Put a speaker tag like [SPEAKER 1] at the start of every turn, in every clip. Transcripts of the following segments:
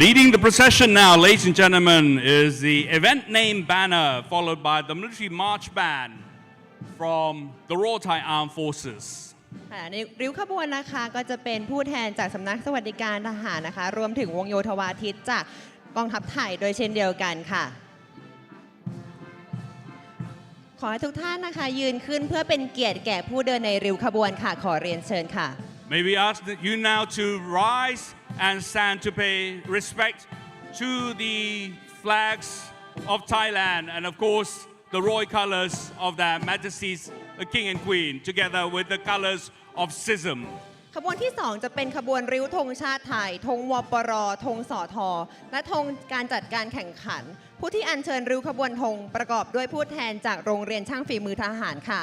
[SPEAKER 1] Leading the procession now, ladies and gentlemen, is the event name banner followed by the military march band from the Royal Thai Armed Forces.
[SPEAKER 2] ในริ้วขบวนนะคะก็จะเป็นผู้แทนจากสำนักสวัสดิการทหารนะคะรวมถึงวงโยธวาทิตจากกองทัพไทยโดยเช่นเดียวกันค่ะขอให้ทุกท่านนะคะยืนขึ้นเพื่อเป็นเกียรติแก่ผู้เดินในริ้วขบวนค่ะขอเรียนเชิญค่ะ
[SPEAKER 1] May we ask you now to rise and stand to pay respect to the flags of Thailand and of course the royal colors of their majesties the King and Queen together with the colors of CISM
[SPEAKER 2] ขบวนที่2จะเป็นขบวนริ้วธงชาติไทยธงวปรธงสทและธงการจัดการแข่งขันผู้ที่อัญเชิญริ้วขบวนธงประกอบด้วยผู้แทนจากโรงเรียนช่างฝีมือทหารค่ะ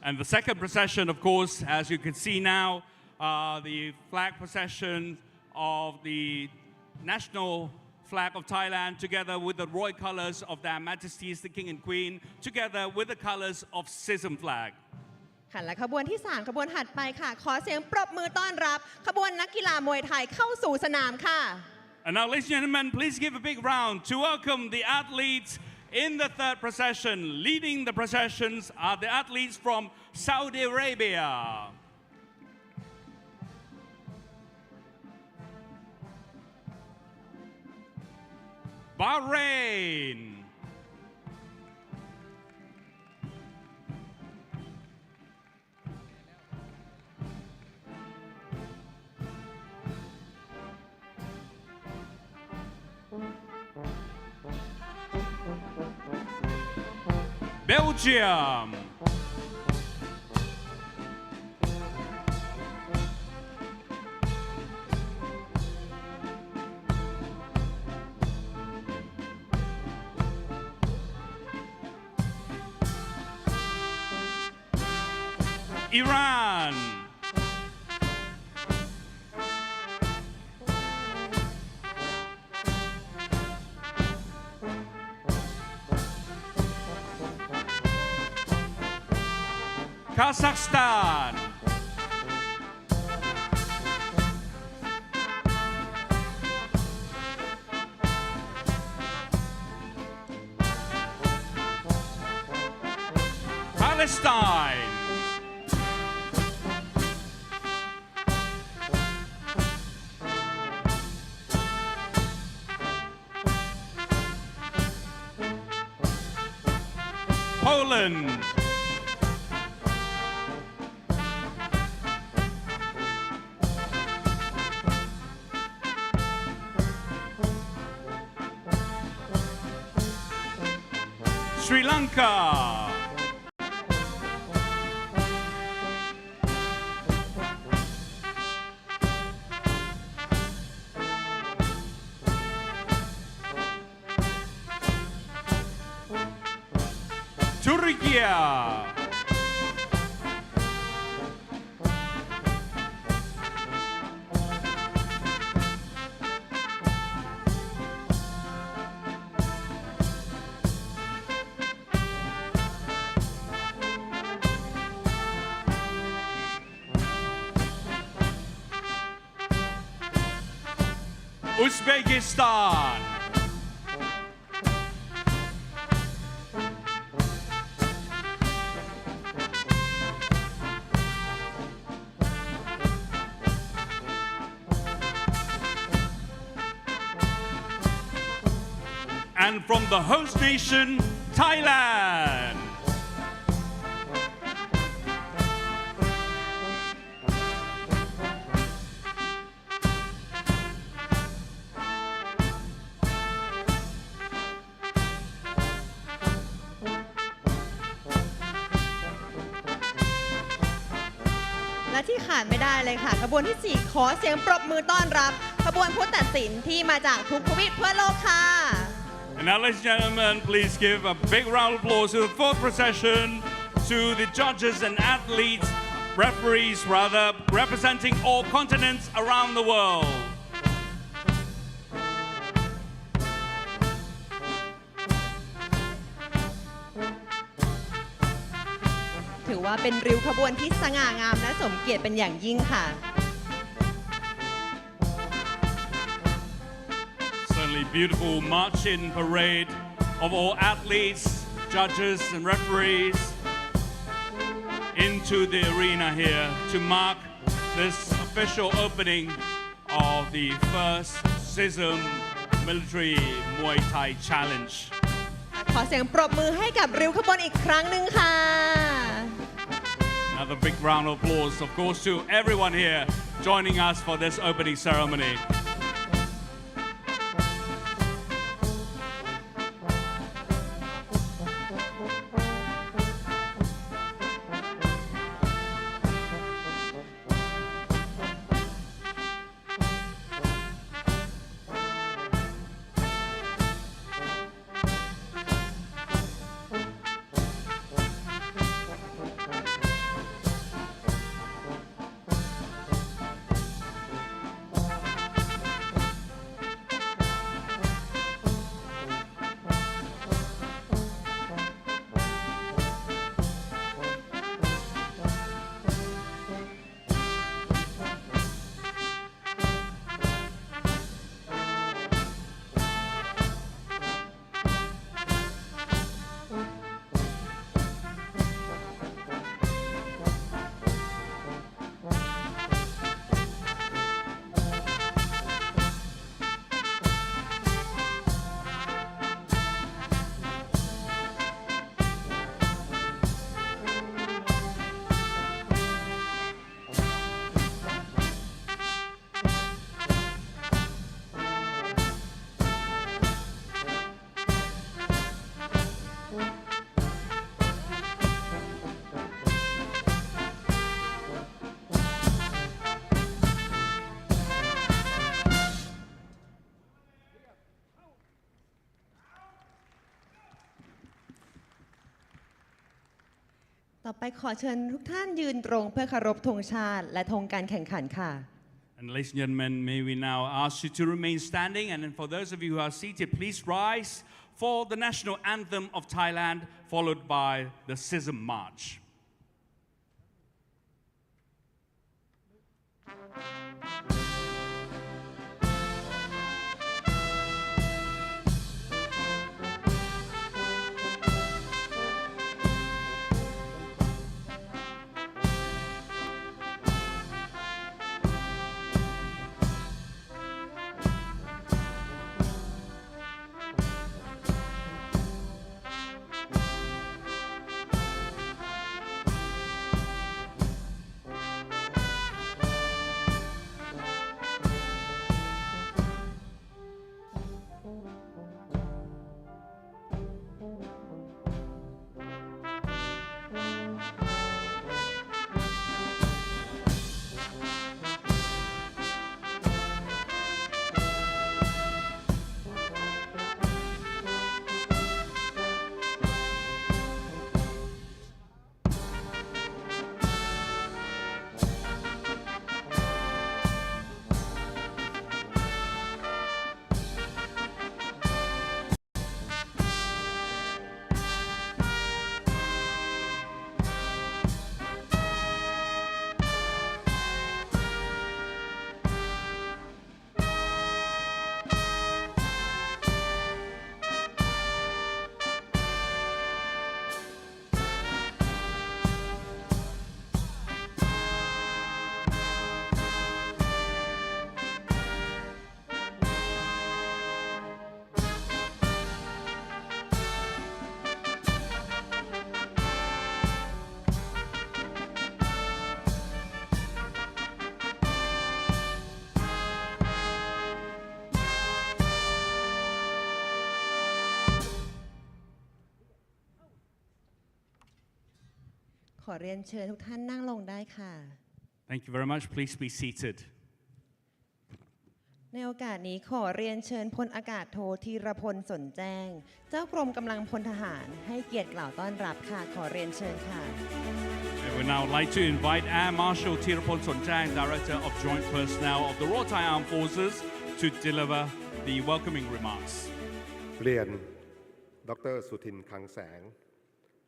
[SPEAKER 1] And the second procession of course as you can see now the flag procession of the national flag of Thailand together with the royal colors of their majesties the King and Queen together with the colors of CISM flag
[SPEAKER 2] ค่ะและขบวนที่3ขบวนถัดไปค่ะขอเสียงปรบมือต้อนรับขบวนนักกีฬามวยไทยเข้าสู่สนามค่ะ
[SPEAKER 1] And now ladies and gentlemen please give a big round to welcome the athletes in the third procession leading the processions are the athletes from Saudi Arabia Bahrain Belgium Iran Kazakhstan Palestine Poland Sri Lanka Turkey Uzbekistan and from the host nation Thailand
[SPEAKER 2] และที่ขาดไม่ได้เลยค่ะขบวนที่4ขอเสียงปรบมือต้อนรับขบวนผู้ตัดสินที่มาจากทุกทวีปทั่วโลกค่ะ
[SPEAKER 1] And now ladies and gentlemen please give a big round of applause to the fourth procession to the judges and athletes referees rather representing all continents around the world
[SPEAKER 2] ถือว่าเป็นริ้วขบวนที่สง่างามและสมเกียรติเป็นอย่างยิ่งค่ะ
[SPEAKER 1] beautiful march-in parade of all athletes, judges, and referees into the arena here to mark this official opening of the first CISM Military Muay Thai Challenge.
[SPEAKER 2] ขอเสียงปรบมือให้กับริ้วขบวนอีกครั้งหนึ่งค่ะ
[SPEAKER 1] Another big round of applause, of course, to everyone here joining us for this opening ceremony.
[SPEAKER 2] ต่อไปขอเชิญทุกท่านยืนตรงเพื่อเคารพธงชาติและธงการแข่งขันค่ะ
[SPEAKER 1] And ladies and gentlemen, may we now ask you to remain standing, and then for those of you who are seated, please rise for the national anthem of Thailand, followed by the CISM March.
[SPEAKER 2] ขอเรียนเชิญทุกท่านนั่งลงได้ค่ะ
[SPEAKER 1] Thank you very much. Please be seated.
[SPEAKER 2] ในโอกาสนี้ขอเรียนเชิญพลอากาศโทธีรพลสนแจ้งเจ้ากรมกำลังพลทหารให้เกียรติกล่าวต้อนรับค่ะขอเรียนเชิญค่ะ
[SPEAKER 1] I would now like to invite Air Marshal Thirapol Sonjang, Director of Joint Personnel of the Royal Thai Armed Forces, to deliver the welcoming remarks.
[SPEAKER 3] เรียนดร.สุทิน คลังแสง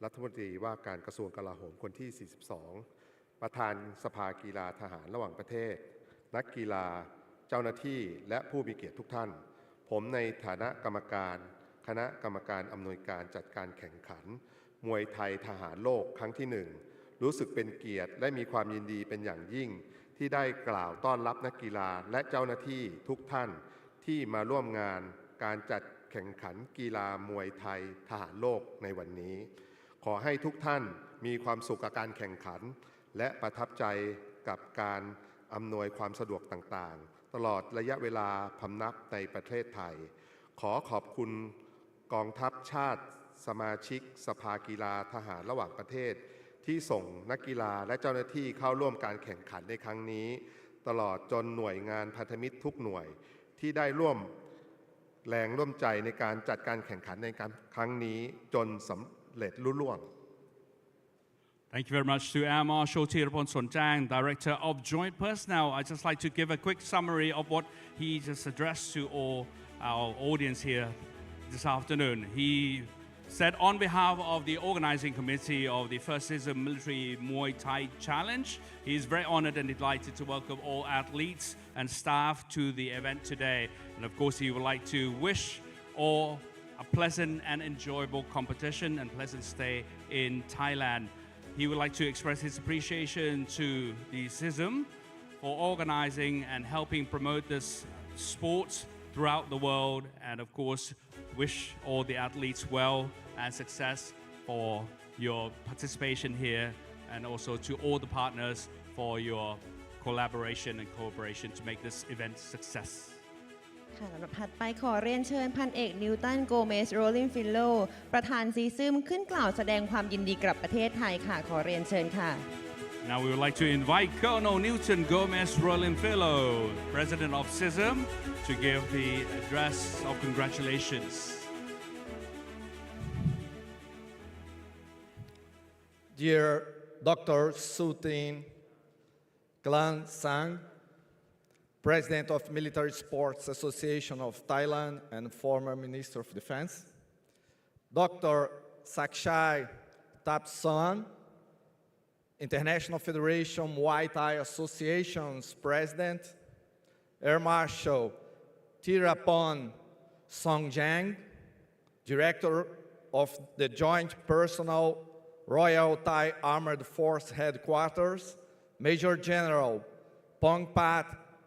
[SPEAKER 3] รัฐมนตรีว่าการกระทรวงกลาโหมคนที่ 42 ประธานสภากีฬาทหารระหว่างประเทศนักกีฬาเจ้าหน้าที่และผู้มีเกียรติทุกท่าน ผมในฐานะกรรมการคณะกรรมการอำนวยการจัดการแข่งขันมวยไทยทหารโลกครั้งที่ 1รู้สึกเป็นเกียรติและมีความยินดีเป็นอย่างยิ่งที่ได้กล่าวต้อนรับนักกีฬาและเจ้าหน้าที่ทุกท่านที่มาร่วมงานการจัดแข่งขันกีฬามวยไทยทหารโลกในวันนี้ขอให้ทุกท่านมีความสุขกับการแข่งขันและประทับใจกับการอำนวยความสะดวกต่างๆตลอดระยะเวลาพำนักในประเทศไทยขอขอบคุณกองทัพชาติสมาชิกสภากีฬาทหารระหว่างประเทศที่ส่งนักกีฬาและเจ้าหน้าที่เข้าร่วมการแข่งขันในครั้งนี้ตลอดจนหน่วยงานพันธมิตรทุกหน่วยที่ได้ร่วมแรงร่วมใจในการจัดการแข่งขันในครั้งนี้จนสำเร็จลุล่วง
[SPEAKER 1] Thank you very much to Air Marshal Tirapon Sonjang, Director of Joint Personnel. I'd just like to give a quick summary of what he just addressed to all our audience here this afternoon. He said on behalf of the organizing committee of the First CISM Military Muay Thai Challenge, he is very honored and delighted to welcome all athletes and staff to the event today. And of course, he would like to wish all a pleasant and enjoyable competition and pleasant stay in Thailand. He would like to express his appreciation to the CISM for organizing and helping promote this sport throughout the world, and of course, wish all the athletes well and success for your participation here, and also to all the partners for your collaboration and cooperation to make this event success.
[SPEAKER 2] ค่ะลำดับถัดไปขอเรียนเชิญพันเอกนิวตันโกเมสโรลินฟิลโลประธานซีซึมขึ้นกล่าวแสดงความยินดีกับประเทศไทยค่ะขอเรียนเชิญค่ะ
[SPEAKER 1] Now we would like to invite Colonel Newton Gomez Rolinfillo, President of CISM, to give the address of congratulations.
[SPEAKER 4] Dear Dr. Sutin Klan Sang, President of Military Sports Association of Thailand and former Minister of Defense, Dr. Sakshai Tapson, International Federation Muay Thai Association's President, Air Marshal Tirapon Songjang, Director of the Joint Personnel Royal Thai Armored Force Headquarters, Major General Pongpat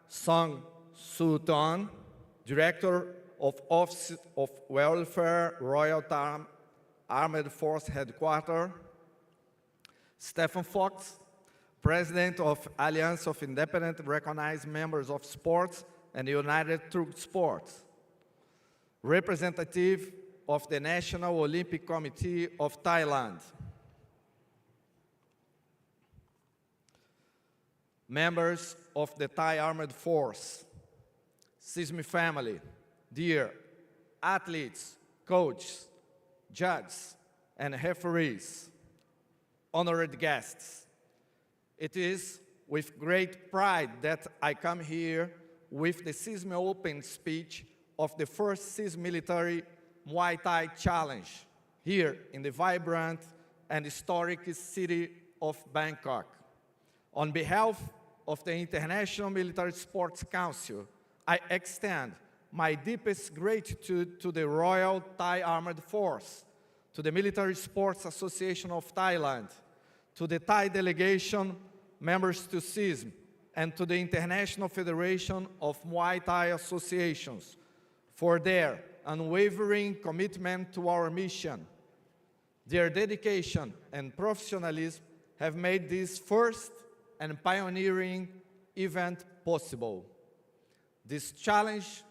[SPEAKER 4] Song Suton, Director of Office of Welfare, Royal Thai Armored Force Headquarters, Stephen Fox, President of Alliance of Independent Recognized Members of Sports and United Through Sports, Representative of the National Olympic Committee of Thailand, members of the Thai Armed Force, CISM family, dear athletes, coaches, judges, and referees, honored guests. It is with great pride that I come here with the CISM open speech of the first CISM Military Muay Thai Challenge here in the vibrant and historic city of Bangkok. On behalf of the International Military Sports Council, I extend my deepest gratitude to the Royal Thai Armed Force, to the Military Sports Association of Thailand, to the Thai delegation members to CISM, and to the International Federation of Muay Thai Associations for their unwavering commitment to our mission. Their dedication and professionalism have made this first and pioneering event possible. This challenge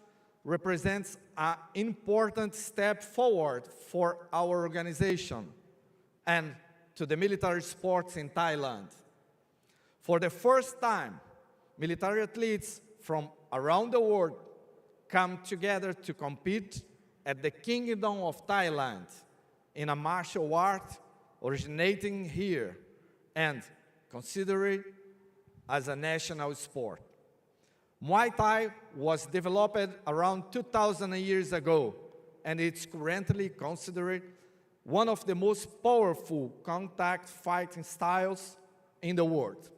[SPEAKER 4] represents an important step forward for our organization and to the military sports in Thailand. For the first time, military athletes from around the world come together to compete at the Kingdom of Thailand in a martial art originating here and considered as a national sport. Muay Thai was developed around 2,000 years ago, and it's currently considered one of the most powerful contact fighting styles in the world.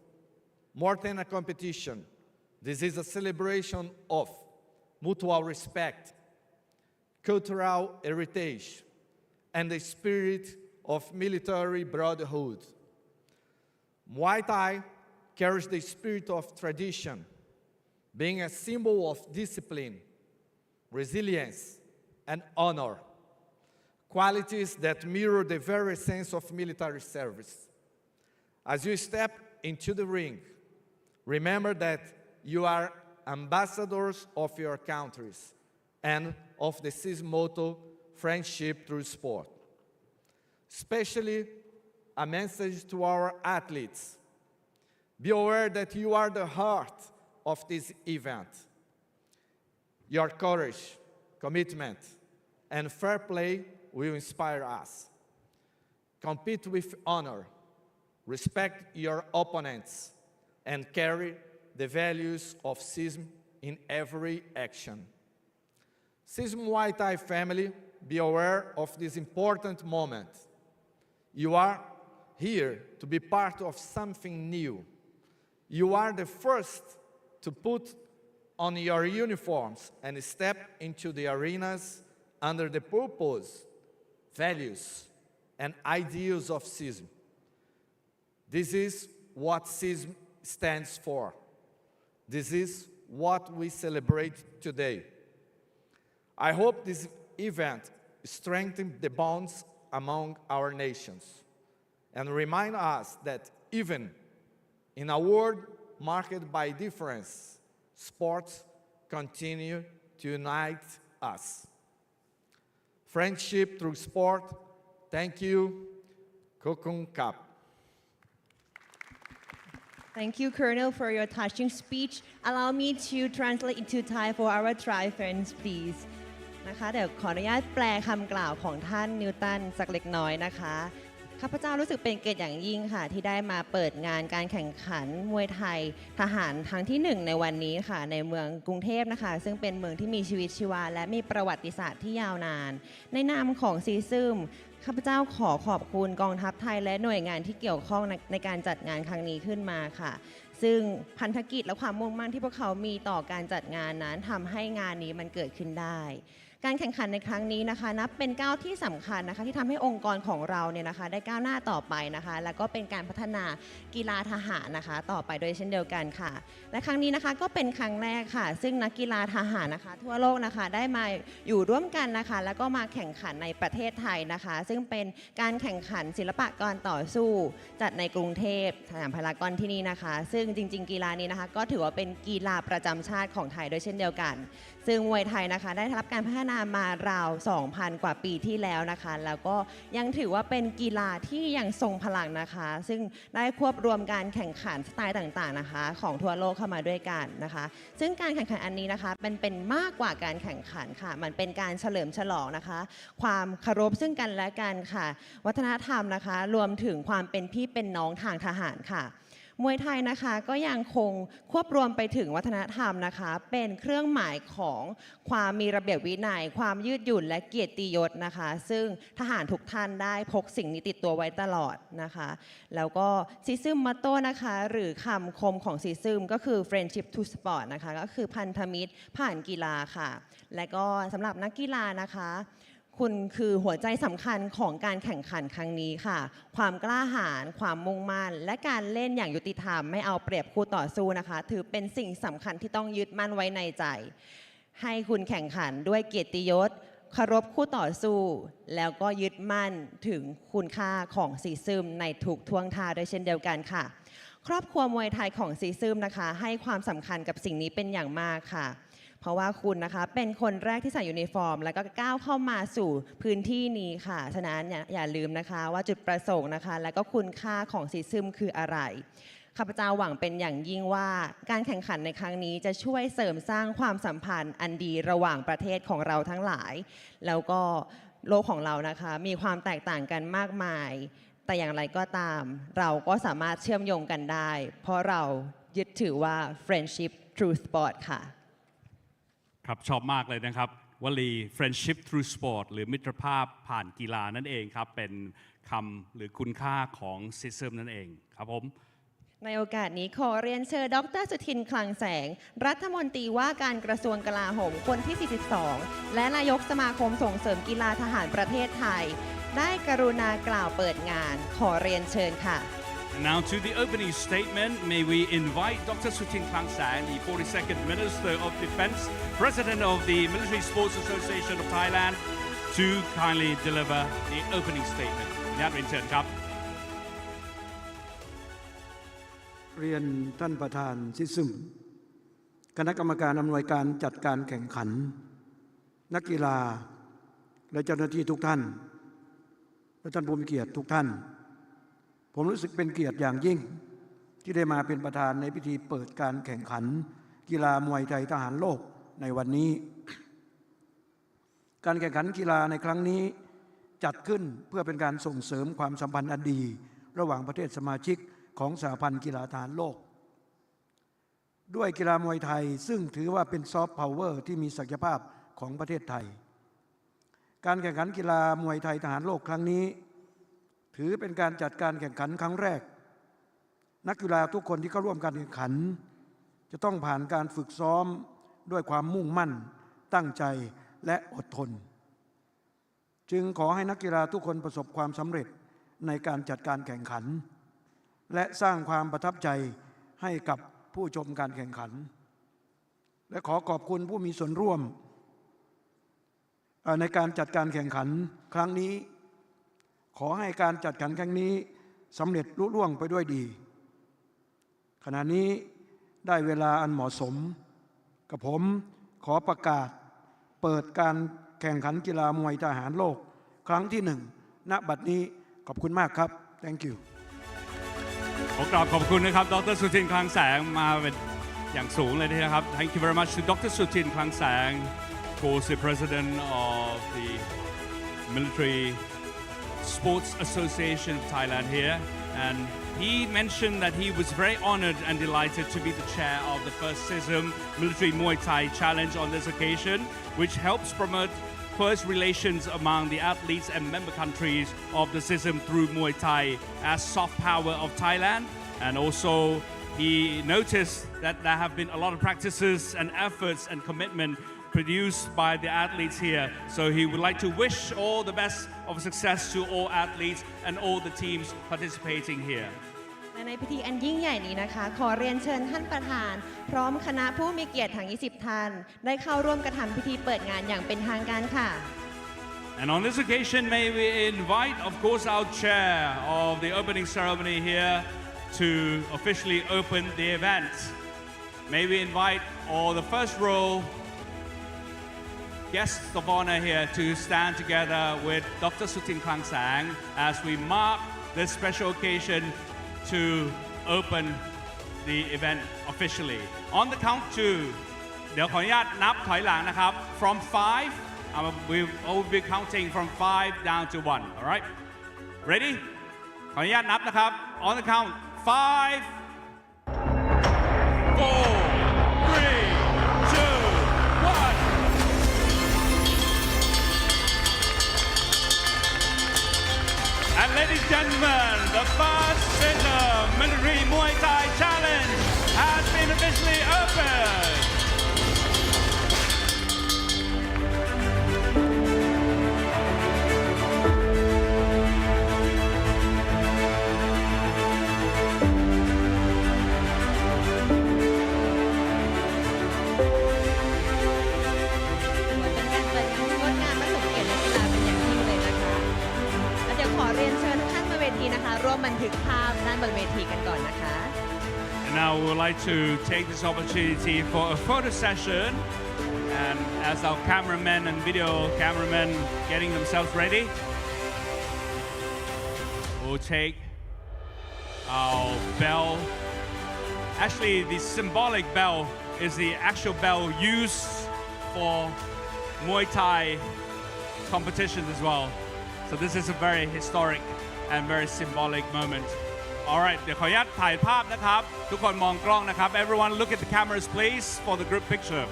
[SPEAKER 4] More than a competition, this is a celebration of mutual respect, cultural heritage, and the spirit of military brotherhood. Muay Thai carries the spirit of tradition, being a symbol of discipline, resilience, and honor, qualities that mirror the very sense of military service. As you step into the ring, remember that you are ambassadors of your countries and of the CISM motto, friendship through sport. Especially a message to our athletes. Be aware that you are the heart of this event. Your courage, commitment, and fair play will inspire us. Compete with honor, respect your opponents, and carry the values of CISM in every action. CISM Muay Thai family, be aware of this important moment. You are here to be part of something new. You are the first to put on your uniforms and step into the arenas under the purpose, values, and ideals of CISM. This is what CISM stands for. This is what we celebrate today. I hope this event strengthens the bonds among our nations and remind us that even in a world marked by difference, sports continue to unite us. Friendship through sport. Thank you. Kokung Kap.
[SPEAKER 2] Thank you, Colonel, for your touching speech. Allow me to translate into Thai for our Thai friends, please. นะคะเดี๋ยวขออนุญาตแปลคำกล่าวของท่านนิวตันสักเล็กน้อยนะคะข้าพเจ้ารู้สึกเป็นเกียรติอย่างยิ่งค่ะที่ได้มาเปิดงานการแข่งขันมวยไทยทหารครั้งที่1ในวันนี้ค่ะในเมืองกรุงเทพนะคะซึ่งเป็นเมืองที่มีชีวิตชีวาและมีประวัติศาสตร์ที่ยาวนานในนามของซีซึมข้าพเจ้าขอขอบคุณกองทัพไทยและหน่วยงานที่เกี่ยวข้องในการจัดงานครั้งนี้ขึ้นมาค่ะซึ่งพันธกิจและความมุ่งมั่นที่พวกเขามีต่อการจัดงานนั้นทำให้งานนี้มันเกิดขึ้นได้การแข่งขันในครั้งนี้นะคะนับเป็นก้าวที่สำคัญนะคะที่ทำให้องค์กรของเราเนี่ยนะคะได้ก้าวหน้าต่อไปนะคะแล้วก็เป็นการพัฒนากีฬาทหารนะคะต่อไปโดยเช่นเดียวกันค่ะและครั้งนี้นะคะก็เป็นครั้งแรกค่ะซึ่งนักกีฬาทหารนะคะทั่วโลกนะคะได้มาอยู่ร่วมกันนะคะแล้วก็มาแข่งขันในประเทศไทยนะคะซึ่งเป็นการแข่งขันศิลปะการต่อสู้จัดในกรุงเทพสยามพารากอนที่นี่นะคะซึ่งจริงๆกีฬานี้นะคะก็ถือว่าเป็นกีฬาประจำชาติของไทยโดยเช่นเดียวกันซึ่งมวยไทยนะคะได้รับการพัฒนามาราว 2,000 กว่าปีที่แล้วนะคะแล้วก็ยังถือว่าเป็นกีฬาที่ยังทรงพลังนะคะซึ่งได้ควบรวมการแข่งขันสไตล์ต่างๆนะคะของทั่วโลกเข้ามาด้วยกันนะคะซึ่งการแข่งขันอันนี้นะคะเป็นมากกว่าการแข่งขันค่ะมันเป็นการเฉลิมฉลองนะคะความเคารพซึ่งกันและกันค่ะวัฒนธรรมนะคะรวมถึงความเป็นพี่เป็นน้องทางทหารค่ะมวยไทยนะคะก็ยังคงควบรวมไปถึงวัฒนธรรมนะคะเป็นเครื่องหมายของความมีระเบียบวินัยความยืดหยุ่นและเกียรติยศนะคะซึ่งทหารทุกท่านได้พกสิ่งนี้ติดตัวไว้ตลอดนะคะแล้วก็ซีซึมมอตโต้นะคะหรือคำคมของซีซึมก็คือ friendship to sport นะคะก็คือพันธมิตรผ่านกีฬาค่ะและก็สำหรับนักกีฬานะคะคุณคือหัวใจสำคัญของการแข่งขันครั้งนี้ค่ะความกล้าหาญความมุ่งมั่นและการเล่นอย่างยุติธรรมไม่เอาเปรียบคู่ต่อสู้นะคะถือเป็นสิ่งสำคัญที่ต้องยึดมั่นไว้ในใจให้คุณแข่งขันด้วยเกียรติยศเคารพคู่ต่อสู้แล้วก็ยึดมั่นถึงคุณค่าของซีซึมในทุกท่วงท่าด้วยเช่นเดียวกันค่ะครอบครัวมวยไทยของซีซึมนะคะให้ความสำคัญกับสิ่งนี้เป็นอย่างมากค่ะเพราะว่าคุณนะคะเป็นคนแรกที่ใส่ยูนิฟอร์มแล้วก็ก้าวเข้ามาสู่พื้นที่นี้ค่ะฉะนั้นอย่าลืมนะคะว่าจุดประสงค์นะคะและก็คุณค่าของซีซึมคืออะไรข้าพเจ้าหวังเป็นอย่างยิ่งว่าการแข่งขันในครั้งนี้จะช่วยเสริมสร้างความสัมพันธ์อันดีระหว่างประเทศของเราทั้งหลายแล้วก็โลกของเรานะคะมีความแตกต่างกันมากมายแต่อย่างไรก็ตามเราก็สามารถเชื่อมโยงกันได้เพราะเรายึดถือว่า friendship through sport ค่ะ
[SPEAKER 1] ครับชอบมากเลยนะครับวลี friendship through sport หรือมิตรภาพผ่านกีฬานั่นเองครับเป็นคำหรือคุณค่าของ CISM นั่นเองครับผม
[SPEAKER 2] ในโอกาสนี้ขอเรียนเชิญดร.สุทินคลังแสงรัฐมนตรีว่าการกระทรวงกลาโหมคนที่ 42 และนายกสมาคมส่งเสริมกีฬาทหารประเทศไทยได้กรุณากล่าวเปิดงานขอเรียนเชิญค่ะ
[SPEAKER 1] Now to the opening statement, may we invite Dr. Sutin Klangsang, the 42nd Minister of Defence, President of the Military Sports Association of Thailand, to kindly deliver the opening statement. ขออนุญาตเรียนเชิญครับ
[SPEAKER 5] เรียนท่านประธานซิซึมคณะกรรมการอำนวยการจัดการแข่งขันนักกีฬาและเจ้าหน้าที่ทุกท่านและท่านผู้มีเกียรติทุกท่านผมรู้สึกเป็นเกียรติอย่างยิ่งที่ได้มาเป็นประธานในพิธีเปิดการแข่งขันกีฬามวยไทยทหารโลกในวันนี้การแข่งขันกีฬาในครั้งนี้จัดขึ้นเพื่อเป็นการส่งเสริมความสัมพันธ์อันดีระหว่างประเทศสมาชิกของสหพันธ์กีฬาทหารโลกด้วยกีฬามวยไทยซึ่งถือว่าเป็นซอฟต์พาวเวอร์ที่มีศักยภาพของประเทศไทยการแข่งขันกีฬามวยไทยทหารโลกครั้งนี้ถือเป็นการจัดการแข่งขันครั้งแรกนักกีฬาทุกคนที่เข้าร่วมการแข่งขันจะต้องผ่านการฝึกซ้อมด้วยความมุ่งมั่นตั้งใจและอดทนจึงขอให้นักกีฬาทุกคนประสบความสำเร็จในการจัดการแข่งขันและสร้างความประทับใจให้กับผู้ชมการแข่งขันและขอขอบคุณผู้มีส่วนร่วมในการจัดการแข่งขันครั้งนี้ขอให้การจัดการครั้งนี้สำเร็จลุล่วงไปด้วยดีขณะนี้ได้เวลาอันเหมาะสมกับผมขอประกาศเปิดการแข่งขันกีฬามวยทหารโลกครั้งที่1ณบัดนี้ขอบคุณมากครับ Thank you
[SPEAKER 1] ขอกราบขอบคุณนะครับดร.สุทินคลังแสงมาเป็นอย่างสูงเลยนะครับ Thank you very much to Dr. Sutin Klangsang, of course the President of the Military Sports Association of Thailand here, and he mentioned that he was very honored and delighted to be the chair of the first CISM Military Muay Thai Challenge on this occasion, which helps promote close relations among the athletes and member countries of the CISM through Muay Thai as soft power of Thailand. And also he noticed that there have been a lot of practices and efforts and commitment produced by the athletes here. So he would like to wish all the best of success to all athletes and all the teams participating here.
[SPEAKER 2] และในพิธีอันยิ่งใหญ่นี้นะคะขอเรียนเชิญท่านประธานพร้อมคณะผู้มีเกียรติทั้ง20ท่านได้เข้าร่วมกระทำพิธีเปิดงานอย่างเป็นทางการค่ะ
[SPEAKER 1] And on this occasion, may we invite, of course, our chair of the opening ceremony here to officially open the event. May we invite all the first row guests of honor here to stand together with Dr. Sutin Klangsang as we mark this special occasion to open the event officially. On the count to เดี๋ยวขออนุญาตนับถอยหลังนะครับ from 5 we will be counting from 5 down to 1. All right? Ready? ขออนุญาตนับนะครับ on the count 5 And ladies and gentlemen, the first CISM Military Muay Thai Challenge has been officially opened. And now we would like to take this opportunity for a photo session. And as our cameramen and video cameramen getting themselves ready, we'll take our bell. Actually, the symbolic bell is the actual bell used for Muay Thai competitions as well. So this is a very historic and very symbolic moment. Alright เดี๋ยวขออนุญาตถ่ายภาพนะครับทุกคนมองกล้องนะครับ Everyone look at the cameras please for the group picture.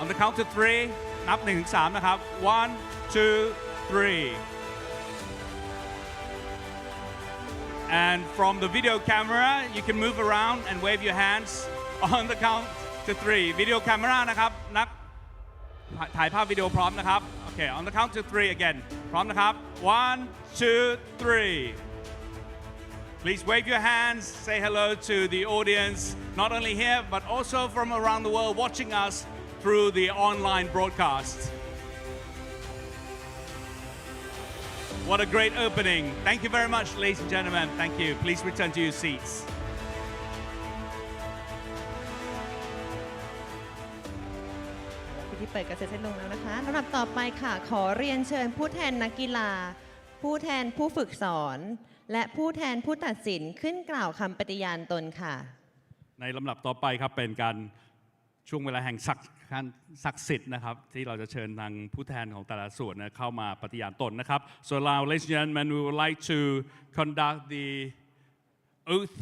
[SPEAKER 1] On the count to 3 นับ 1-3 นะครับ 1, 2, 3 And from the video camera, you can move around and wave your hands on the count to 3. Video camera นะครับนักถ่ายภาพวิดีโอพร้อมนะครับ Okay, on the count to 3 again. พร้อมนะครับ 1, 2, 3. Please wave your hands, say hello to the audience, not only here, but also from around the world watching us through the online broadcast. What a great opening. Thank you very much, ladies and gentlemen. Thank you. Please return to your seats.
[SPEAKER 2] พิธีเปิดการเสร็จสิ้นลงแล้วนะคะลำดับต่อไปค่ะ ขอเรียนเชิญผู้แทนนักกีฬา ผู้แทนผู้ฝึกสอน และผู้แทนผู้ตัดสินขึ้นกล่าวคำปฏิญาณตนค่ะ ในลำดับต่อไปครับเป็นการช่วงเวลาแห่งศักดิ์สิทธิ์นะครับที่เราจะเชิญทางผู้แทนของแต่ละส่วนเข้ามาปฏิญาณตนนะครับ So now, ladies and gentlemen, we would like to conduct the oath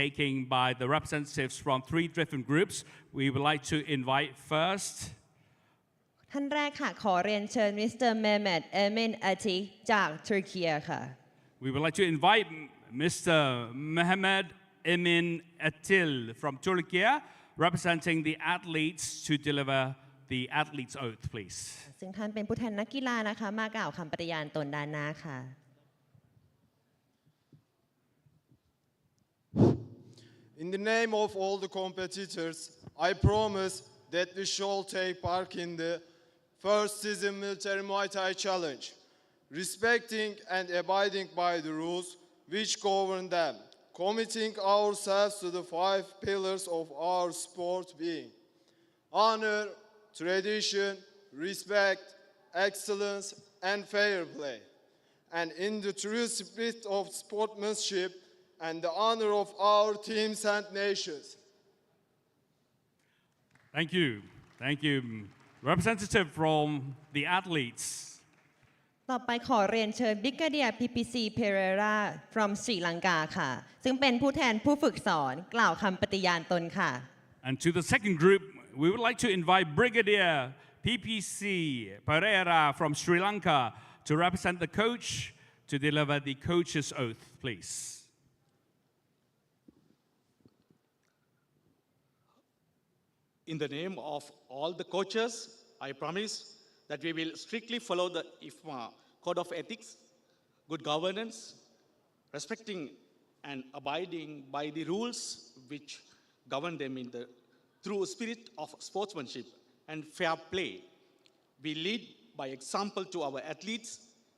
[SPEAKER 2] taking by the representatives from 3 different groups. We would like to invite first ท่านแรกค่ะขอเรียนเชิญ Mr. Mehmet Emin Atik จากตุรกีค่ะ
[SPEAKER 1] We would like to invite Mr. Mehmet Emin Atil from Turkey, representing the athletes, to deliver the athlete's oath, please.
[SPEAKER 2] ซึ่งท่านเป็นผู้แทนนักกีฬานะคะมากล่าวคำปฏิญาณตนด้านหน้าค่ะ
[SPEAKER 6] In the name of all the competitors, I promise that we shall take part in the first CISM Military Muay Thai Challenge, respecting and abiding by the rules which govern them, committing ourselves to the 5 pillars of our sport being honor, tradition, respect, excellence, and fair play, and in the true spirit of sportsmanship and the honor of our teams and nations.
[SPEAKER 1] Thank you. Thank you. Representative from the athletes.
[SPEAKER 2] ต่อไปขอเรียนเชิญ Brigadier PPC Pereira from ศรีลังกาค่ะ ซึ่งเป็นผู้แทนผู้ฝึกสอนกล่าวคำปฏิญาณตนค่ะ
[SPEAKER 1] And to the second group, we would like to invite Brigadier PPC Pereira from Sri Lanka to represent the coach to deliver the coach's oath, please.
[SPEAKER 7] In the name of all the coaches, I promise that we will strictly follow the IFMA Code of Ethics, good governance, respecting and abiding by the rules which govern them in the true spirit of sportsmanship and fair play. We lead by example to our athletes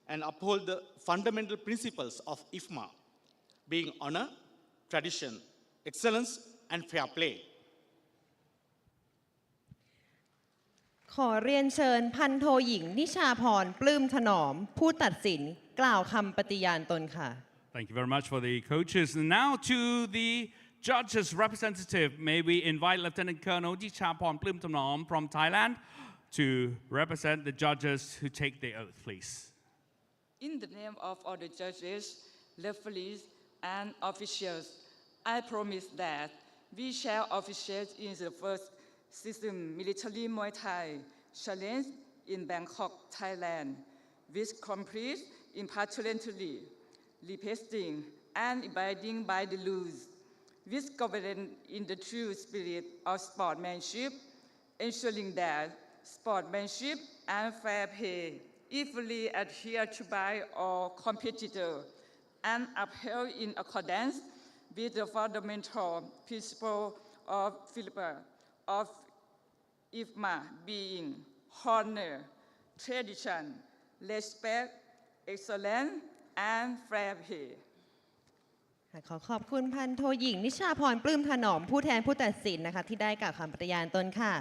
[SPEAKER 7] and uphold the fundamental principles of IFMA, being honor, tradition, excellence, and fair play.
[SPEAKER 2] ขอเรียนเชิญพันโทหญิงนิชาพรปลื้มถนอมผู้ตัดสินกล่าวคำปฏิญาณตนค่ะ
[SPEAKER 1] Thank you very much for the coaches. And now to the judges representative, may we invite Lieutenant Colonel Jichapon Plumtamnom from Thailand to represent the judges who take the oath, please.
[SPEAKER 8] In the name of all the judges, referees, and officials, I promise that we shall officiate in the first CISM Military Muay Thai Challenge in Bangkok, Thailand, with complete impartiality, respecting and abiding by the rules, with governance in the true spirit of sportsmanship, ensuring that sportsmanship and fair play equally adhered to by all competitors and upheld in accordance with the fundamental principle of IFMA being honor, tradition, respect, excellence, and fair play.
[SPEAKER 2] ขอขอบคุณพันโทหญิงนิชาพรปลื้มถนอมผู้แทนผู้ตัดสินนะคะที่ได้กล่าวคำปฏิญาณตนค่ะ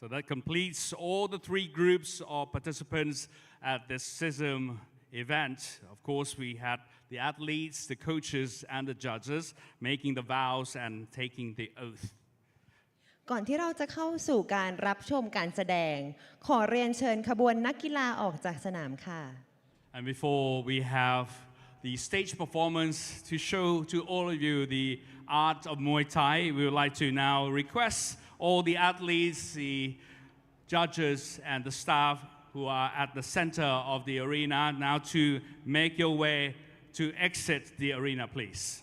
[SPEAKER 1] So that completes all the 3 groups of participants at this CISM event. Of course, we had the athletes, the coaches, and the judges making the vows and taking the oath.
[SPEAKER 2] ก่อนที่เราจะเข้าสู่การรับชมการแสดงขอเรียนเชิญขบวนนักกีฬาออกจากสนามค่ะ
[SPEAKER 1] And before we have the stage performance to show to all of you the art of Muay Thai, we would like to now request all the athletes, the judges, and the staff who are at the center of the arena now to make your way to exit the arena, please.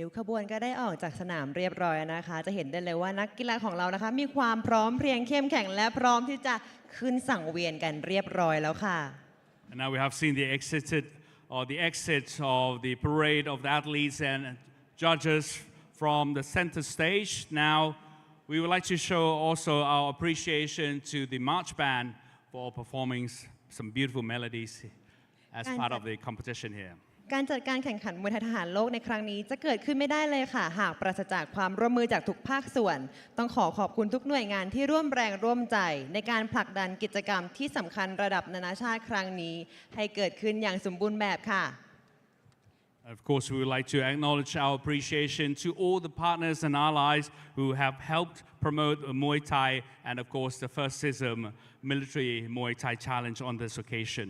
[SPEAKER 2] ริ้วขบวนก็ได้ออกจากสนามเรียบร้อยนะคะจะเห็นได้เลยว่านักกีฬาของเรานะคะมีความพร้อมเพรียงเข้มแข็งและพร้อมที่จะขึ้นสังเวียนกันเรียบร้อยแล้วค่ะ
[SPEAKER 1] And now we have seen the exit of the parade of the athletes and judges from the center stage. Now we would like to show also our appreciation to the march band for performing some beautiful melodies as part of the competition here.
[SPEAKER 2] การจัดการแข่งขันมวยไทยทหารโลกในครั้งนี้จะเกิดขึ้นไม่ได้เลยค่ะหากปราศจากความร่วมมือจากทุกภาคส่วนต้องขอบคุณทุกหน่วยงานที่ร่วมแรงร่วมใจในการผลักดันกิจกรรมที่สำคัญระดับนานาชาติครั้งนี้ให้เกิดขึ้นอย่างสมบูรณ์แบบค่ะ
[SPEAKER 1] Of course, we would like to acknowledge our appreciation to all the partners and allies who have helped promote Muay Thai and of course the first CISM Military Muay Thai Challenge on this occasion.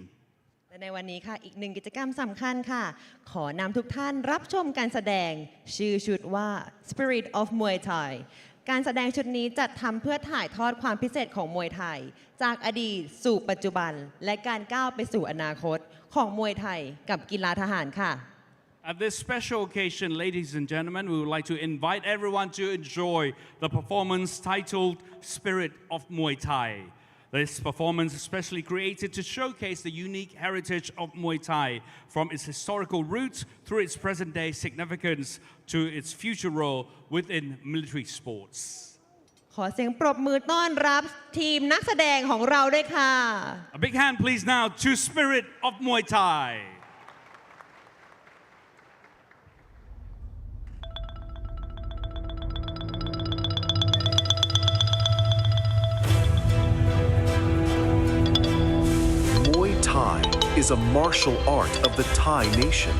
[SPEAKER 2] และในวันนี้ค่ะอีกหนึ่งกิจกรรมสำคัญค่ะขอนำทุกท่านรับชมการแสดงชื่อชุดว่า Spirit of Muay Thai การแสดงชุดนี้จัดทำเพื่อถ่ายทอดความพิเศษของมวยไทยจากอดีตสู่ปัจจุบันและการก้าวไปสู่อนาคตของมวยไทยกับกีฬาทหารค่ะ
[SPEAKER 1] At this special occasion, ladies and gentlemen, we would like to invite everyone to enjoy the performance titled Spirit of Muay Thai. This performance is specially created to showcase the unique heritage of Muay Thai from its historical roots through its present-day significance to its future role within military sports.
[SPEAKER 2] ขอเสียงปรบมือต้อนรับทีมนักแสดงของเราด้วยค่ะ
[SPEAKER 1] A big hand please now to Spirit of Muay Thai.
[SPEAKER 9] Muay Thai is a martial art of the Thai nation.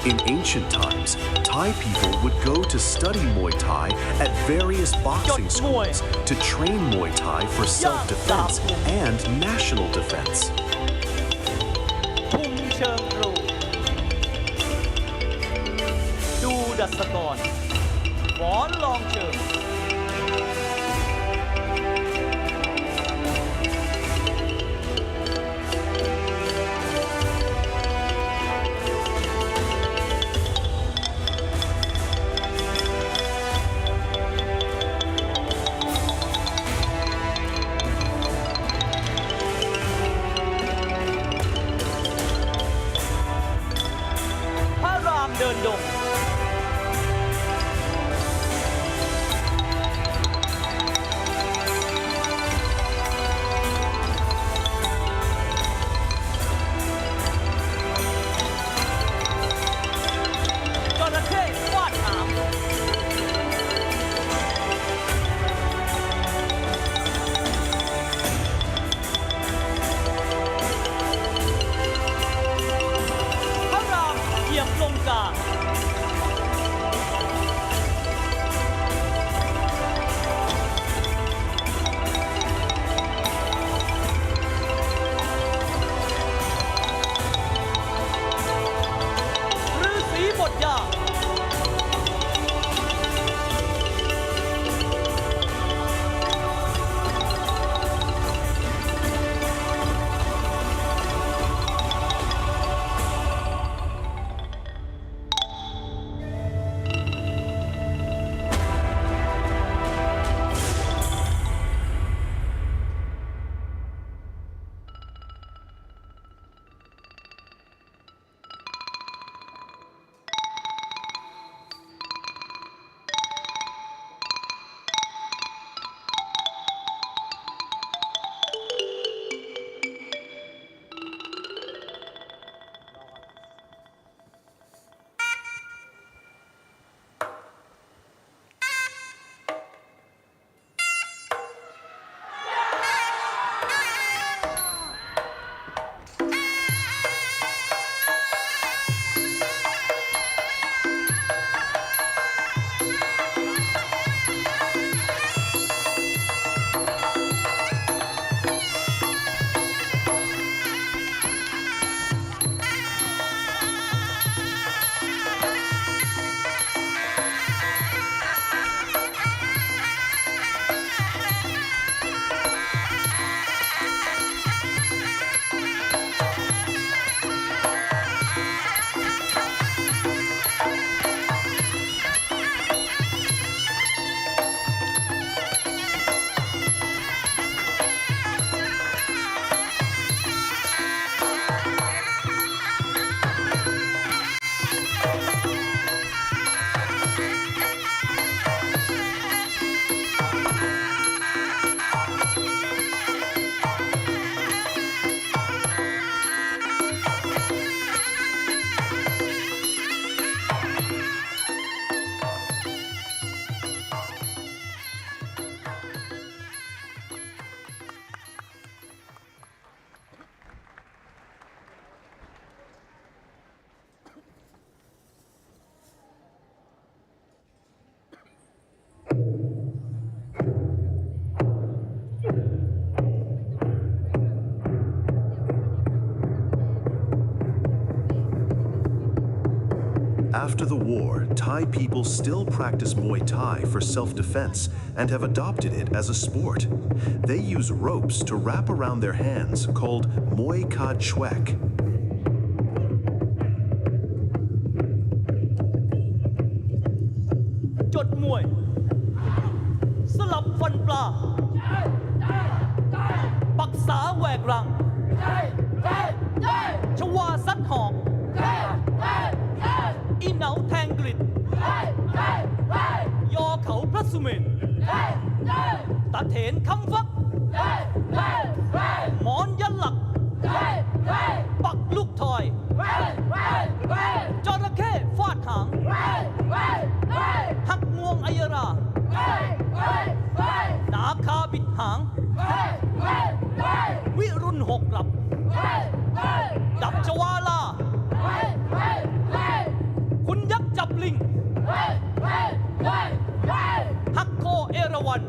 [SPEAKER 9] In ancient times, Thai people would go to study Muay Thai at various boxing schools to train Muay Thai for self-defense and national defense.
[SPEAKER 10] คุมเชิงครูดูดัชกรหมอนลองเชิงเดินดง
[SPEAKER 9] After the war, Thai people still practice Muay Thai for self-defense and have adopted it as a sport. They use ropes to wrap around their hands called Muay Kad Chwek.
[SPEAKER 10] จดมวยสลับฟันปลาปักษาแหวกรังชวาซัดหอกอีเหนาแทงกริดยอเขาพระสุเมนตะเถนคำฟักหมอนยันหลักปักลูกทอยจระเข้ฟาดหางหักงวงอัยรานาคาบิดหางวิรุณหกกลับดับจวาลาคุณยักษ์จับลิงฮักโคเอราวัณ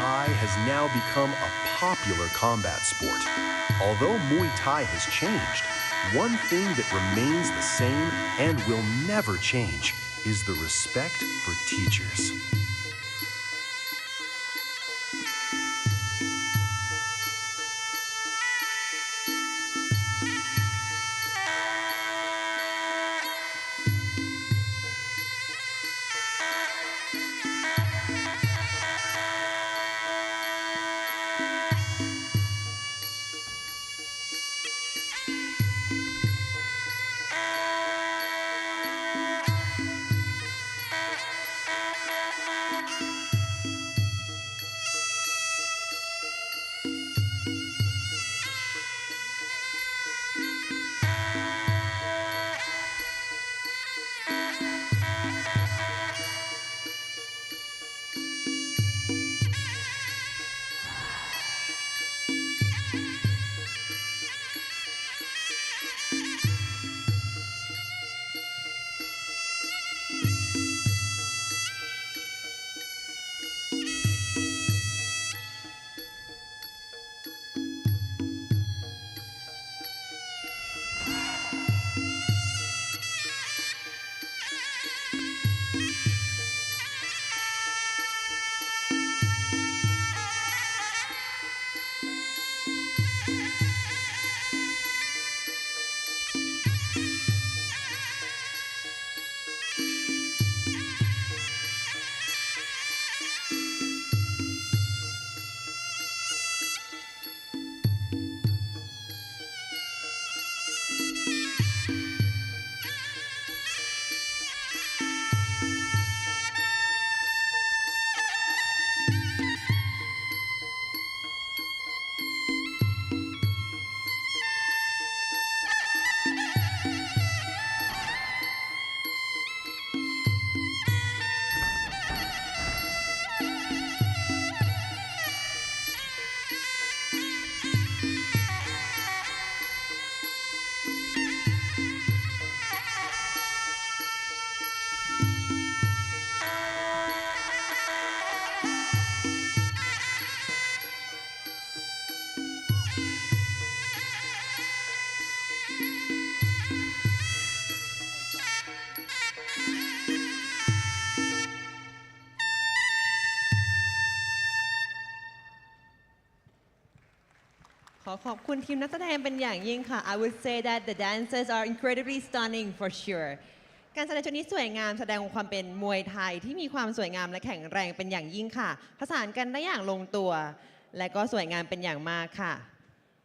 [SPEAKER 9] Thai has now become a popular combat sport. Although Muay Thai has changed, one thing that remains the same and will never change is the respect for teachers.
[SPEAKER 2] ขอขอบคุณทีมนักแสดงเป็นอย่างยิ่งค่ะ I would say that the dancers are incredibly stunning for sure การแสดงชุดนี้สวยงามแสดงความเป็นมวยไทยที่มีความสวยงามและแข็งแรงเป็นอย่างยิ่งค่ะผสานกันได้อย่างลงตัวและก็สวยงามเป็นอย่างมากค่ะ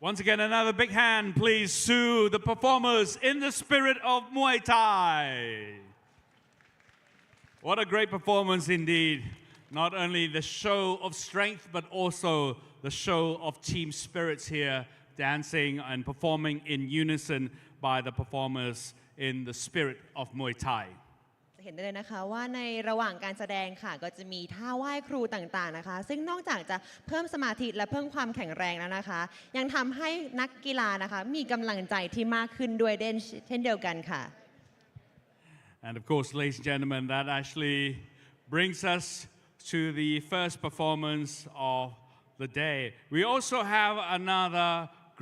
[SPEAKER 1] Once again, another big hand, please, to the performers in the spirit of Muay Thai. What a great performance indeed. Not only the show of strength, but also the show of team spirits here, dancing and performing in unison by the performers in the spirit of Muay Thai.
[SPEAKER 2] เห็นได้เลยนะคะว่าในระหว่างการแสดงค่ะก็จะมีท่าไหว้ครูต่างๆนะคะซึ่งนอกจากจะเพิ่มสมาธิและเพิ่มความแข็งแรงแล้วนะคะยังทำให้นักกีฬานะคะมีกำลังใจที่มากขึ้นด้วยเช่นเดียวกันค่ะ
[SPEAKER 1] And of course, ladies and gentlemen, that actually brings us to the first performance of the day. We also have another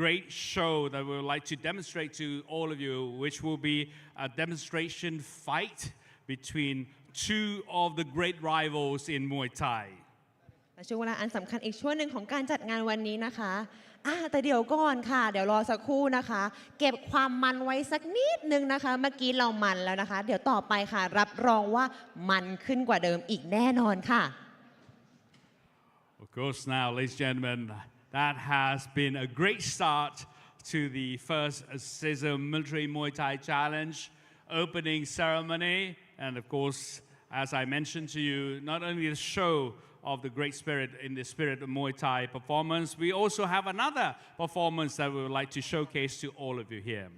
[SPEAKER 1] great show that we would like to demonstrate to all of you, which will be a demonstration fight between two of the great rivals in Muay Thai.
[SPEAKER 2] และช่วงเวลาอันสำคัญอีกช่วงหนึ่งของการจัดงานวันนี้นะคะแต่เดี๋ยวก่อนค่ะเดี๋ยวรอสักครู่นะคะเก็บความมันไว้สักนิดนึงนะคะเมื่อกี้เรามันแล้วนะคะเดี๋ยวต่อไปค่ะรับรองว่ามันขึ้นกว่าเดิมอีกแน่นอนค่ะ
[SPEAKER 1] Of course, now, ladies and gentlemen, that has been a great start to the first CISM Military Muay Thai Challenge opening ceremony. And of course, as I mentioned to you, not only the show of the great spirit in the spirit of Muay Thai performance, we also have another performance that we would like to showcase to all of you here.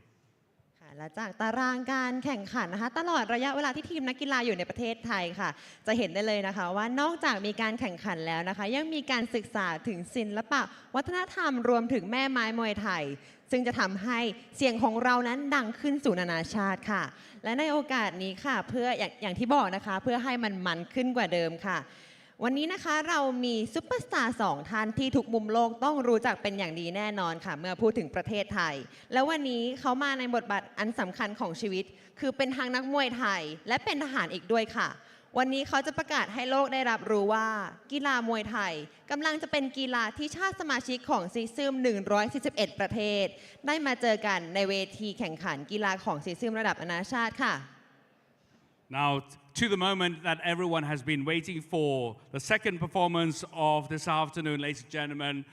[SPEAKER 2] และจากตารางการแข่งขันนะคะตลอดระยะเวลาที่ทีมนักกีฬาอยู่ในประเทศไทยค่ะจะเห็นได้เลยนะคะว่านอกจากมีการแข่งขันแล้วนะคะยังมีการศึกษาถึงศิลปะวัฒนธรรมรวมถึงแม่ไม้มวยไทยซึ่งจะทำให้เสียงของเรานั้นดังขึ้นสู่นานาชาติค่ะและในโอกาสนี้ค่ะเพื่ออย่างที่บอกนะคะเพื่อให้มันขึ้นกว่าเดิมค่ะ วันนี้นะคะเรามีซุปเปอร์สตาร์2ท่านที่ทุกมุมโลกต้องรู้จักเป็นอย่างดีแน่นอนค่ะเมื่อพูดถึงประเทศไทยแล้ววันนี้เขามาในบทบาทอันสำคัญของชีวิตคือเป็นทั้งนักมวยไทยและเป็นทหารอีกด้วยค่ะวันนี้เขาจะประกาศให้โลกได้รับรู้ว่ากีฬามวยไทยกำลังจะเป็นกีฬาที่ชาติสมาชิกของซีซึม141ประเทศได้มาเจอกันในเวทีแข่งขันกีฬาของซีซึมระดับนานาชาติค่ะ
[SPEAKER 1] Now, to the moment that everyone has been waiting for, the second performance of this afternoon, ladies and gentlemen,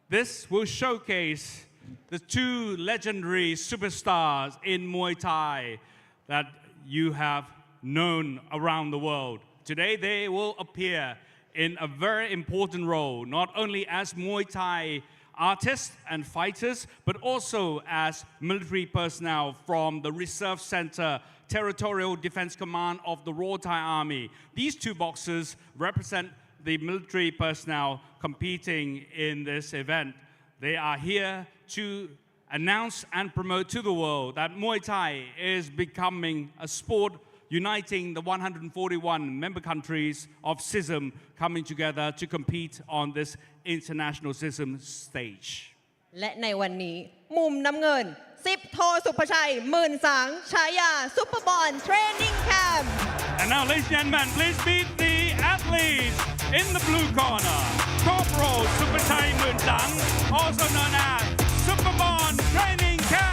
[SPEAKER 1] this will showcase the two legendary superstars in Muay Thai that you have known around the world. Today, they will appear in a very important role, not only as Muay Thai artists and fighters, but also as military personnel from the Reserve Center Territorial Defense Command of the Royal Thai Army. These two boxers represent the military personnel competing in this event. They are here to announce and promote to the world that Muay Thai is becoming a sport uniting the 141 member countries of CISM coming together to compete on this international CISM stage.
[SPEAKER 2] และในวันนี้มุมน้ำเงิน10โทสุภชัยหมื่นสังฉายาซุปเปอร์บอลเทรนนิ่งแคมป์
[SPEAKER 1] And now, ladies and gentlemen, please meet the athletes in the blue corner. Corporal Supachai Munsang, also known as Superbon Training Camp.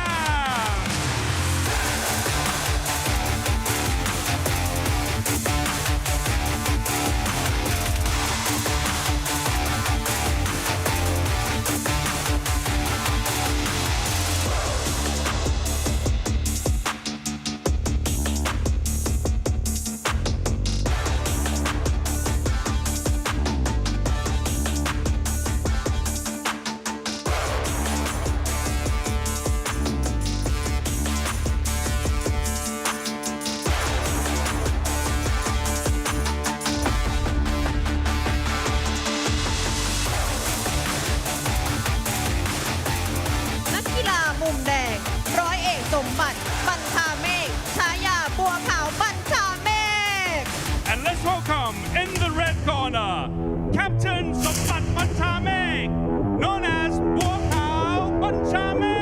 [SPEAKER 2] นักกีฬามุมแดงร้อยเอกสมบัติบัญชาเมฆฉายาบัวขาวบัญชาเมฆ
[SPEAKER 1] And let's welcome in the red corner, Captain Sombat Banchamek, known as Buakao Banchamek.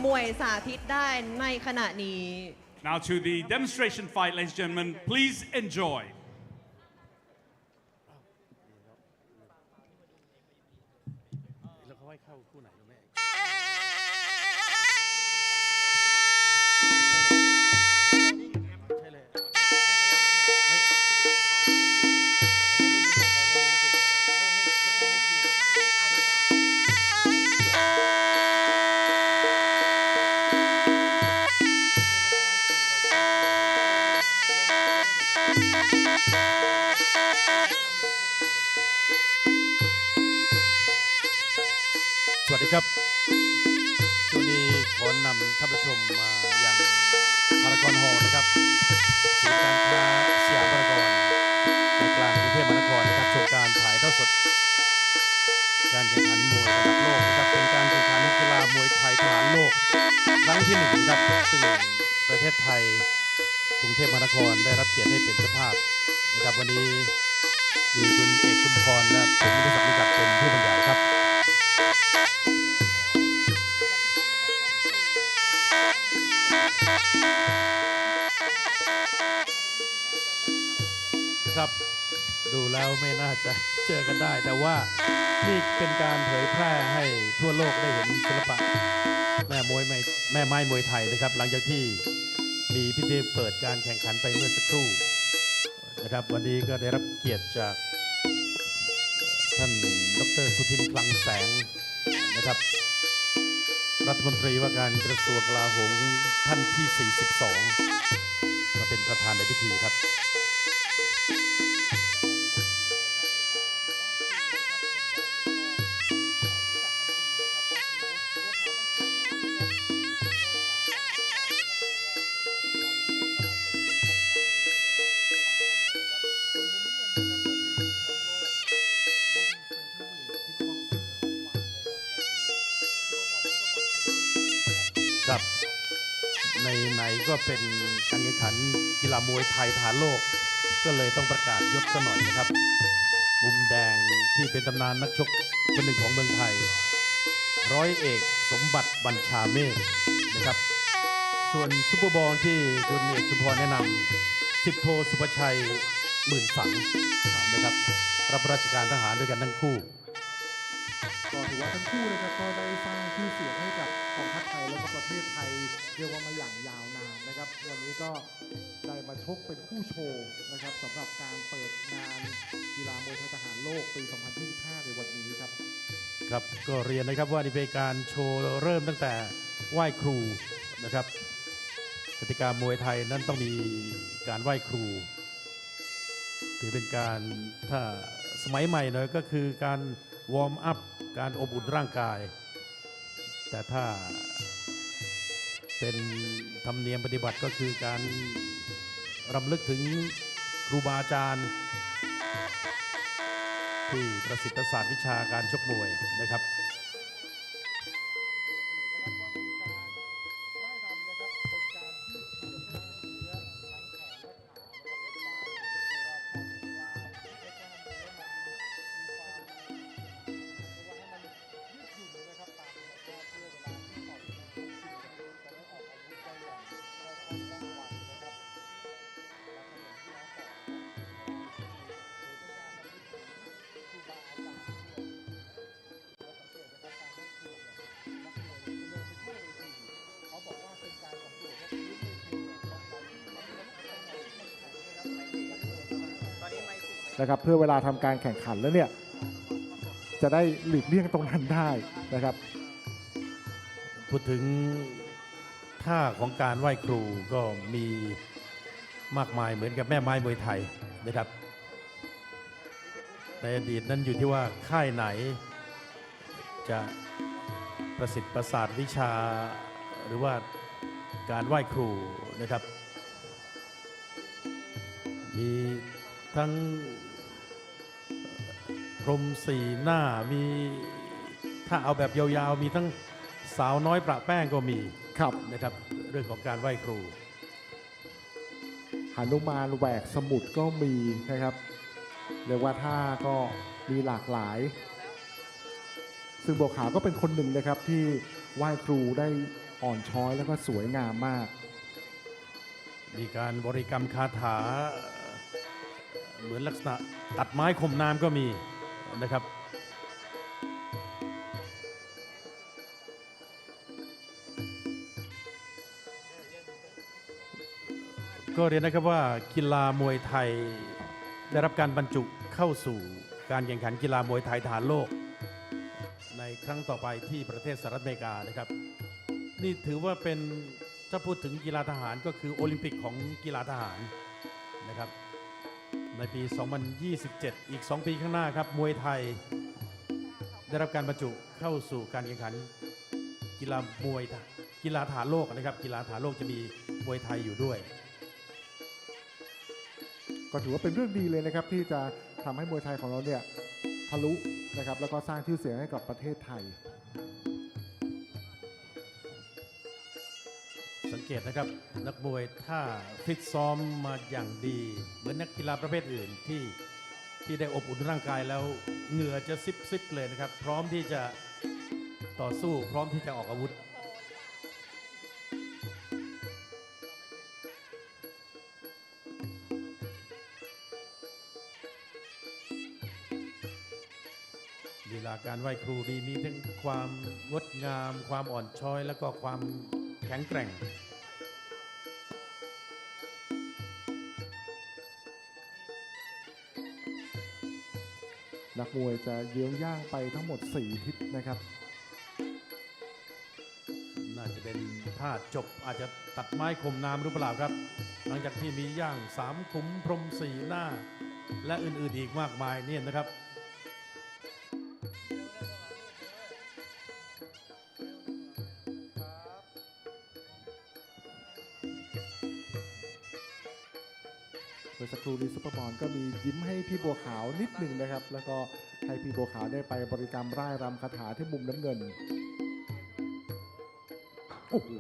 [SPEAKER 2] มวยสาธิตได้ในขณะนี้
[SPEAKER 1] Now to the demonstration fight, ladies and gentlemen, please enjoy.
[SPEAKER 11] สวัสดีครับช่วงนี้ขอนำท่านผู้ชมมาอย่างพารากอนฮอลล์นะครับศู ศูนย์การค้าสยามพารากอนในกลางกรุงเทพมหานครนะครับชมการถ่ายทอดสดการแข่งขันมวยระดับโลกนะครับเป็นการแข่งขันกีฬามวยไทยทหารโลกครั้งที่1ครับซึ่งประเทศไทยกรุงเทพมหานครได้รับเกียรติให้เป็นเจ้าภาพนะครับวันนี้มีคุณเอกชุมพรและผมวิทยศักดิ์นิกัดเป็นผู้บรรยายครับครับดูแล้วไม่น่าจะเจอกันได้แต่ว่านี่เป็นการเผยแพร่ให้ทั่วโลกได้เห็นศิลปะแม่ไม้มวยไทยนะครับหลังจากที่มีพิธีเปิดการแข่งขันไปเมื่อสักครู่นะครับวันนี้ก็ได้รับเกียรติจากท่านดร.สุทินคลังแสงนะครับรัฐมนตรีว่าการกระทรวงกลาโหมท่านที่ 42 มาเป็นประธานในพิธีครับครับในก็เป็นการแข่งขันกีฬามวยไทยทหารโลกก็เลยต้องประกาศยศซะหน่อยนะครับมุมแดงที่เป็นตำนานนักชกคนหนึ่งของเมืองไทยร้อยเอกสมบัติบัญชาเมฆนะครับส่วนซุปเปอร์บอลที่คุณเอกชุมพรแนะนำ10 โทสุภชัยหมื่นสังนะครับรับราชการทหารด้วยกันทั้งคู่
[SPEAKER 12] ก็ถือว่าทั้งคู่นะครับก็ได้สร้างชื่อเสียงให้กับกองทัพไทยและก็ประเทศไทยเรียกว่ามาอย่างยาวนานนะครับวันนี้ก็ได้มาชกเป็นคู่โชว์นะครับสำหรับการเปิดงานกีฬามวยไทยทหารโลกปี 2025 ในวันนี้ครับ
[SPEAKER 11] ครับก็เรียนนะครับว่านี่เป็นการโชว์เริ่มตั้งแต่ไหว้ครูนะครับกติกามวยไทยนั้นต้องมีการไหว้ครูถือเป็นการถ้าสมัยใหม่หน่อยก็คือการวอร์มอัพการอบอุ่นร่างกายแต่ถ้าเป็นธรรมเนียมปฏิบัติก็คือการรำลึกถึงครูบาอาจารย์ที่ประสิทธิ์ศาสตร์วิชาการชกมวยนะครับ
[SPEAKER 12] นะครับเพื่อเวลาทำการแข่งขันแล้วเนี่ยจะได้หลีกเลี่ยงตรงนั้นได้นะครับ
[SPEAKER 11] พูดถึงท่าของการไหว้ครูก็มีมากมายเหมือนกับแม่ไม้มวยไทยนะครับในอดีตนั้นอยู่ที่ว่าค่ายไหนจะประสิทธิ์ประสาทวิชาหรือว่าการไหว้ครูนะครับมีทั้งพรมสีหน้ามีถ้าเอาแบบยาวๆมีทั้งสาวน้อยประแป้งก็มีนะครับเรื่องของการไหว้ครู
[SPEAKER 12] หนุมานแหวกสมุทรก็มีนะครับเรียกว่าท่าก็มีหลากหลายซึ่งบัวขาวก็เป็นคนหนึ่งนะครับที่ไหว้ครูได้อ่อนช้อยแล้วก็สวยงามมาก
[SPEAKER 11] มีการบริกรรมคาถาเหมือนลักษณะตัดไม้ข่มน้ำก็มีนะครับก็เรียนนะครับว่ากีฬามวยไทยได้รับการบรรจุเข้าสู่การแข่งขันกีฬามวยไทยทหารโลกในครั้งต่อไปที่ประเทศสหรัฐอเมริกานะครับนี่ถือว่าเป็นถ้าพูดถึงกีฬาทหารก็คือโอลิมปิกของกีฬาทหารนะครับในปี 2027 อีก 2 ปีข้างหน้าครับมวยไทยได้รับการบรรจุเข้าสู่การแข่งขันกีฬทหารโลกนะครับกีฬาทหารโลกจะมีมวยไทยอยู่ด้วย
[SPEAKER 12] ก็ถือว่าเป็นเรื่องดีเลยนะครับที่จะทำให้มวยไทยของเราเนี่ยทะลุนะครับแล้วก็สร้างชื่อเสียงให้กับประเทศไทย
[SPEAKER 11] สังเกตนะครับนักมวยถ้าฟิตซ้อมมาอย่างดีเหมือนนักกีฬาประเภทอื่นที่ได้อบอุ่นร่างกายแล้วเหงื่อจะซิบเลยนะครับพร้อมที่จะต่อสู้พร้อมที่จะออกอาวุธลีลาการไหว้ครูดีมีทั้งความงดงามความอ่อนช้อยแล้วก็ความแข็งแกร่ง
[SPEAKER 12] นักมวยจะเยื้องย่างไปทั้งหมด4ทิศนะครับ
[SPEAKER 11] น่าจะเป็นท่าจบอาจจะตัดไม้ข่มน้ำหรือเปล่าครับหลังจากที่มีย่าง3ขุมพรหม4หน้าและอื่นๆอีกมากมายเนี่ยนะครับ
[SPEAKER 12] เมื่อสักครู่นี้ซุปเปอร์บอลก็มียิ้มให้พี่บัวขาวนิดหนึ่งนะครับแล้วก็ให้พี่บัวขาวได้ไปบริกรรมร่ายรำคาถาที่มุมน้ำเงินโอ้โห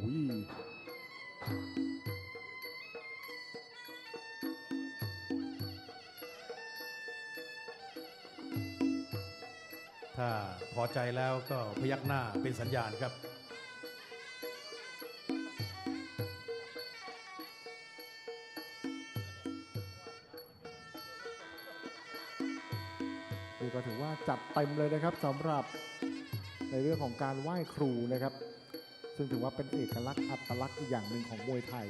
[SPEAKER 11] ถ้าพอใจแล้วก็พยักหน้าเป็นสัญญาณครับ
[SPEAKER 12] นี่ก็ถือว่าจัดเต็มเลยนะครับสำหรับในเรื่องของการไหว้ครูนะครับซึ่งถือว่าเป็นเอกลักษณ์อัตลักษณ์อีกอย่างหนึ่งของมวยไทย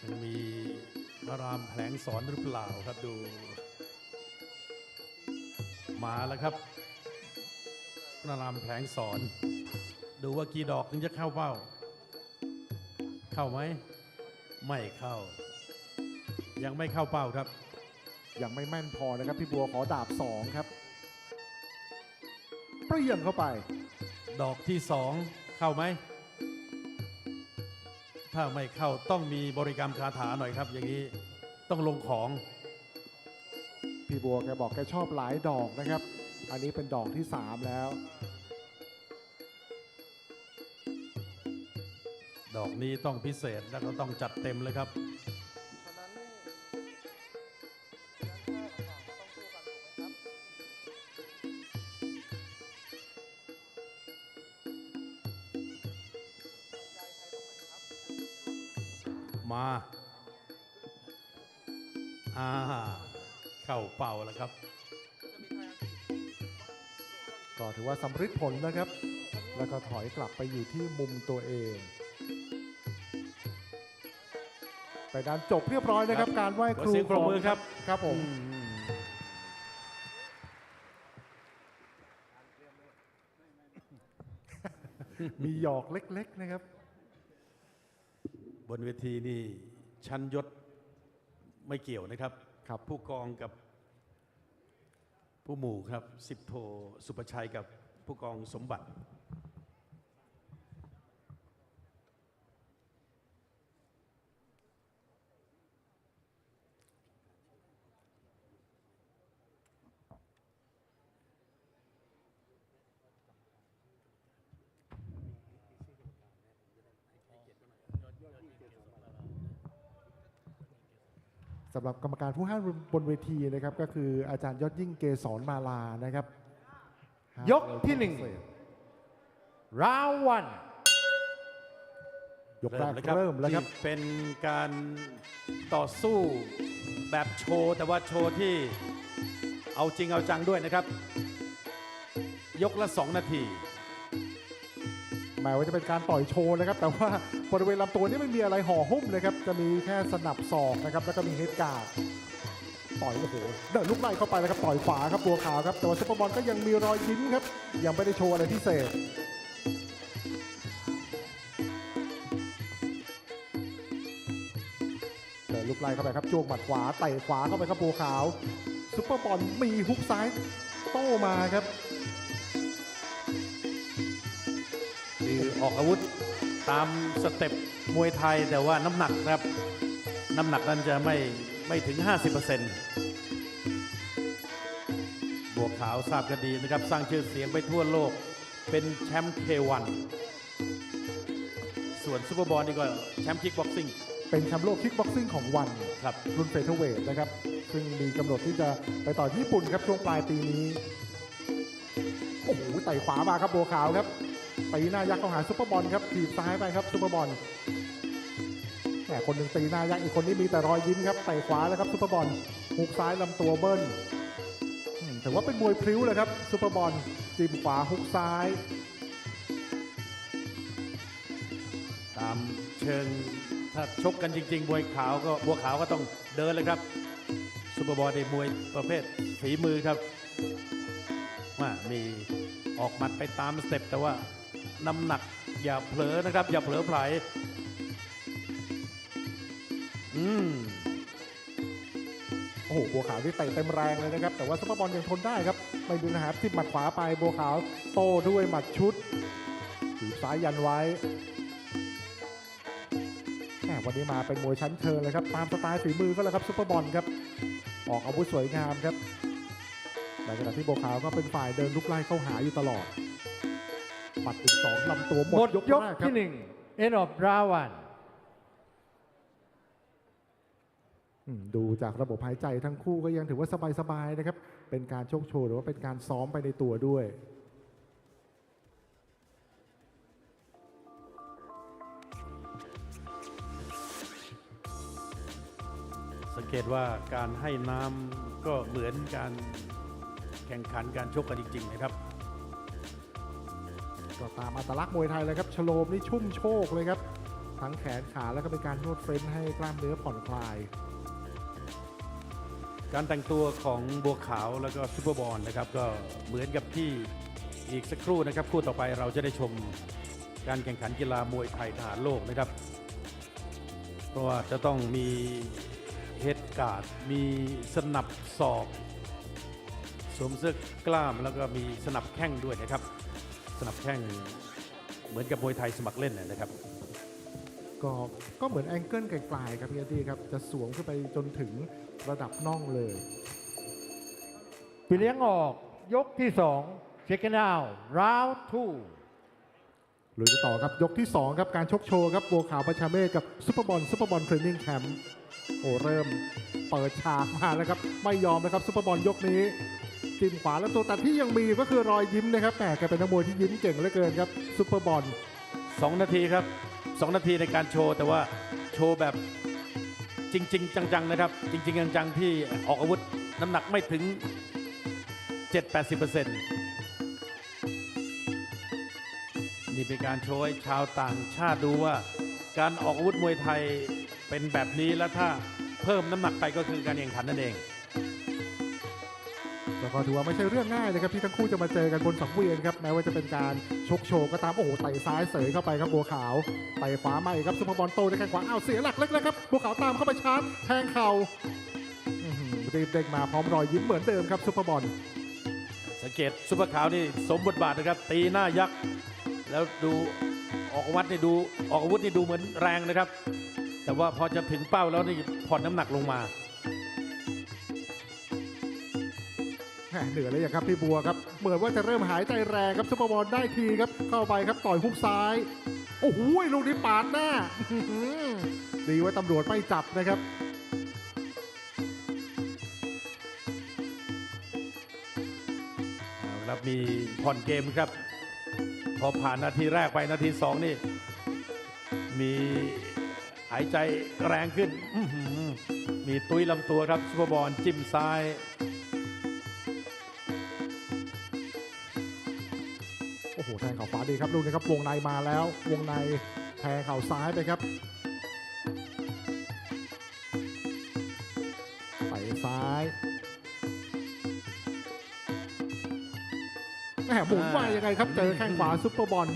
[SPEAKER 11] ยังมีพระรามแผลงสอนหรือเปล่าครับดูมาแล้วครับพระรามแผลงสอนดูว่ากี่ดอกถึงจะเข้าเป้าเข้าไหมไม่เข้ายังไม่เข้าเป้าครับ
[SPEAKER 12] ยังไม่แม่นพอนะครับพี่บัวขอดาบ2ครับเปรี้ยงเข้าไป
[SPEAKER 11] ดอกที่2เข้าไหมถ้าไม่เข้าต้องมีบริกรรมคาถาหน่อยครับอย่างนี้ต้องลงของ
[SPEAKER 12] พี่บัวแกบอกแกชอบหลายดอกนะครับอันนี้เป็นดอกที่3แล้ว
[SPEAKER 11] ดอกนี้ต้องพิเศษแล้วก็ต้องจัดเต็มเลยครับมาเข้าเป่าแล้วครับ
[SPEAKER 12] ก็ถือว่าสำเร็จผลนะครับแล้วก็ถอยกลับไปอยู่ที่มุมตัวเองไปด้านจบเรียบร้อยนะครับการไหว้ครู
[SPEAKER 11] ของมือครับ
[SPEAKER 12] ครับผมมีหยอกเล็กๆนะครับ
[SPEAKER 11] บนเวทีนี่ชั้นยศไม่เกี่ยวนะครับผู้กองกับผู้หมู่ครับ10 โทสุประชัยกับผู้กองสมบัติ
[SPEAKER 12] สำหรับกรรมการผู้ห้ามบนเวทีนะครับก็คืออาจารย์ยอดยิ่งเกษรมาลานะครับ
[SPEAKER 13] ยกที่1 round 1
[SPEAKER 12] ยกแรกเริ่มแล้วครับ
[SPEAKER 11] เป็นการต่อสู้แบบโชว์แต่ว่าโชว์ที่เอาจริงเอาจังด้วยนะครับยกละ2 นาที
[SPEAKER 12] แม้ว่าจะเป็นการต่อยโชว์นะครับแต่ว่าบริเวณลำตัวนี่ไม่มีอะไรห่อหุ้มเลยครับจะมีแค่สนับศอกนะครับแล้วก็มีเฮดการ์ดต่อยโอ้โหเดินลูกไล่เข้าไปแล้วครับต่อยขวาครับบัวขาวครับแต่ว่าซุปเปอร์บอลก็ยังมีรอยยิ้มครับยังไม่ได้โชว์อะไรพิเศษเดินลูกไล่เข้าไปครับจ้วงหมัดขวาเตะขวาเข้าไปครับบัวขาวซุปเปอร์บอลมีฮุกซ้ายโต้มาครับ
[SPEAKER 11] คือออกอาวุธตามสเต็ปมวยไทยแต่ว่าน้ำหนักครับ น้ำหนักนั้นจะไม่ถึง 50%บัวขาวทราบกันดีนะครับสร้างชื่อเสียงไปทั่วโลกเป็นแชมป์ K1 ส่วนซุปเปอร์บอลนี่ก็แชมป์คิกบ็อกซิ่ง
[SPEAKER 12] เป็นแชมป์โลกคิกบ็อกซิ่งของวัน
[SPEAKER 11] ครับ
[SPEAKER 12] รุ่นเฟเธอร์เวทนะครับซึ่งมีกำหนดที่จะไปต่อที่ญี่ปุ่นครับช่วงปลายปีนี้โอ้โหไต่ขวามาครับบัวขาวครับตีหน้ายักษ์เข้าหาซุปเปอร์บอลครับถีบซ้ายไปครับซุปเปอร์บอลแต่คนหนึ่งตีหน้ายักษ์อีกคนนี้มีแต่รอยยิ้มครับไต่ขวาแล้วครับซุปเปอร์บอลฮุกซ้ายลำตัวเบิ้ลถือว่าเป็นมวยพริ้วเลยครับซุปเปอร์บอลจิ้มขวาฮุกซ้าย
[SPEAKER 11] ตามเชิงถ้าชกกันจริงๆบัวขาวก็ต้องเดินเลยครับซุปเปอร์บอลในมวยประเภทฝีมือครับว่ามีออกหมัดไปตามสเต็ปแต่ว่าน้ำหนักอย่าเผลอนะครับอย่าเผลอไผล
[SPEAKER 12] โอ้โหบัวขาวที่เตะเต็มแรงเลยนะครับแต่ว่าซุปเปอร์บอลยังทนได้ครับไม่มีปัญหาที่หมัดขวาไปบัวขาวโต้ด้วยหมัดชุดถีบซ้ายยันไว้วันนี้มาเป็นมวยชั้นเชิงเลยครับตามสไตล์ฝีมือก็แล้วครับซุปเปอร์บอลครับออกอาวุธสวยงามครับในขณะที่บัวขาวก็เป็นฝ่ายเดินลุกไล่เข้าหาอยู่ตลอดหมัดอีก2ลำตัวหมดยก
[SPEAKER 13] ที่1 End of Round
[SPEAKER 12] 1ดูจากระบบหายใจทั้งคู่ก็ยังถือว่าสบายๆนะครับเป็นการโชคโชว์หรือว่าเป็นการซ้อมไปในตัวด้วย
[SPEAKER 11] สังเกตว่าการให้น้ำก็เหมือนการแข่งขันการชกกันจริงๆนะครับ
[SPEAKER 12] ก็ตามอัตลักษณ์มวยไทยเลยครับชโลมนี่ชุ่มโชคเลยครับทั้งแขนขาแล้วก็เป็นการนวดเฟ้นให้กล้ามเนื้อผ่อนคลาย
[SPEAKER 11] การแต่งตัวของบัวขาวแล้วก็ซุปเปอร์บอลนะครับก็เหมือนกับที่อีกสักครู่นะครับคู่ต่อไปเราจะได้ชมการแข่งขันกีฬามวยไทยทหารโลกนะครับเพราะว่าจะต้องมีเฮดการ์ดมีสนับศอกสวมเสื้อกล้ามแล้วก็มีสนับแข้งด้วยนะครับสนับแข้งเหมือนกับมวยไทยสมัครเล่นนะครับ
[SPEAKER 12] ก็เหมือนแองเกิลไกลๆครับพี่อาร์ตี้ครับจะสวมขึ้นไปจนถึงระดับน่องเลย
[SPEAKER 13] ปีเลี้ยงออกยกที่2 Second Round Round 2
[SPEAKER 12] ลุยกันต่อครับยกที่2ครับการชกโชว์ครับบัวขาวประชาเมฆกับซุปเปอร์บอลเทรนนิ่งแคมป์โอ้เริ่มเปิดฉากมาแล้วครับไม่ยอมนะครับซุปเปอร์บอลยกนี้จิ้มขวาแล้วตัวแต่ที่ยังมีก็คือรอยยิ้มนะครับแต่แกเป็นนักมวยที่ยิ้มเก่งเหลือเกินครับซุปเปอร์บอล
[SPEAKER 11] 2 นาทีครับ2 นาทีในการโชว์แต่ว่าโชว์แบบจริงๆจังๆนะครับจริงๆจังๆที่ออกอาวุธน้ำหนักไม่ถึง 7-80% นี่เป็นการโชว์ให้ชาวต่างชาติดูว่าการออกอาวุธมวยไทยเป็นแบบนี้แล้วถ้าเพิ่มน้ำหนักไปก็คือการแข่งขันนั่นเอง
[SPEAKER 12] แล้วก็ถือว่าไม่ใช่เรื่องง่ายเลยครับที่ทั้งคู่จะมาเจอกันบนสังเวียนครับแม้ว่าจะเป็นการชกโชว์ก็ตามโอ้โหไต่ซ้ายเสยเข้าไปครับบัวขาวไต่ขวามาอีกครับซุปเปอร์บอลโตในแข้งขวาอ้าวเสียหลักเล็กๆครับบัวขาวตามเข้าไปชาร์จแทงเข่ารีบเด้งมาพร้อมรอยยิ้มเหมือนเดิมครับซุปเปอร์บอล
[SPEAKER 11] สังเกตซุปเปอร์ขาวนี่สมบทบาทนะครับตีหน้ายักษ์แล้วดูออกอาวุธนี่ดูเหมือนแรงนะครับแต่ว่าพอจะถึงเป้าแล้วนี่ผ่อนน้ำหนักลงมา
[SPEAKER 12] เหนือเลยครับพี่บัวครับเหมือนว่าจะเริ่มหายใจแรงครับซุปเปอร์บอลได้ทีครับเข้าไปครับต่อยฮุกซ้ายโอ้โหลูกนี้ปาดหน้าดีว่าตำรวจไม่จับนะครับ
[SPEAKER 11] ครับมีผ่อนเกมครับพอผ่านนาทีแรกไปนาที2นี่มีหายใจแรงขึ้นมีตุ้ยลำตัวครับซุปเปอร์บอลจิ้มซ้าย
[SPEAKER 12] โอ้โหแทงเข่าขวาดีครับลูกนี้ครับวงในมาแล้ววงในแทงเข่าซ้ายไปครับไปซ้ายหมุนว่ายังไงครับเจอแข้งขวาซุปเปอร์บอล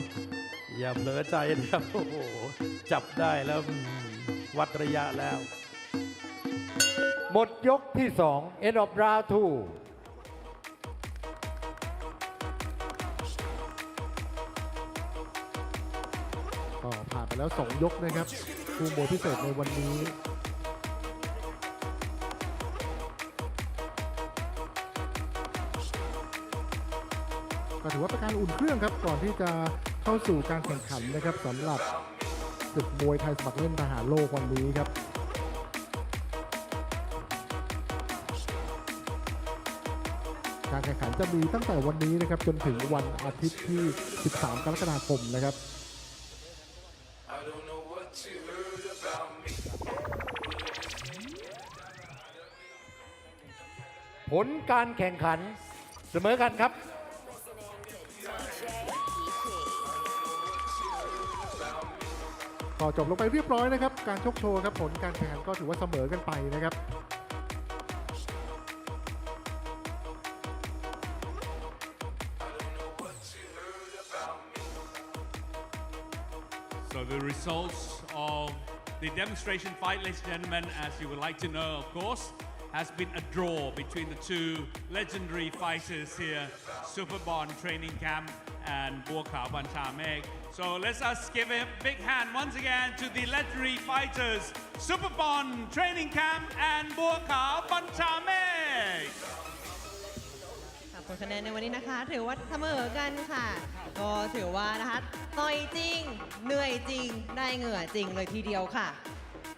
[SPEAKER 11] อย่าเผลอใจนะครับโอ้โหจับได้แล้ววัดระยะแล้ว
[SPEAKER 13] หมดยกที่2 End of Round 2
[SPEAKER 12] ก็ผ่านไปแล้ว2 ยกนะครับคู่มวยพิเศษในวันนี้ ก็ถือว่าเป็นการอุ่นเครื่องครับก่อนที่จะเข้าสู่การแข่งขันนะครับสำหรับศึกมวยไทยสมัครเล่นทหารโลกวันนี้ครับการแข่งขันจะมีตั้งแต่วันนี้นะครับจนถึงวันอาทิตย์ที่ 13 กรกฎาคมนะครับ
[SPEAKER 13] ผลการแข่งขันเสมอกันครับ
[SPEAKER 12] ก็จบลงไปเรียบร้อยนะครับการชกโชว์ครับผลการแข่งขันก็ถือว่าเสมอกันไปนะครับ
[SPEAKER 1] So the results of the demonstration fight, ladies and gentlemen, as you would like to know, of course, has been a draw between the two legendary fighters here, Superbond Training Camp and Bouts Banchamek. So let's us give a big hand once again to the legendary fighters, Superbond Training Camp and Bouts Banchamek.
[SPEAKER 2] ผลคะแนนในวันนี้นะคะถือว่าเสมอกันค่ะก็ถือว่านะคะต่อยจริงเหนื่อยจริงได้เหงื่อจริงเลยทีเดียวค่ะ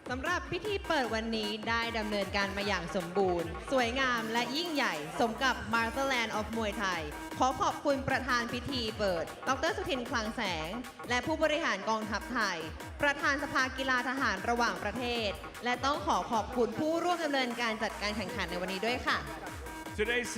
[SPEAKER 2] สำหรับพิธีเปิดวันนี้ได้ดำเนินการมาอย่างสมบูรณ์สวยงามและยิ่งใหญ่สมกับ Motherland of Muay Thai ขอขอบคุณประธานพิธีเปิดดร.สุทินคลังแสงและผู้บริหารกองทัพไทยประธานสภากีฬาทหารระหว่างประเทศและต้องขอบคุณผู้ร่วมดำเนินการจัดการแข่งขันในวันนี้ด้วยค่ะ
[SPEAKER 1] Today's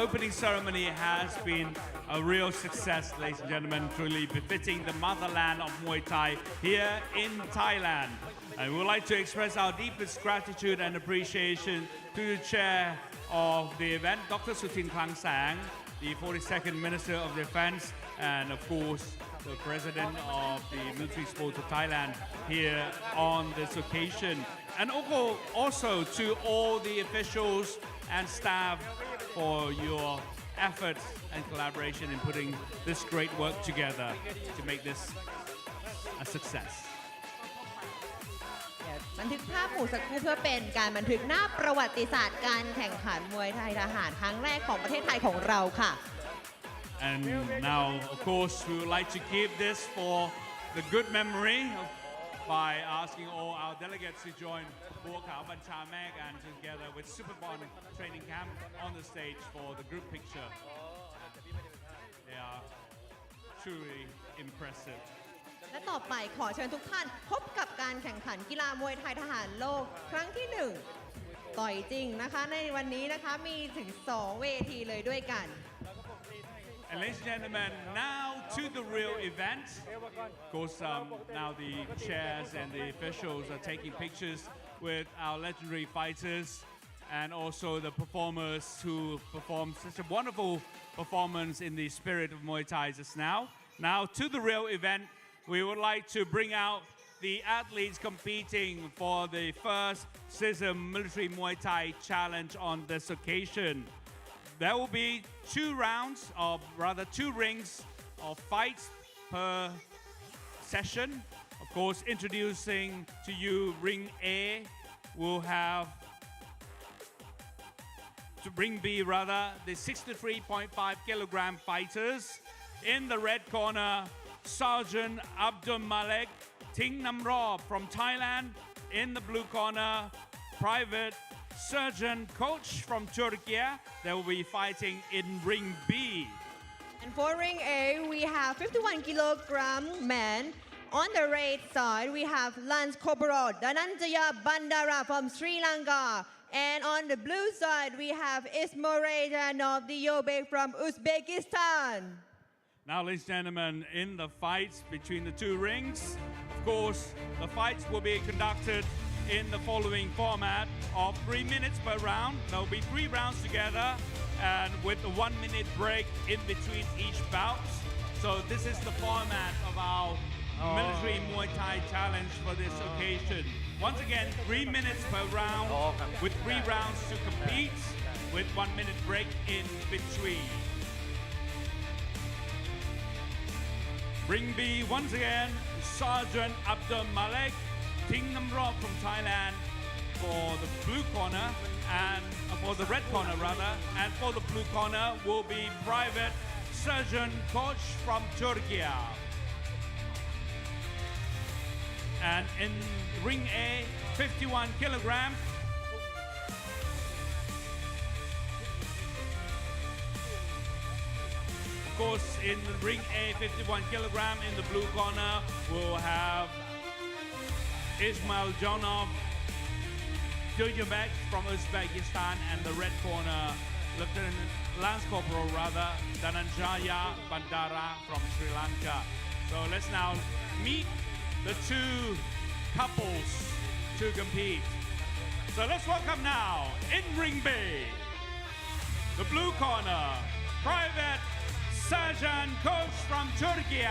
[SPEAKER 1] opening ceremony has been a real success, ladies and gentlemen, truly befitting the motherland of Muay Thai here in Thailand. And we would like to express our deepest gratitude and appreciation to the chair of the event, Dr. Sutin Klang Sang, the 42nd Minister of Defense, and of course, the President of the Military Sports of Thailand here on this occasion. And also to all the officials and staff for your efforts and collaboration in putting this great work together to make this a success.
[SPEAKER 2] บันทึกภาพหมู่สักครู่เพื่อเป็นการบันทึกหน้าประวัติศาสตร์การแข่งขันมวยไทยทหารครั้งแรกของประเทศไทยของเราค่ะ
[SPEAKER 1] And now, of course, we would like to keep this for the good memory by asking all our delegates to join Bouts Banchamek and together with Superbond Training Camp on the stage for the group picture. They are truly impressive.
[SPEAKER 2] และต่อไปขอเชิญทุกท่านพบกับการแข่งขันกีฬามวยไทยทหารโลกครั้งที่ 1 ต่อยจริงนะคะในวันนี้นะคะมีถึง 2 เวทีเลยด้วยกัน
[SPEAKER 1] And ladies and gentlemen, now to the real event. Of course, now the chairs and the officials are taking pictures with our legendary fighters and also the performers who performed such a wonderful performance in the spirit of Muay Thai just now. Now to the real event, we would like to bring out the athletes competing for the first CISM Military Muay Thai Challenge on this occasion. There will be 2 rounds, or rather 2 rings of fights per session. Of course, introducing to you Ring A, we'll have to Ring B rather, the 63.5 kilogram fighters. In the red corner, Sergeant Abdul Malek Ting Namrab from Thailand. In the blue corner, Private Surgeon Coach from Turkey. They will be fighting in Ring B.
[SPEAKER 2] And for Ring A, we have 51 kilogram man. On the right side, we have Lance Corporal Dhananjaya Bandara from Sri Lanka. And on the blue side, we have Ismorajanov Diobek from Uzbekistan.
[SPEAKER 1] Now, ladies and gentlemen, in the fights between the 2 rings, of course, the fights will be conducted in the following format of 3 minutes per round. There will be 3 rounds together and with a 1-minute break in between each bout. So this is the format of our Military Muay Thai Challenge for this occasion. Once again, 3 minutes per round with 3 rounds to compete with 1-minute break in between. Ring B, once again, Sergeant Abdul Malek Ting Namrab from Thailand for the blue corner and for the red corner rather, and for the blue corner will be Private surgeon coach from Turkey. And in ring A, 51 kilograms, of course, in ring A, 51 kilogram, in the blue corner, we'll have Ismail Jonov, Duyabek from Uzbekistan, and the red corner, Lieutenant Lance Corporal Dhananjaya Bandara from Sri Lanka. So let's now meet the two couples to compete. So let's welcome now, in ring B, the blue corner, Private Surgeon Coach from Turkey.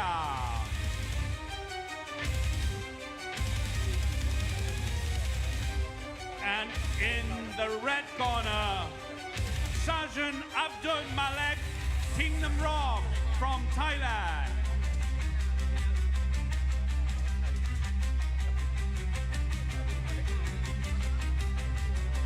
[SPEAKER 1] And in the red corner, Sergeant Abdul Malek Tingnamrok from Thailand.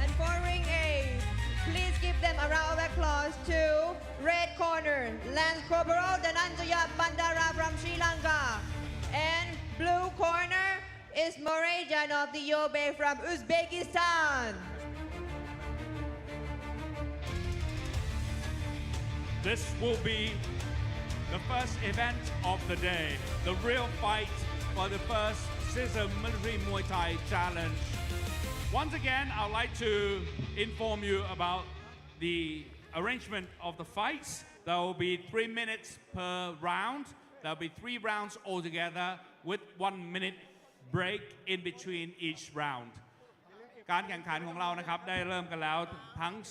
[SPEAKER 2] And for ring A, please give them a round of applause to red corner, Lance Corporal Dhananjaya Bandara from Sri Lanka. And blue corner is Morejan of the Yobe from Uzbekistan.
[SPEAKER 1] This will be the first event of the day, the real fight for the first CISM Military Muay Thai Challenge. Once again, I'd like to inform you about the arrangement of the fights. There will be 3 minutes per round. There will be 3 rounds altogether with 1 minute break in between each round. การแข่งขันของเรานะครับได้เริ่มกันแล้วทั้ง2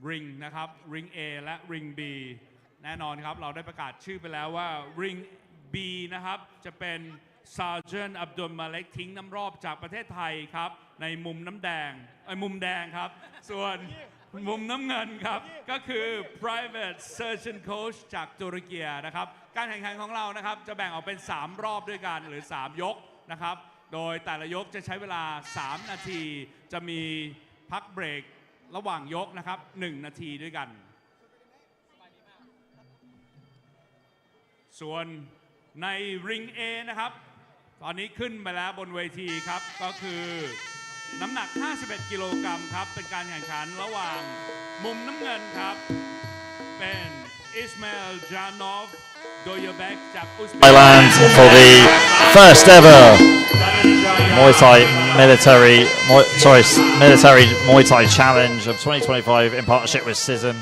[SPEAKER 1] ริงนะครับริง A และริง B แน่นอนครับเราได้ประกาศชื่อไปแล้วว่าริง B นะครับจะเป็น Sergeant Abdul Malek ทิ้งน้ำรอบจากประเทศไทยครับในมุมน้ำแดงมุมแดงครับส่วนมุมน้ำเงินครับก็คือ Private Surgeon Coach จากตุรกีนะครับการแข่งขันของเรานะครับจะแบ่งออกเป็น3รอบด้วยกันหรือ3ยกนะครับโดยแต่ละยกจะใช้เวลา3นาทีจะมีพักเบรกระหว่างยกนะครับ1นาทีด้วยกันส่วนในริง A นะครับตอนนี้ขึ้นไปแล้วบนเวทีครับก็คือน้ำหนัก51กิโลกรัมครับเป็นการแข่งขันระหว่างมุมน้ำเงินครับเป็นอิสมาอิลจานอฟโดยเบกจากอุซเบกิสถาน
[SPEAKER 14] Thailand for the first ever Muay Thai military Muay Thai Challenge of 2025 in partnership with CISM.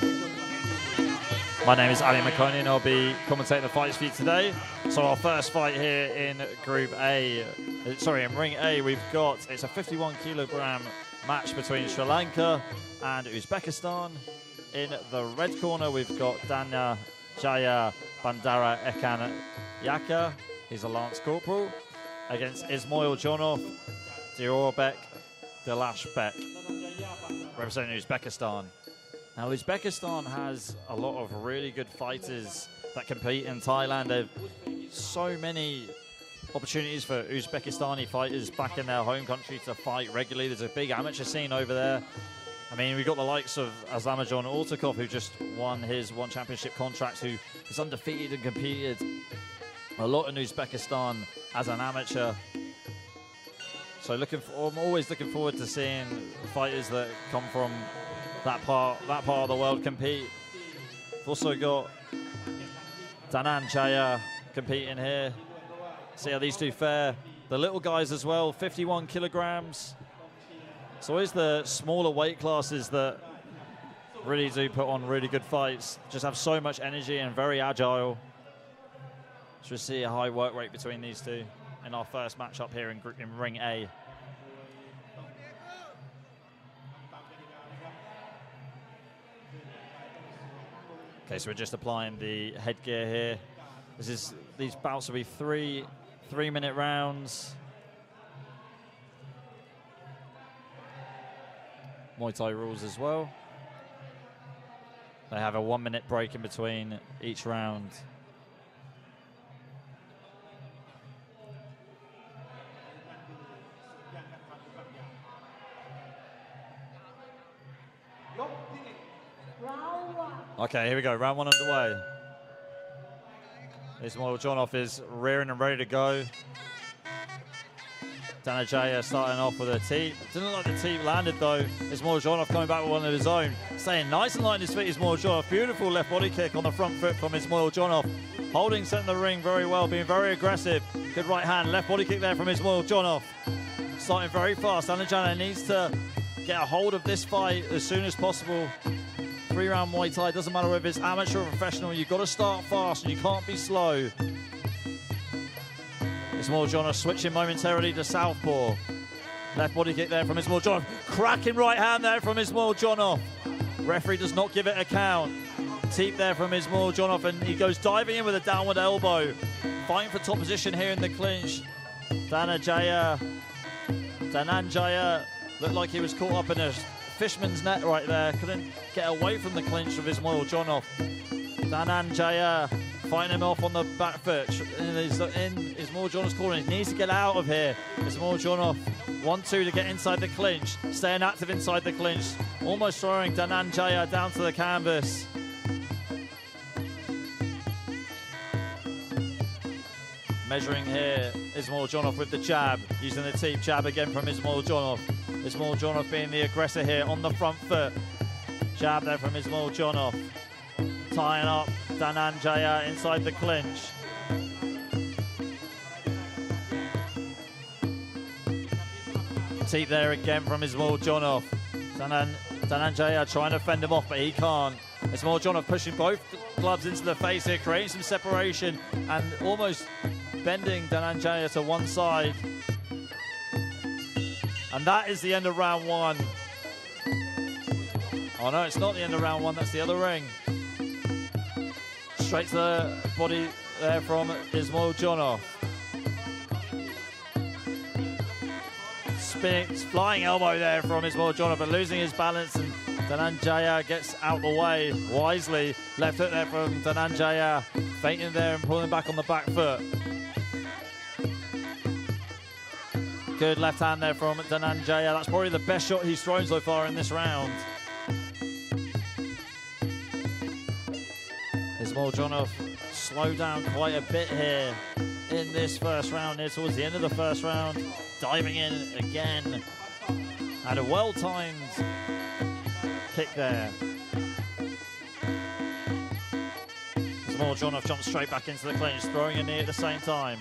[SPEAKER 14] My name is Ali Makoni and I'll be commentating the fights for you today. So our first fight here in Group A, in Ring A, it's a 51 kilogram match between Sri Lanka and Uzbekistan. In the red corner, we've got Danya Jaya Bandara Ekan Yaka, he's a Lance Corporal, against Ismail Jonov Diorbek Delashbek, representing Uzbekistan. Now, Uzbekistan has a lot of really good fighters that compete in Thailand. There are so many opportunities for Uzbekistani fighters back in their home country to fight regularly. There's a big amateur scene over there. I mean, we've got the likes of Aslamajon Altakov, who just won his one championship contract, who is undefeated and competed a lot in Uzbekistan as an amateur. So I'm always looking forward to seeing fighters that come from that part of the world compete. We've also got Danan Chaya competing here. See how these two fare. The little guys as well, 51 kilograms. It's always the smaller weight classes that really do put on really good fights. Just have so much energy and very agile. So we see a high work rate between these two in our first matchup here in Ring A. Okay, so we're just applying the headgear here. These bouts will be three-minute rounds. Muay Thai rules as well. They have a 1 minute break in between each round. Okay, here we go. Round one underway. Ismail Jonov is rearing and ready to go. Dhananjaya starting off with a tee. Didn't look like the tee landed though. Ismail Jonov coming back with one of his own. Staying nice and light in his feet, Ismail Jonov. Beautiful left body kick on the front foot from Ismail Jonov. Holding set in the ring very well, being very aggressive. Good right hand, left body kick there from Ismail Jonov. Starting very fast. Dhananjaya needs to get a hold of this fight as soon as possible. 3-round Muay Thai, doesn't matter if it's amateur or professional, you've got to start fast and you can't be slow. Ismail Jonov switching momentarily to southpaw. Left body kick there from Ismail Jonov. Cracking right hand there from Ismail Jonov. Referee does not give it a count. Teep there from Ismail Jonov, and he goes diving in with a downward elbow. Fighting for top position here in the clinch. Dhananjaya looked like he was caught up in a fisherman's net right there. Couldn't get away from the clinch of Ismail Jonov. Dhananjaya fighting him off on the back foot. In Ismail Jonov's corner. He needs to get out of here. Ismail Jonov 1-2 to get inside the clinch. Staying active inside the clinch. Almost throwing Dhananjaya down to the canvas. Measuring here, Ismail Jonov with the jab. Using the teep jab again from Ismail Jonov. Ismail Jonov being the aggressor here on the front foot. Jab there from Ismail Jonov. Tying up Dhananjaya inside the clinch. Teep there again from Ismail Jonov. Dhananjaya trying to fend him off, but he can't. Ismail Jonov pushing both gloves into the face here, creating some separation and almost bending Dhananjaya to one side. And that is the end of round one. Oh no, it's not the end of round one, that's the other ring. Straight to the body there from Ismail Jonov. Spinning, flying elbow there from Ismail Jonov, but losing his balance, and Dhananjaya gets out the way wisely. Left hook there from Dhananjaya, feinting there and pulling back on the back foot. Good left hand there from Dhananjaya. That's probably the best shot he's thrown so far in this round. Ismail Jonov slowed down quite a bit here in this first round, here towards the end of the first round. Diving in again. Had a well-timed kick there. Ismail Jonov jumps straight back into the clinch, throwing a knee at the same time.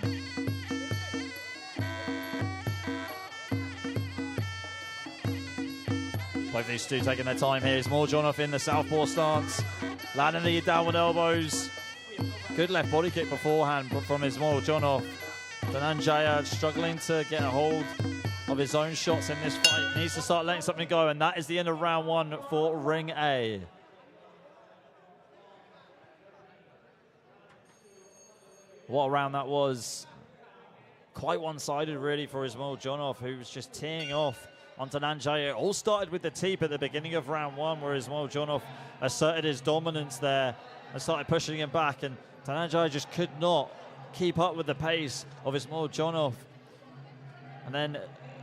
[SPEAKER 14] Both these two taking their time here. Ismail Jonov in the southpaw stance. Landing the downward elbows. Good left body kick beforehand from Ismail Jonov. Dhananjaya struggling to get a hold of his own shots in this fight. Needs to start letting something go, and that is the end of round one for Ring A. What a round that was. Quite one-sided really for Ismail Jonov, who was just teeing off on Dhananjaya. It all started with the teep at the beginning of round one, where Ismail Jonov asserted his dominance there and started pushing him back, and Dhananjaya just could not keep up with the pace of Ismail Jonov. And then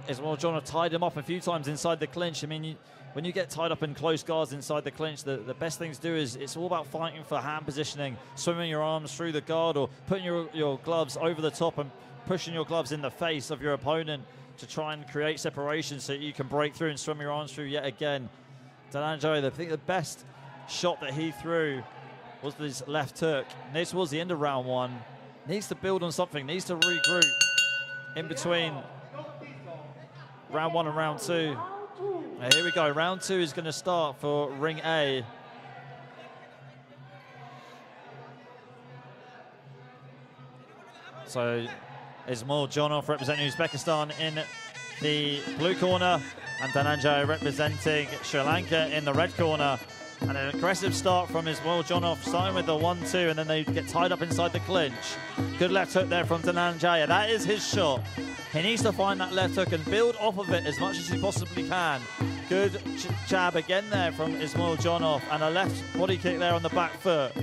[SPEAKER 14] Ismail Jonov tied him up a few times inside the clinch. I mean, when you get tied up in close guards inside the clinch, the best thing to do is it's all about fighting for hand positioning, swimming your arms through the guard or putting your gloves over the top and pushing your gloves in the face of your opponent to try and create separation so you can break through and swim your arms through yet again. Dhananjaya, I think the best shot that he threw was this left hook. This was the end of round one. Needs to build on something, needs to regroup in between round one and round two. Now here we go, round two is going to start for Ring A. So Ismail Jonov representing Uzbekistan in the blue corner, and Dhananjaya representing Sri Lanka in the red corner. And an aggressive start from Ismail Jonov, starting with the 1-2, and then they get tied up inside the clinch. Good left hook there from Dhananjaya. That is his shot. He needs to find that left hook and build off of it as much as he possibly can. Good jab again there from Ismail Jonov, and a left body kick there on the back foot.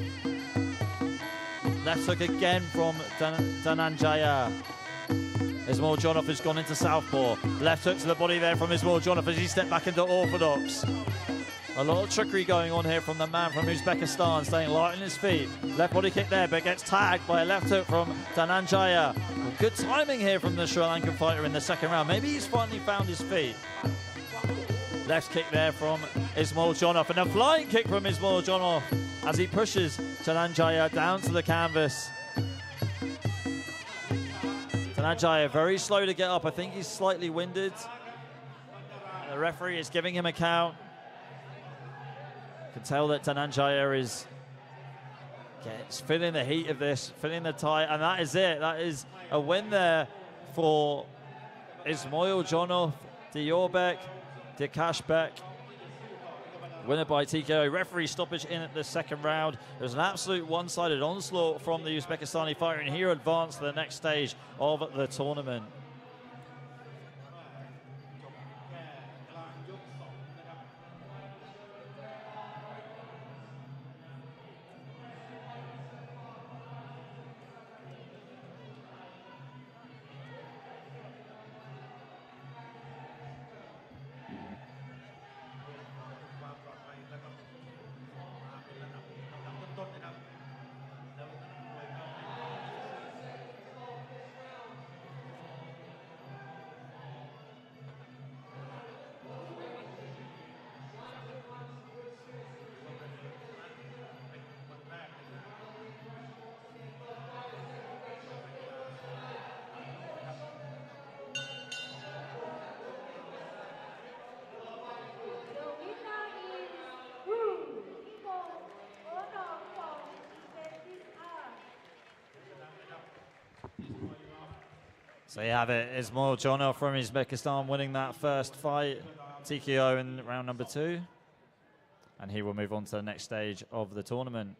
[SPEAKER 14] Left hook again from Dhananjaya. Ismail Jonov has gone into southpaw. Left hook to the body there from Ismail Jonov as he stepped back into orthodox. A lot of trickery going on here from the man from Uzbekistan, staying light on his feet. Left body kick there, but gets tagged by a left hook from Dhananjaya. Good timing here from the Sri Lankan fighter in the second round. Maybe he's finally found his feet. Left kick there from Ismailjonov, and a flying kick from Ismailjonov as he pushes Dhananjaya down to the canvas. Dhananjaya very slow to get up. I think he's slightly winded. The referee is giving him a count. You can tell that Dhananjaya is feeling the heat of this, feeling the tie, and that is it. That is a win there for Ismailjonov, Diorbek, Dikashbek. Winner by TKO. Referee stoppage in at the second round. There's an absolute one-sided onslaught from the Uzbekistani fighter, and here advanced to the next stage of the tournament. So you have it, Ismailjonov from Uzbekistan winning that first fight, TKO in round number 2. And he will move on to the next stage of the tournament.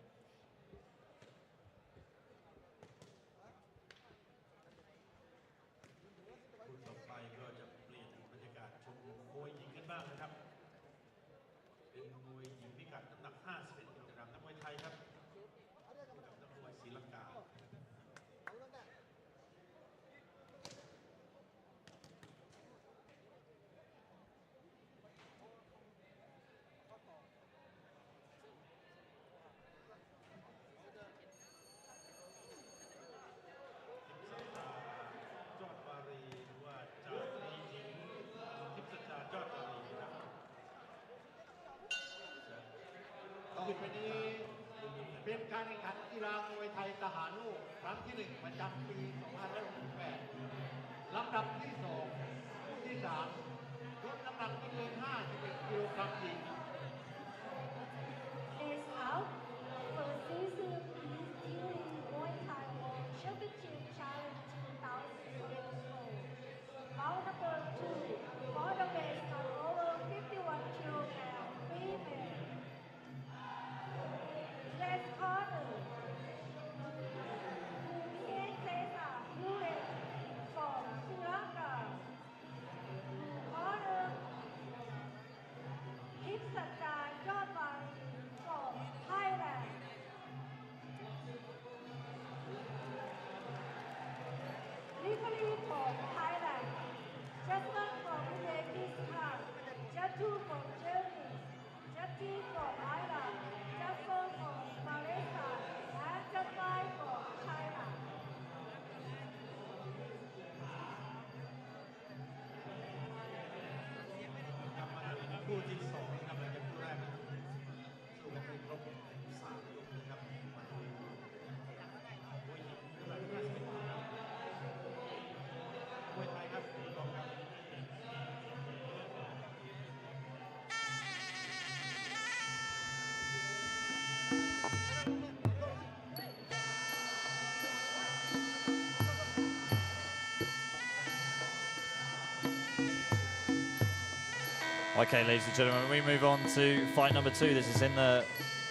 [SPEAKER 14] Okay, ladies and gentlemen, we move on to fight number 2. This is in the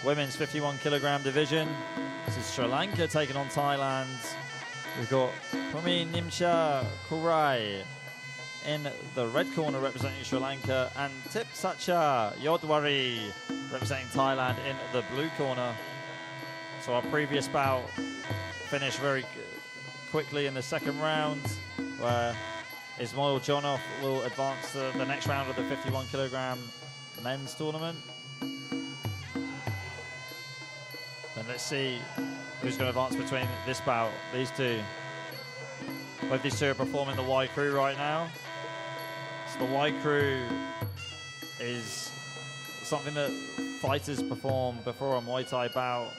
[SPEAKER 14] women's 51 kilogram division. This is Sri Lanka taking on Thailand. We've got Pumi Nimcha Kurai in the red corner representing Sri Lanka, and Tip Sacha Yodwari representing Thailand in the blue corner. So our previous bout finished very quickly in the second round, where Ismailjonov will advance to the next round of the 51 kilogram men's tournament. And let's see who's going to advance between this bout. These two. Both these two are performing the Y crew right now. So the Y crew is something that fighters perform before a Muay Thai bout.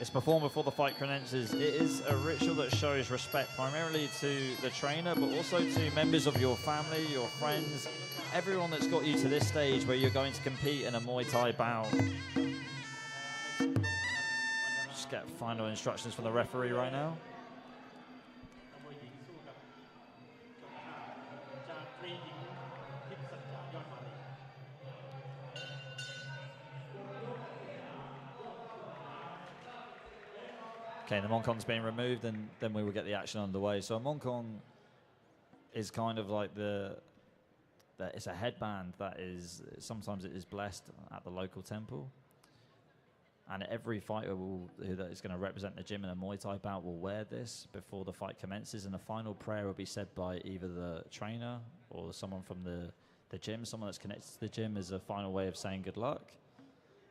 [SPEAKER 14] It's performed before the fight commences. It is a ritual that shows respect primarily to the trainer, but also to members of your family, your friends, everyone that's got you to this stage where you're going to compete in a Muay Thai bout. Just get final instructions from the referee right now. Okay, the Monkong's being removed, and then we will get the action underway. So a Monkong is kind of like it's a headband that is, sometimes it is blessed at the local temple. And every fighter that is going to represent the gym in a Muay Thai bout will wear this before the fight commences, and the final prayer will be said by either the trainer or someone from the gym, someone that's connected to the gym, as a final way of saying good luck.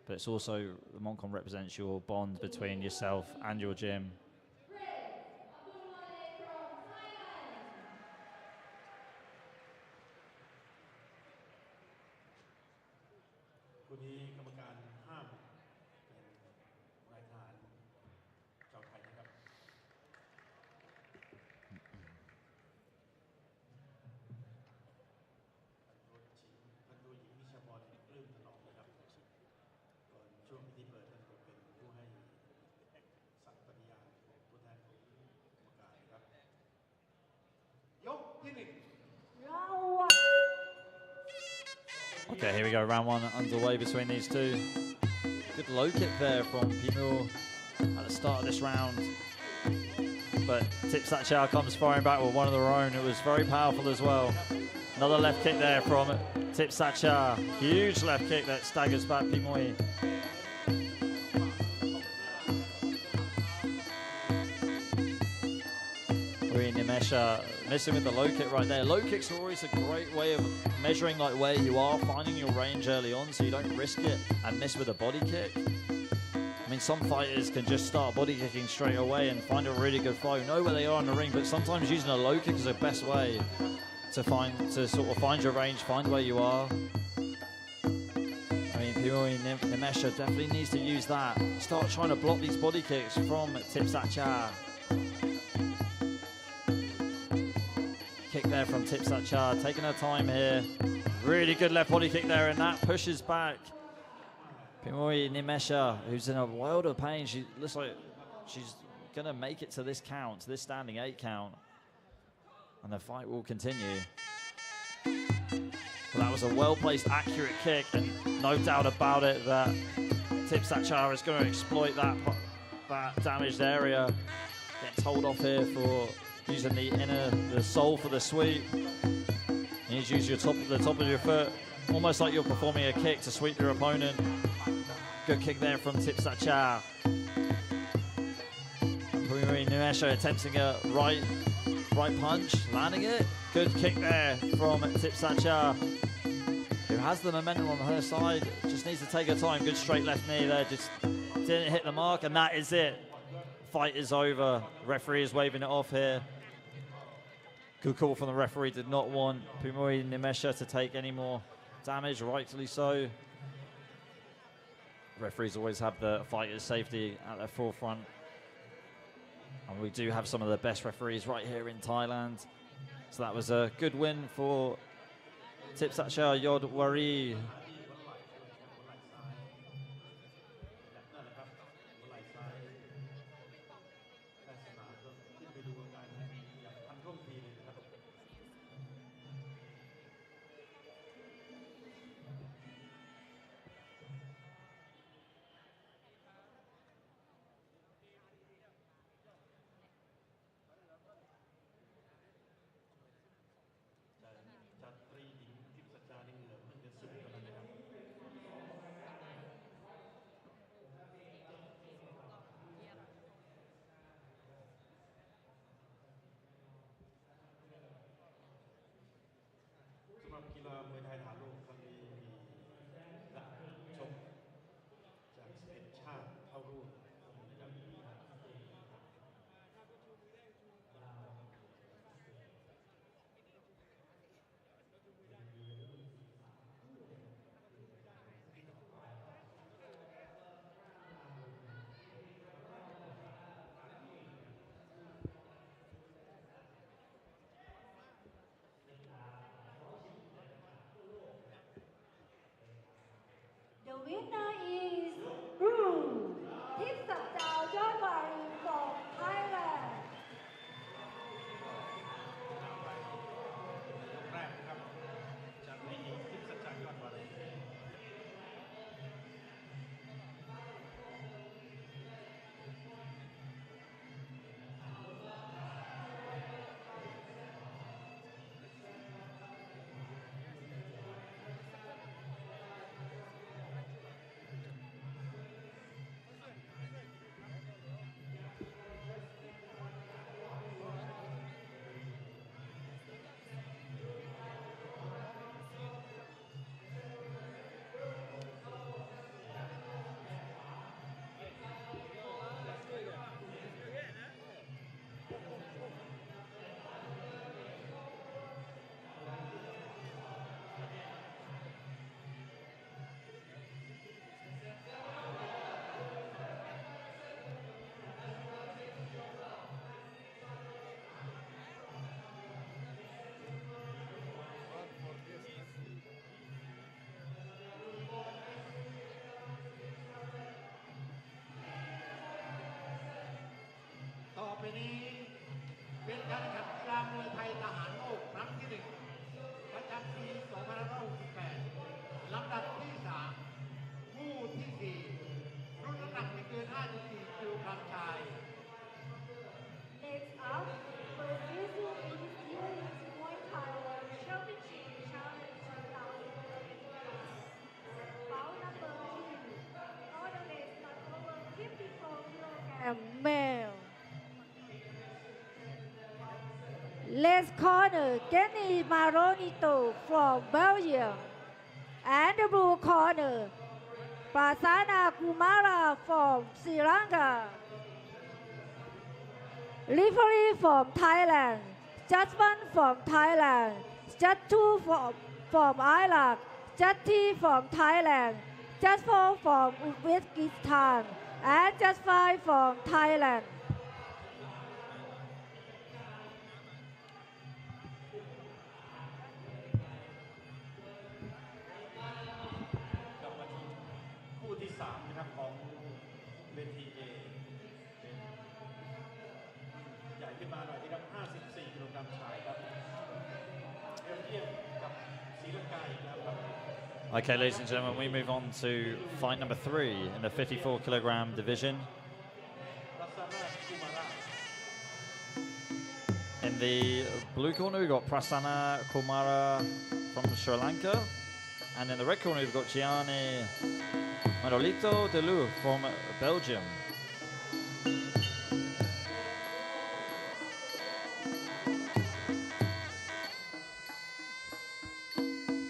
[SPEAKER 14] But it's also, the Monkong represents your bond between yourself and your gym. Okay, here we go, round one underway between these two. Good low kick there from Pimur at the start of this round. But Tip Satchar comes firing back with one of their own. It was very powerful as well. Another left kick there from Tip Satchar. Huge left kick that staggers back Pimur. Nimesha missing with the low kick right there. Low kicks are always a great way of measuring like where you are, finding your range early on so you don't risk it and miss with a body kick. I mean, some fighters can just start body kicking straight away and find a really good flow, know where they are in the ring, but sometimes using a low kick is the best way to sort of find your range, find where you are. I mean, Nimesha definitely needs to use that. Start trying to block these body kicks from Tip Satchar. Kick there from Tip Satchar, taking her time here. Really good left body kick there, and that pushes back Pimuri Nimesha, who's in a world of pain. She looks like she's gonna make it to this count, to this standing 8 count. And the fight will continue. But that was a well-placed, accurate kick, and no doubt about it that Tip Satchar is going to exploit that damaged area. Gets hold off here for using the sole for the sweep. You need to use the top of your foot, almost like you're performing a kick to sweep your opponent. Good kick there from Tip Satchar. Nimesha attempting a right punch, landing it. Good kick there from Tip Satchar, who has the momentum on her side. Just needs to take her time. Good straight left knee there, just didn't hit the mark, and that is it. Fight is over. Referee is waving it off here. Good call from the referee. Did not want Pimuri Nimesha to take any more damage, rightfully so. Referees always have the fighter's safety at their forefront. And we do have some of the best referees right here in Thailand. So that was a good win for Tip Satchar Yodwari.
[SPEAKER 15] Left corner, Kenny Maronito from Belgium. And the blue corner, Prasanna Kumara from Sri Lanka. Referee from Thailand, judgment from Thailand, judge 2 from Iraq, judge 3 from Thailand, judge 4 from Uzbekistan, and judge 5 from Thailand.
[SPEAKER 14] Okay, ladies and gentlemen, we move on to fight number 3 in the 54 kilogram division. In the blue corner, we've got Prasanna Kumara from Sri Lanka. And in the red corner, we've got Gianni Manolito Delu from Belgium.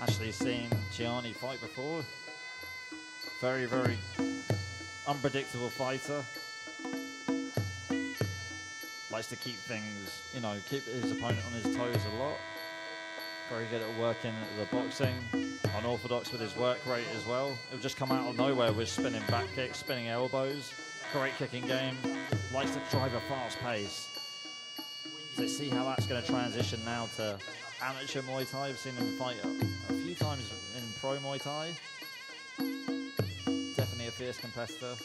[SPEAKER 14] Actually seen Gianni fight before. Very, very unpredictable fighter. Likes to keep things, you know, keep his opponent on his toes a lot. Very good at working the boxing. Unorthodox with his work rate as well. It'll just come out of nowhere with spinning back kicks, spinning elbows. Great kicking game. Likes to drive a fast pace. So let's see how that's going to transition now to amateur Muay Thai. I've seen him fight a few times in pro Muay Thai. Definitely a fierce competitor.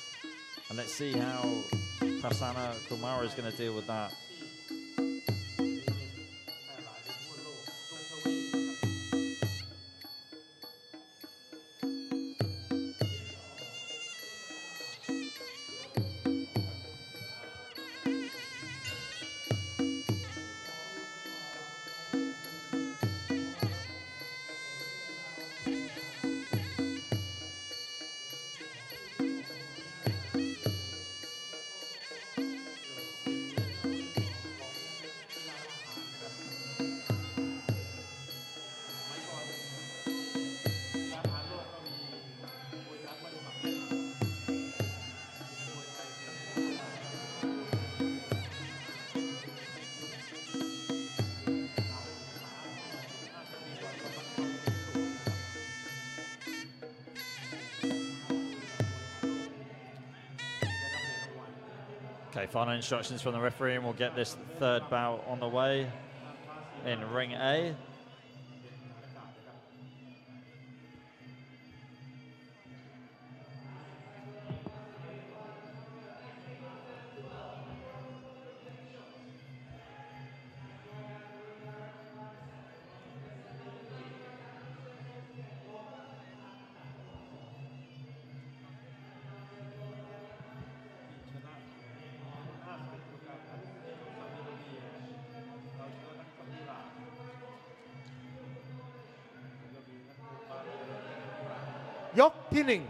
[SPEAKER 14] And let's see how Prasanna Kumara is going to deal with that. Okay, final instructions from the referee, and we'll get this third bout on the way in ring A.
[SPEAKER 13] Yok ที่ 1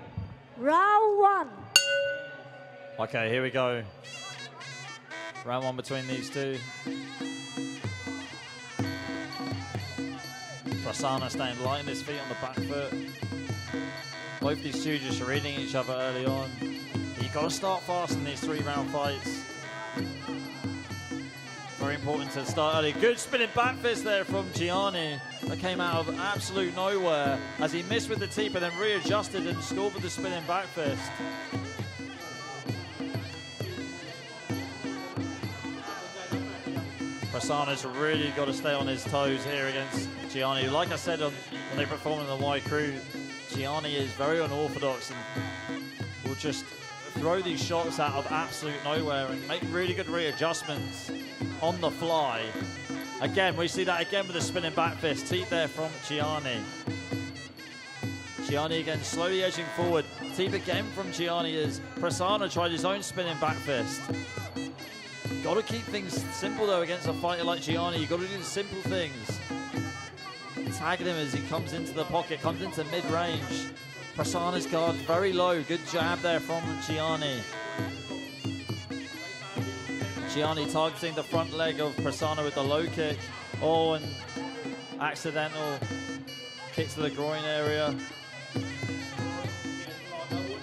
[SPEAKER 15] Round 1.
[SPEAKER 14] Okay, here we go. Round 1 between these two. Prasanna staying light in his feet on the back foot. Both these two just reading each other early on. You've got to start fast in these 3-round fights. Very important to start early. Good spinning back fist there from Gianni. That came out of absolute nowhere as he missed with the teep and then readjusted and scored with the spinning back fist. Prasanna's really got to stay on his toes here against Gianni. Like I said when they perform in the Y Crew, Gianni is very unorthodox and will just throw these shots out of absolute nowhere and make really good readjustments on the fly. Again, we see that again with the spinning back fist. Teep there from Gianni. Gianni again slowly edging forward. Teep again from Gianni as Prasanna tried his own spinning back fist. Got to keep things simple though against a fighter like Gianni. You've got to do the simple things. Tagging him as he comes into the pocket, comes into mid-range. Prasanna's guard very low. Good jab there from Gianni. Gianni targeting the front leg of Prasanna with the low kick. Oh, and accidental kicks to the groin area.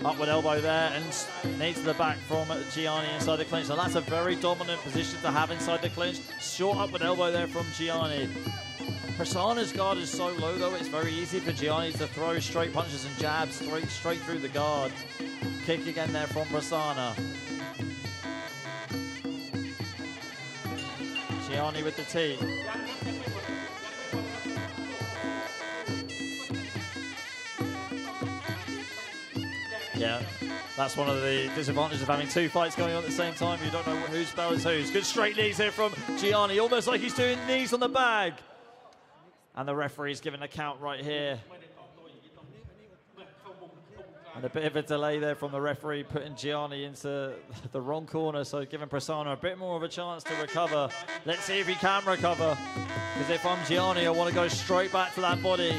[SPEAKER 14] Upward elbow there, and knee to the back from Gianni inside the clinch. So that's a very dominant position to have inside the clinch. Short upward elbow there from Gianni. Prasanna's guard is so low though, it's very easy for Gianni to throw straight punches and jabs straight through the guard. Kick again there from Prasanna. Gianni with the tee. Yeah, that's one of the disadvantages of having two fights going on at the same time. You don't know whose bell is whose. Good straight knees here from Gianni, almost like he's doing knees on the bag. And the referee's giving a count right here. And a bit of a delay there from the referee, putting Gianni into the wrong corner, so giving Prasanna a bit more of a chance to recover. Let's see if he can recover. Because if I'm Gianni, I want to go straight back to that body.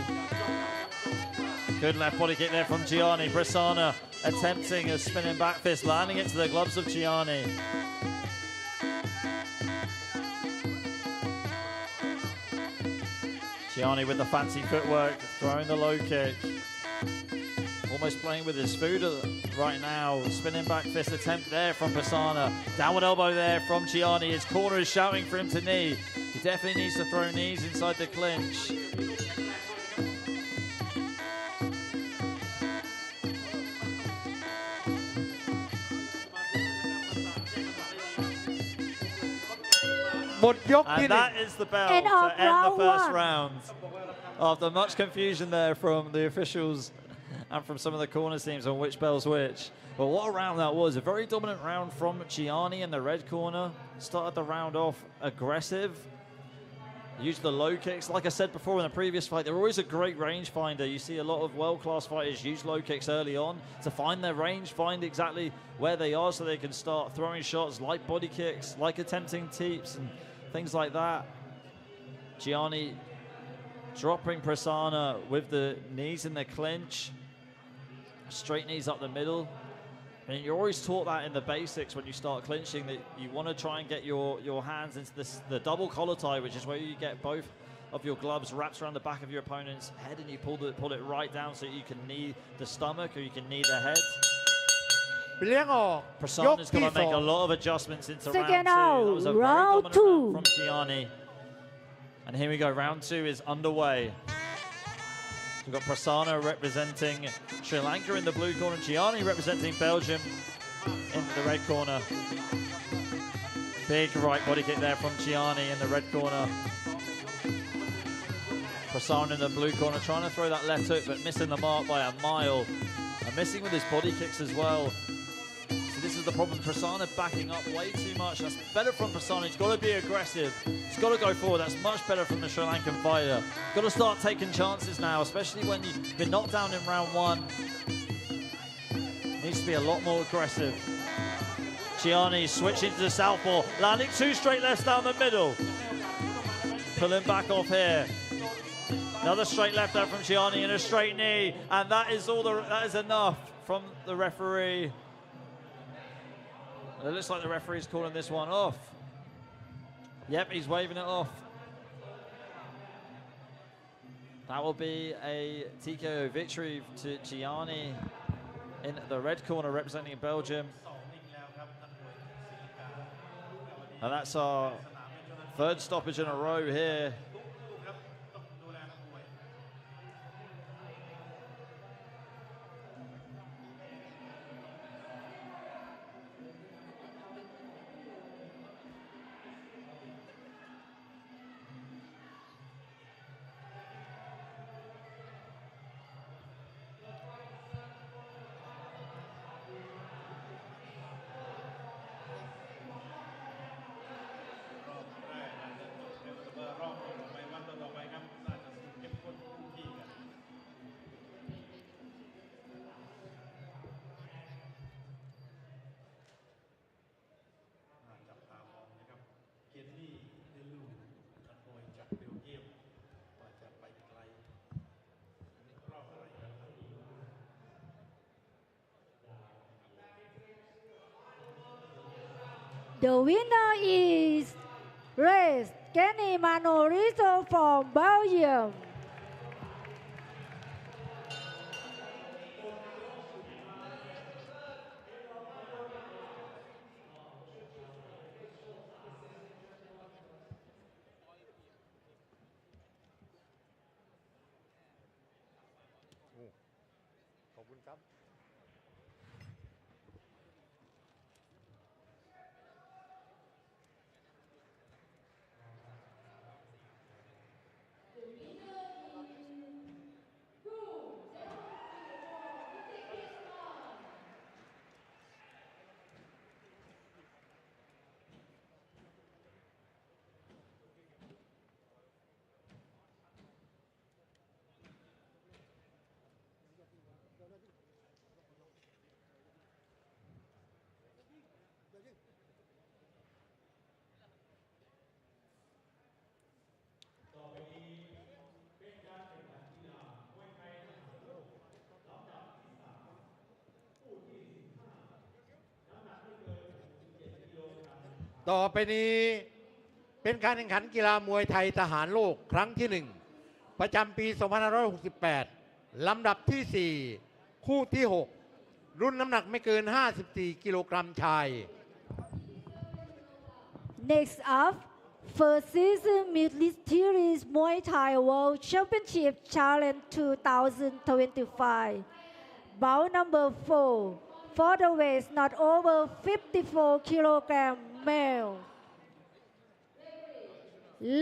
[SPEAKER 14] Good left body kick there from Gianni. Prasanna attempting a spinning back fist, landing it to the gloves of Gianni. Gianni with the fancy footwork, throwing the low kick. Almost playing with his food right now. Spinning back fist attempt there from Prasanna. Downward elbow there from Gianni. His corner is shouting for him to knee. He definitely needs to throw knees inside the clinch. And that is the bell to end the first round. After much confusion there from the officials and from some of the corner teams on which bell's which. But what a round that was. A very dominant round from Gianni in the red corner. Started the round off aggressive. Used the low kicks. Like I said before in the previous fight, they're always a great range finder. You see a lot of world-class fighters use low kicks early on to find their range, find exactly where they are so they can start throwing shots like body kicks, like attempting teeps and things like that. Gianni dropping Prasanna with the knees in the clinch. Straight knees up the middle. And you're always taught that in the basics when you start clinching, that you want to try and get your hands into the double collar tie, which is where you get both of your gloves wrapped around the back of your opponent's head and you pull it right down so you can knee the stomach or you can knee the head. Prasanna's going to make a lot of adjustments into round two. That was a very dominant round from Gianni. And here we go, round two is underway. We've got Prasanna representing Sri Lanka in the blue corner, Gianni representing Belgium in the red corner. Big right body kick there from Gianni in the red corner. Prasanna in the blue corner trying to throw that left hook but missing the mark by a mile. And missing with his body kicks as well. So this is the problem. Prasanna backing up way too much. That's better from Prasanna. He's got to be aggressive. He's got to go forward. That's much better from the Sri Lankan fighter. Got to start taking chances now, especially when you've been knocked down in round one. Needs to be a lot more aggressive. Gianni switching to the southpaw, landing two straight lefts down the middle. Pulling back off here. Another straight left there from Gianni and a straight knee, and that is enough from the referee. It looks like the referee's calling this one off. Yep, he's waving it off. That will be a TKO victory to Gianni in the red corner representing Belgium. And that's our third stoppage in a row here.
[SPEAKER 15] The winner is race Kenny Manorizo from Belgium.
[SPEAKER 13] ต่อไปนี้เป็นการแข่งขันกีฬามวยไทยทหารโลกครั้งที่ 1 ประจำปี 2568 ลำดับที่ 4 คู่ที่ 6 รุ่นน้ำหนักไม่เกิน 54 กิโลกรัมชาย
[SPEAKER 15] Next up, first season Military Muay Thai World Championship Challenge 2025. Bout number 4, for the weight not over 54 kilogram male.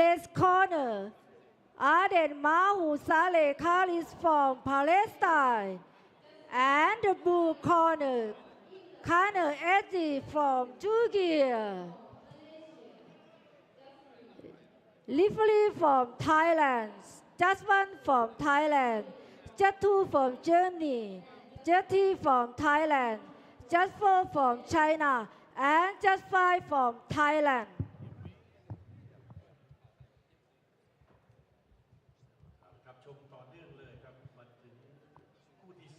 [SPEAKER 15] Left corner, Aden Mahu Saleh Khalis from Palestine. And the blue corner, Kana Eti from Turkey. Referee from Thailand, just one from Thailand, just two from Germany, just three from Thailand, just four from China, and just five from Thailand.
[SPEAKER 11] ครับชมต่อเนื่องเลยครับมาถึงคู่ที่ 4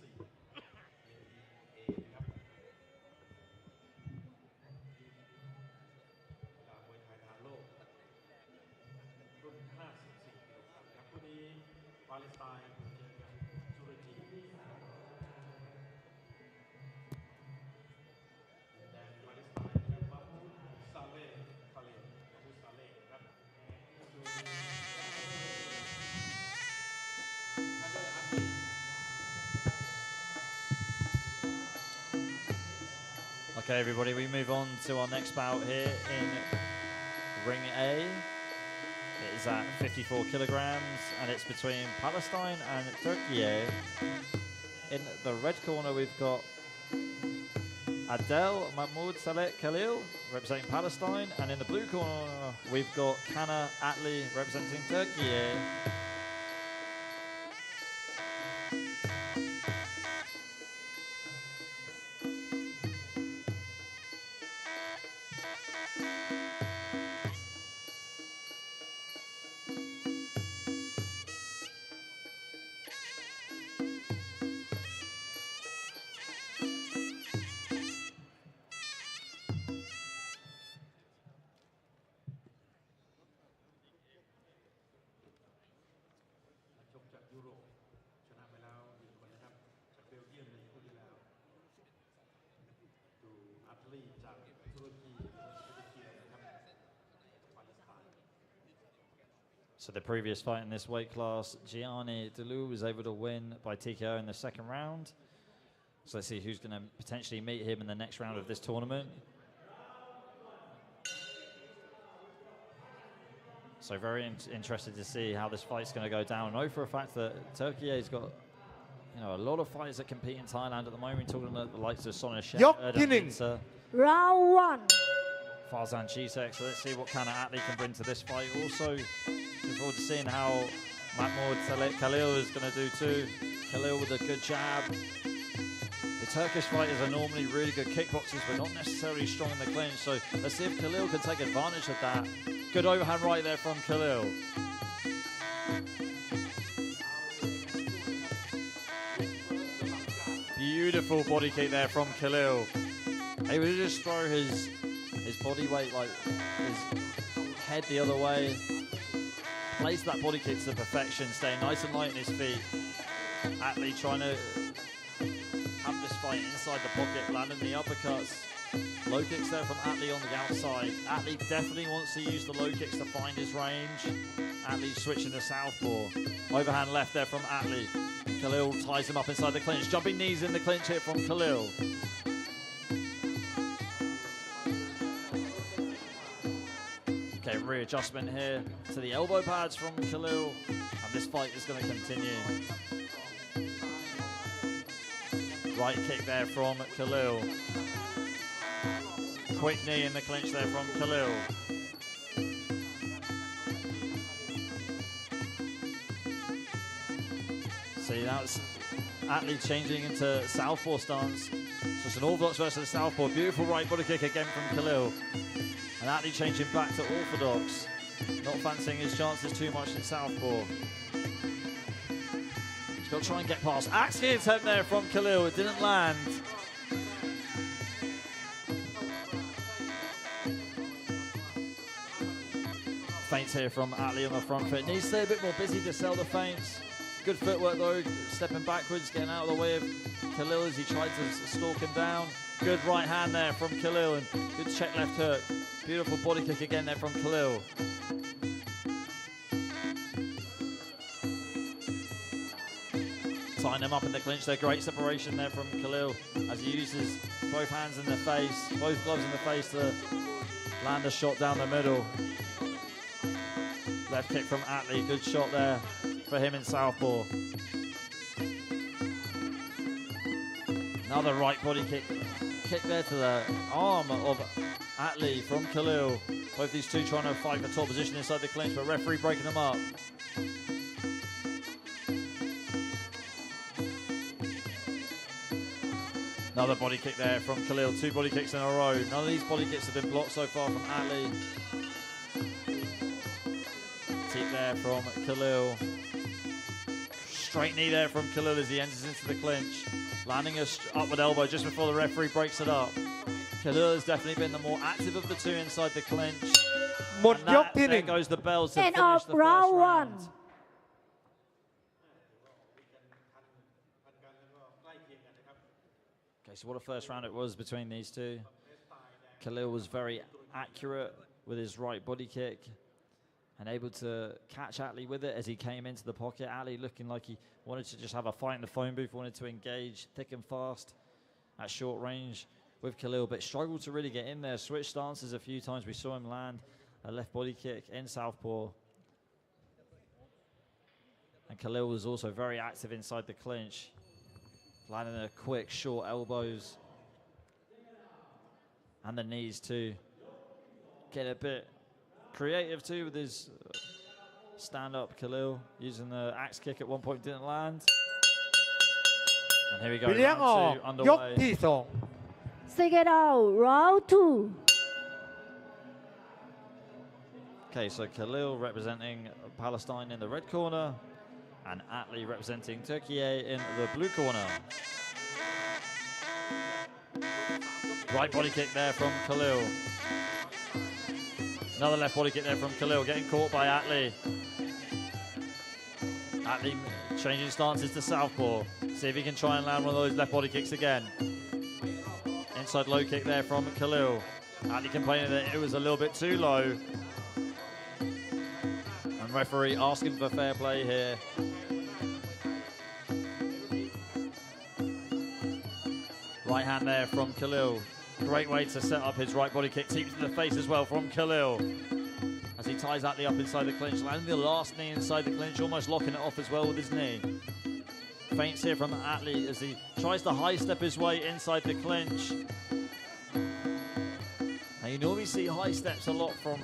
[SPEAKER 11] A นะครับกีฬามวยไทยทหารโลกรุ่น 54 กิโลกรัมครับคู่นี้ปาเลสไตน์เจอกันตุรกีแดนปาเลสไตน์นะครับมามูดซาเลห์คาเลนมามูดซาเลห์ครับ
[SPEAKER 14] Okay, everybody, we move on to our next bout here in Ring A. It is at 54 kilograms, and it's between Palestine and Turkey. In the red corner, we've got Adel Mahmoud Saleh Khalil, representing Palestine, and in the blue corner, we've got Kana Atli, representing Turkey. So the previous fight in this weight class, Gianni Delu was able to win by TKO in the second round. So let's see who's going to potentially meet him in the next round of this tournament. So very interested to see how this fight's going to go down. I know for a fact that Turkey has got, you know, a lot of fighters that compete in Thailand at the moment. We're talking about the likes of Sonny Shet,
[SPEAKER 15] Round 1.
[SPEAKER 14] Farzan Chisek. So let's see what kind of athlete can bring to this fight. Also, looking forward to seeing how Mahmoud Saleh Khalil is going to do too. Khalil with a good jab. The Turkish fighters are normally really good kickboxers, but not necessarily strong in the clinch. So let's see if Khalil can take advantage of that. Good overhand right there from Khalil. Beautiful body kick there from Khalil. He would just throw his body weight, like his head the other way. Plays that body kick to perfection, staying nice and light on his feet. Attlee trying to have this fight inside the pocket, landing the uppercuts. Low kicks there from Attlee on the outside. Attlee definitely wants to use the low kicks to find his range. Attlee switching to southpaw. Overhand left there from Attlee. Khalil ties him up inside the clinch. Jumping knees in the clinch here from Khalil. Okay, readjustment here to the elbow pads from Khalil. And this fight is going to continue. Right kick there from Khalil. Quick knee in the clinch there from Khalil. See, that's Attlee changing into southpaw stance. So it's an orthodox versus southpaw. Beautiful right body kick again from Khalil. And Attlee changing back to orthodox. Not fancying his chances too much in southpaw. He's got to try and get past. Axe kick attempt there from Khalil. It didn't land. Feints here from Attlee on the front foot. Needs to stay a bit more busy to sell the feints. Good footwork though, stepping backwards, getting out of the way of Khalil as he tried to stalk him down. Good right hand there from Khalil and good check left hook. Beautiful body kick again there from Khalil. Tying him up in the clinch there, great separation there from Khalil as he uses both hands in the face, both gloves in the face to land a shot down the middle. Left kick from Attlee, good shot there for him in southpaw. Another right body kick there to the arm of Attlee from Khalil. Both these two trying to fight for top position inside the clinch, but referee breaking them up. Another body kick there from Khalil, 2 body kicks in a row. None of these body kicks have been blocked so far from Attlee. Teep there from Khalil. Straight knee there from Khalil as he enters into the clinch. Landing a upward elbow just before the referee breaks it up. Khalil has definitely been the more active of the two inside the clinch. There goes the bell to finish the first round. Okay, so what a first round it was between these two. Khalil was very accurate with his right body kick and able to catch Attlee with it as he came into the pocket. Attlee looking like he wanted to just have a fight in the phone booth, wanted to engage thick and fast at short range with Khalil, but struggled to really get in there. Switched stances a few times. We saw him land a left body kick in southpaw. And Khalil was also very active inside the clinch, landing a quick, short elbows and the knees too. Get a bit creative too with his stand-up. Khalil using the axe kick at one point, didn't land. And here we go, round 2 underway.
[SPEAKER 15] Second out, round 2.
[SPEAKER 14] Okay, so Khalil representing Palestine in the red corner and Attlee representing Turkey in the blue corner. Right body kick there from Khalil. Another left body kick there from Khalil, getting caught by Attlee. Attlee changing stances to southpaw. See if he can try and land one of those left body kicks again. Inside low kick there from Khalil. Attlee complaining that it was a little bit too low. And referee asking for fair play here. Right hand there from Khalil. Great way to set up his right body kick. Teeps to the face as well from Khalil. As he ties Attlee up inside the clinch. Landing the last knee inside the clinch. Almost locking it off as well with his knee. Feints here from Attlee as he tries to high step his way inside the clinch. Now you normally see high steps a lot from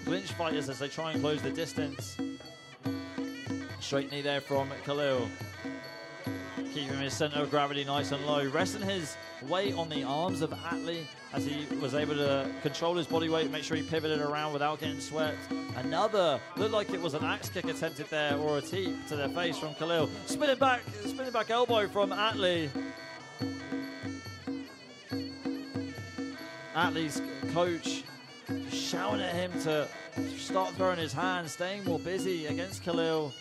[SPEAKER 14] clinch fighters as they try and close the distance. Straight knee there from Khalil. Keeping his center of gravity nice and low. Resting his weight on the arms of Attlee as he was able to control his body weight, make sure he pivoted around without getting swept. Another, looked like it was an axe kick attempted there or a teep to their face from Khalil. Spinning back elbow from Attlee. Attlee's coach shouting at him to start throwing his hands, staying more busy against Khalil.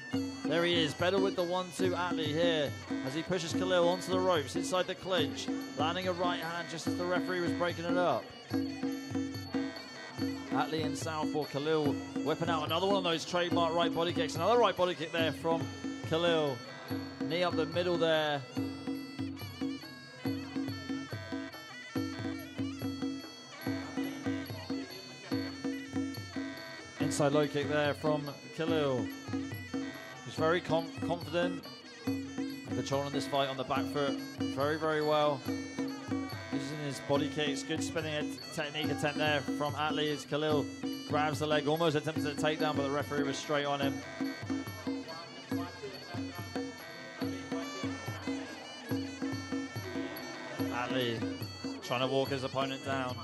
[SPEAKER 14] There he is, better with the 1-2 Atlee here as he pushes Khalil onto the ropes inside the clinch, landing a right hand just as the referee was breaking it up. Atlee in southpaw, Khalil whipping out another one of those trademark right body kicks. Another right body kick there from Khalil. Knee up the middle there. Inside low kick there from Khalil. He's very confident and controlling this fight on the back foot very, very well. Using his body kicks, good spinning technique attempt there from Atlee as Khalil grabs the leg, almost attempted a takedown, but the referee was straight on him. Atlee trying to walk his opponent down.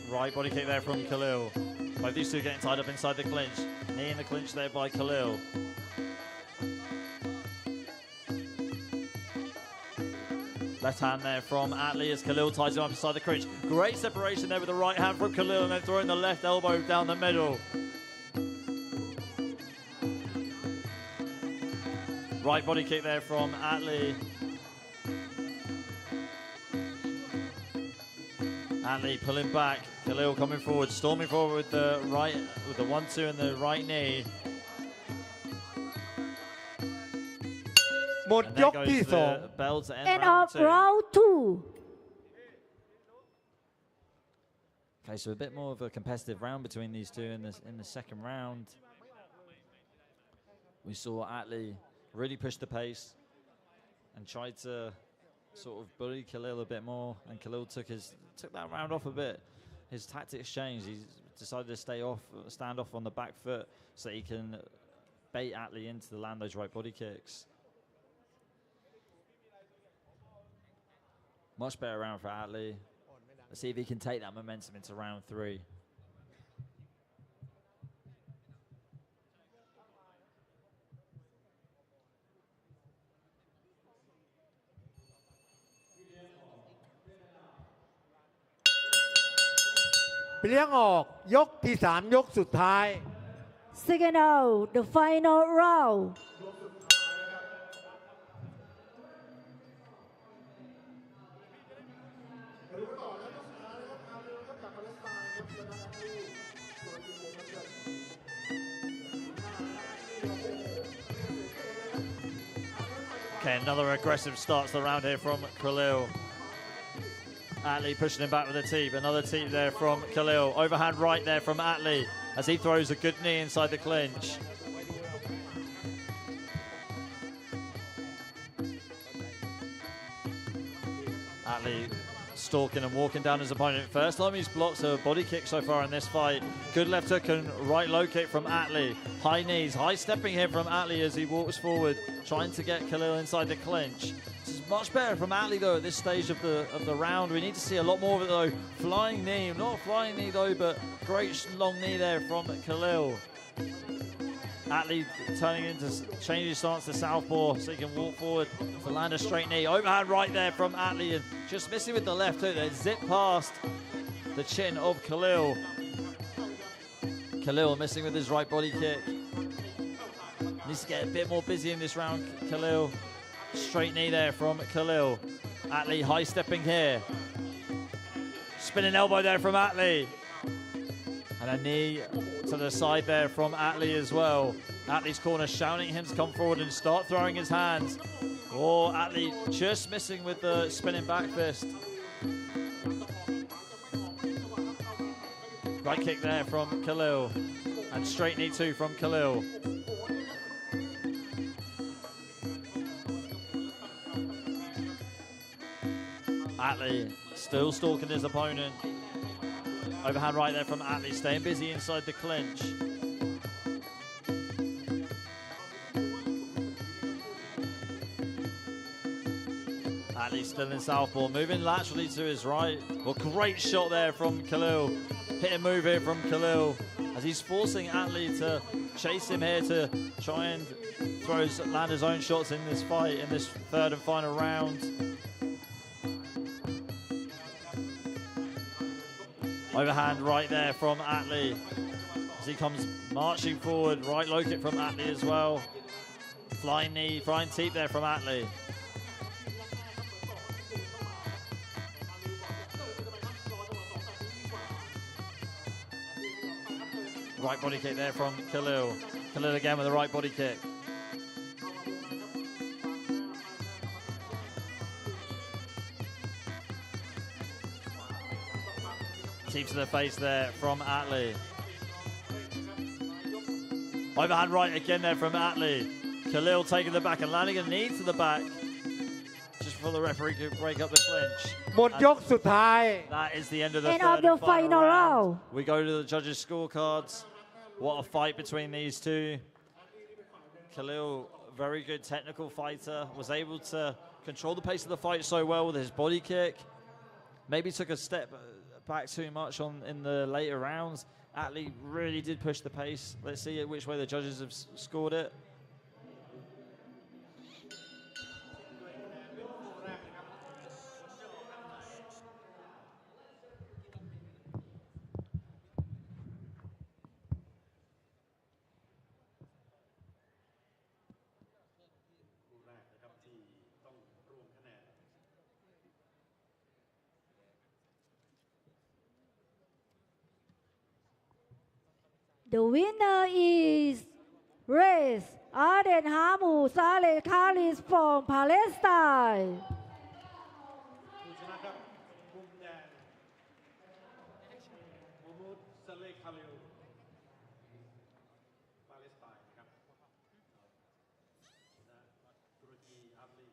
[SPEAKER 14] Right body kick there from Khalil. Both these two getting tied up inside the clinch. Knee in the clinch there by Khalil. Left hand there from Atlee as Khalil ties him up inside the clinch. Great separation there with the right hand from Khalil and then throwing the left elbow down the middle. Right body kick there from Atlee. Atlee pulling back. Khalil coming forward, storming forward with the 1-2 and the right knee.
[SPEAKER 13] หมดยกที่สอง
[SPEAKER 15] End of round 2.
[SPEAKER 14] Okay, so a bit more of a competitive round between these two in the second round. We saw Atlee really push the pace and tried to sort of bully Khalil a bit more, and Khalil took that round off a bit. His tactics changed. He decided to stand off on the back foot so he can bait Atlee into the land those right body kicks. Much better round for Atlee. Let's see if he can take that momentum into round 3.
[SPEAKER 13] เปลี่ยงออกยกที่3ยกสุดท้าย
[SPEAKER 15] Second round, the final round.
[SPEAKER 14] Okay, another aggressive start to the round here from Khalil. Atlee pushing him back with a teep. Another teep there from Khalil. Overhand right there from Atlee as he throws a good knee inside the clinch. Atlee stalking and walking down his opponent. First time he's blocked a body kick so far in this fight. Good left hook and right low kick from Atlee. High knees, high stepping here from Atlee as he walks forward, trying to get Khalil inside the clinch. This is much better from Atlee though at this stage of the round. We need to see a lot more of it though. Flying knee, not flying knee though, but great long knee there from Khalil. Atlee turning into changing his stance to southpaw so he can walk forward to land a straight knee. Overhand right there from Atlee and just missing with the left hook there. Zip past the chin of Khalil. Khalil missing with his right body kick. Needs to get a bit more busy in this round, Khalil. Straight knee there from Khalil. Atlee high stepping here. Spinning elbow there from Atlee. And a knee to the side there from Atlee as well. Atlee's corner shouting him to come forward and start throwing his hands. Oh, Atlee just missing with the spinning back fist. Right kick there from Khalil. And straight knee too from Khalil. Atlee still stalking his opponent. Overhand right there from Atlee, staying busy inside the clinch. Atlee still in southpaw, moving laterally to his right. Well, great shot there from Khalil. Hit and move here from Khalil as he's forcing Atlee to chase him here to try and land his own shots in this fight, in this third and final round. Overhand right there from Atlee. as he comes marching forward. Right low kick from Atlee as well. Flying knee, flying teep there from Atlee. Right body kick there from Khalil. Khalil again with the right body kick. Teep to the face there from Atlee. Overhand right again there from Atlee. Khalil taking the back and landing a knee to the back. Just before the referee could break up the clinch.
[SPEAKER 13] หมดยกสุดท้าย
[SPEAKER 14] That is the end of the
[SPEAKER 15] End
[SPEAKER 14] third
[SPEAKER 15] of the
[SPEAKER 14] and final
[SPEAKER 15] final
[SPEAKER 14] round.
[SPEAKER 15] round.
[SPEAKER 14] We go to the judges' scorecards. What a fight between these two. Khalil, very good technical fighter, was able to control the pace of the fight so well with his body kick. Maybe took a step back too much in the later rounds. Atlee really did push the pace. Let's see which way the judges have scored it.
[SPEAKER 15] The winner is Race Arden Hamu Saleh Khalis from Palestine.
[SPEAKER 11] ผู้ชนะครับมุมแดงมูมูดซาเลคาลิลปาเลสไตน์นะครับและตุรกีอาร์ลี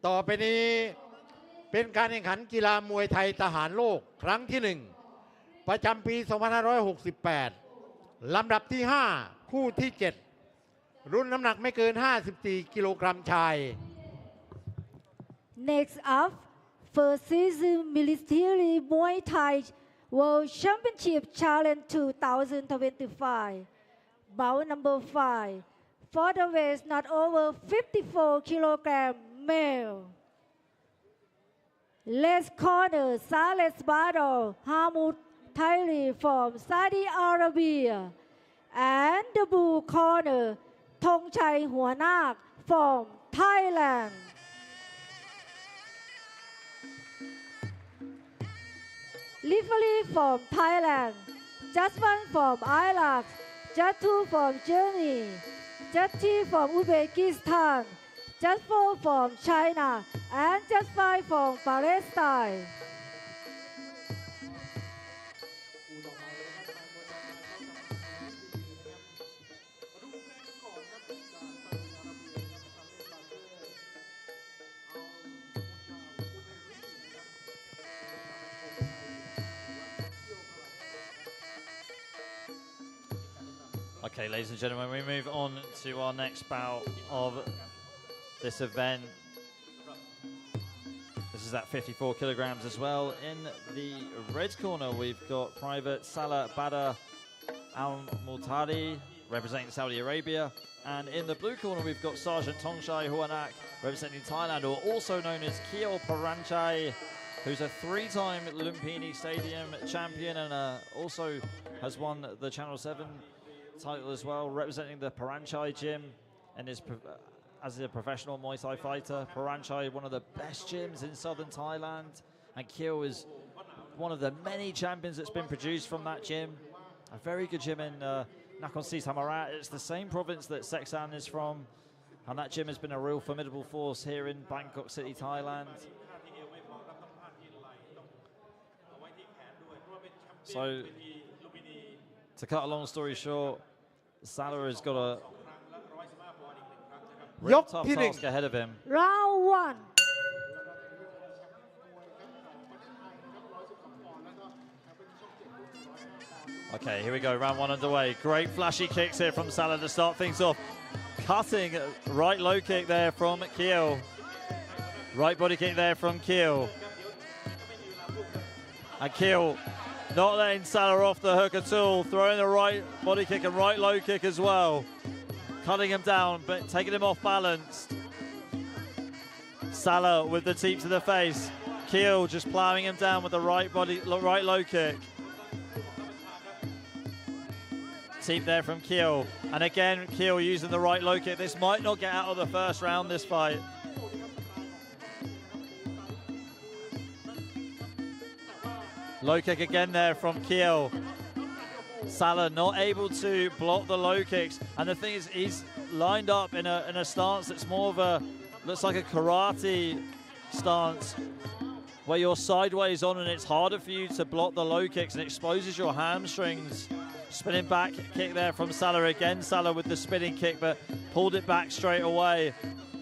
[SPEAKER 13] ต่อไปนี้เป็นการแข่งขันกีฬามวยไทยทหารโลกครั้งที่ 1 ประจำปี 2568 ลำดับที่ 5 คู่ที่ 7 รุ่นน้ำหนักไม่เกิน 54 กิโลกรัมชาย
[SPEAKER 15] Next up, first season Military Muay Thai World Championship Challenge 2025. Bout number 5. For the weight not over 54 kilogram male. Left corner Saleh Badal Hamoud Tairi from Saudi Arabia. And the blue corner Thongchai Huanak from Thailand. Referee from Thailand, Judge 1 from Iraq, Judge 2 from Germany, Judge 3 from Uzbekistan, Judge 4 from China, and Judge 5 from Palestine.
[SPEAKER 14] Okay, ladies and gentlemen, we move on to our next bout of this event. This is at 54 kilograms as well. In the red corner, we've got Private Salah Badr Al-Multadi, representing Saudi Arabia. And in the blue corner, we've got Sergeant Thongchai Huanak, representing Thailand, or also known as Keo Paranchai, who's a 3-time Lumpini Stadium champion and also has won the Channel 7 title as well, representing the Paranchai gym and is as a professional Muay Thai fighter. Paranchai, one of the best gyms in southern Thailand, and Keo is one of the many champions that's been produced from that gym. a very good gym in Nakhon Si Thammarat. It's the same province that Seksan is from, and that gym has been a real formidable force here in Bangkok City, Thailand. So, to cut a long story short, Salah has got a real tough task ahead of him.
[SPEAKER 15] Round 1.
[SPEAKER 14] Okay, here we go, round 1 underway. Great flashy kicks here from Salah to start things off. Cutting right low kick there from Keel. Right body kick there from Keel. And Keel not letting Salah off the hook at all. Throwing the right body kick and right low kick as well. Cutting him down, but taking him off balance. Salah with the teep to the face. Keel just plowing him down with the right low kick. Teep there from Keel. And again, Keel using the right low kick. This might not get out of the first round, this fight. Low kick again there from Keel. Salah not able to block the low kicks. And the thing is, he's lined up in a stance that's more of a, looks like a karate stance, where you're sideways on and it's harder for you to block the low kicks and it exposes your hamstrings. Spinning back kick there from Salah again. Salah with the spinning kick, but pulled it back straight away.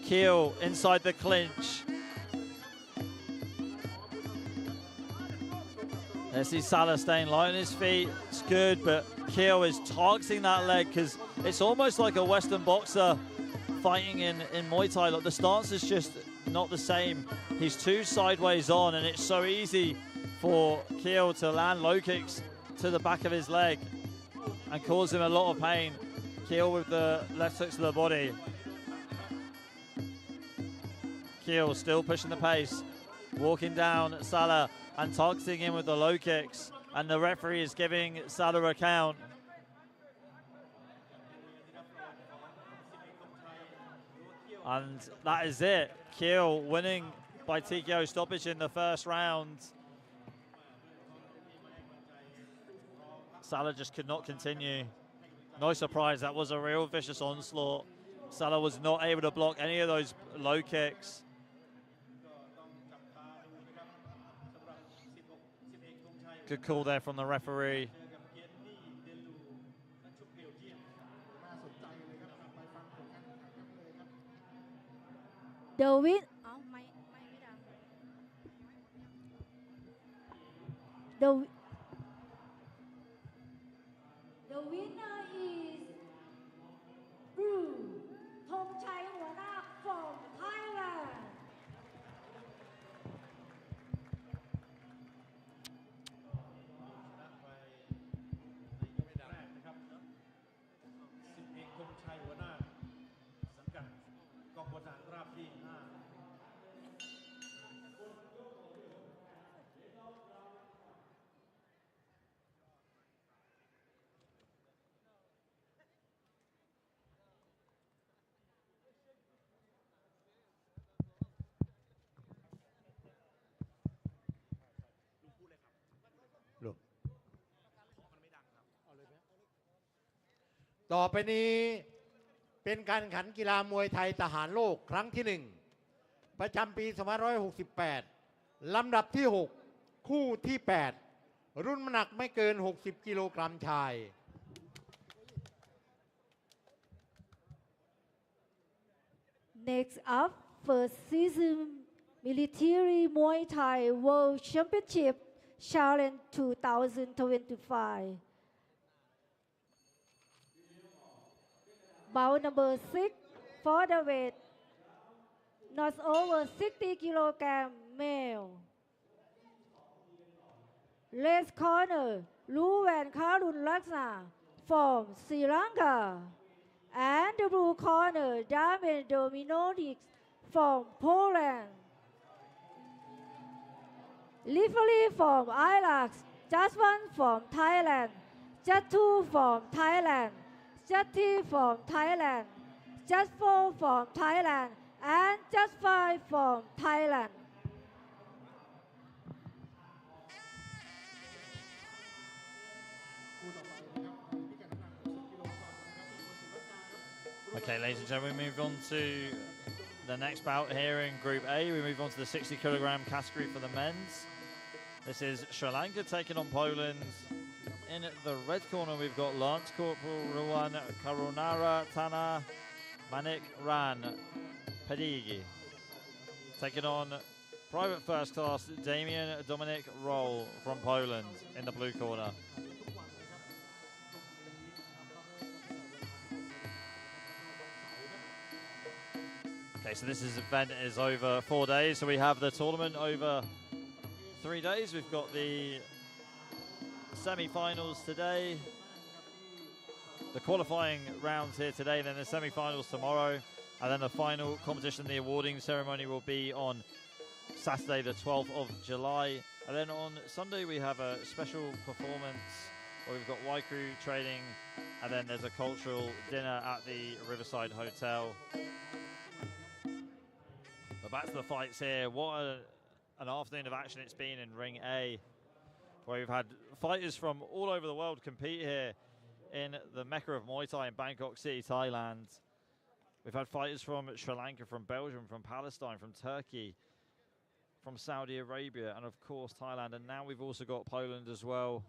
[SPEAKER 14] Keel inside the clinch. There's see Salah staying light on his feet. It's good, but Keel is targeting that leg because it's almost like a Western boxer fighting in Muay Thai. Like, the stance is just not the same. He's too sideways on, and it's so easy for Keel to land low kicks to the back of his leg and cause him a lot of pain. Keel with the left hooks to the body. Keel still pushing the pace, walking down Salah and targeting him with the low kicks, and the referee is giving Salah a count. And that is it. Keel winning by TKO stoppage in the first round. Salah just could not continue. No surprise, that was a real vicious onslaught. Salah was not able to block any of those low kicks. Good call there from the referee.
[SPEAKER 15] The win. The winner is Blue Thongchai Huana from Thailand.
[SPEAKER 13] ต่อไปนี้เป็นการแข่งขันกีฬามวยไทยทหารโลกครั้งที่ 1 ประจำปี 2568 ลำดับที่ 6 คู่ที่ 8 รุ่นน้ำหนักไม่เกิน 60 กิโลกรัมชาย
[SPEAKER 15] Next up, first CISM Military Muay Thai World Championship Challenge 2025. Bout number 6 for the weight not over 60 kilogram male. Left corner, Luwan Karun Laksa from Sri Lanka. And the blue corner, Damian Dominodix from Poland. Referee from Iraq, just one from Thailand, just two from Thailand, just three from Thailand, just four from Thailand, and just five from Thailand.
[SPEAKER 14] Okay, ladies and gentlemen, we move on to the next bout here in Group A. We move on to the 60 kilogram category for the men's. This is Sri Lanka taking on Poland. In the red corner, we've got Lance Corporal Ruwan Karunara Tana Manik Ran Padigi. Taking on Private First Class Damien Dominic Roll from Poland in the blue corner. Okay, so this event is over 4 days. So we have the tournament over 3 days. We've got the semi-finals today, the qualifying rounds here today, then the semi-finals tomorrow, and then the final competition, the awarding ceremony, will be on Saturday the 12th of July. And then on Sunday we have a special performance where we've got Y Crew training, and then there's a cultural dinner at the Riverside Hotel. But back to the fights here. What an afternoon of action it's been in Ring A, where we've had fighters from all over the world compete here in the Mecca of Muay Thai in Bangkok City, Thailand. We've had fighters from Sri Lanka, from Belgium, from Palestine, from Turkey, from Saudi Arabia, and of course Thailand. And now we've also got Poland as well.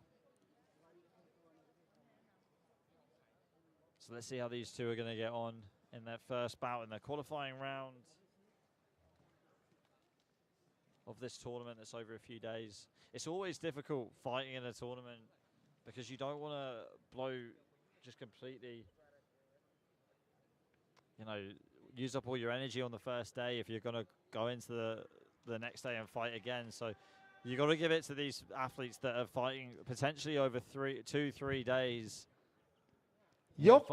[SPEAKER 14] So let's see how these two are going to get on in their first bout in their qualifying round of this tournament that's over a few days. It's always difficult fighting in a tournament because you don't want to blow just completely, you know, use up all your energy on the first day if you're going to go into the next day and fight again. So you got to give it to these athletes that are fighting potentially over 2-3 days.
[SPEAKER 15] Round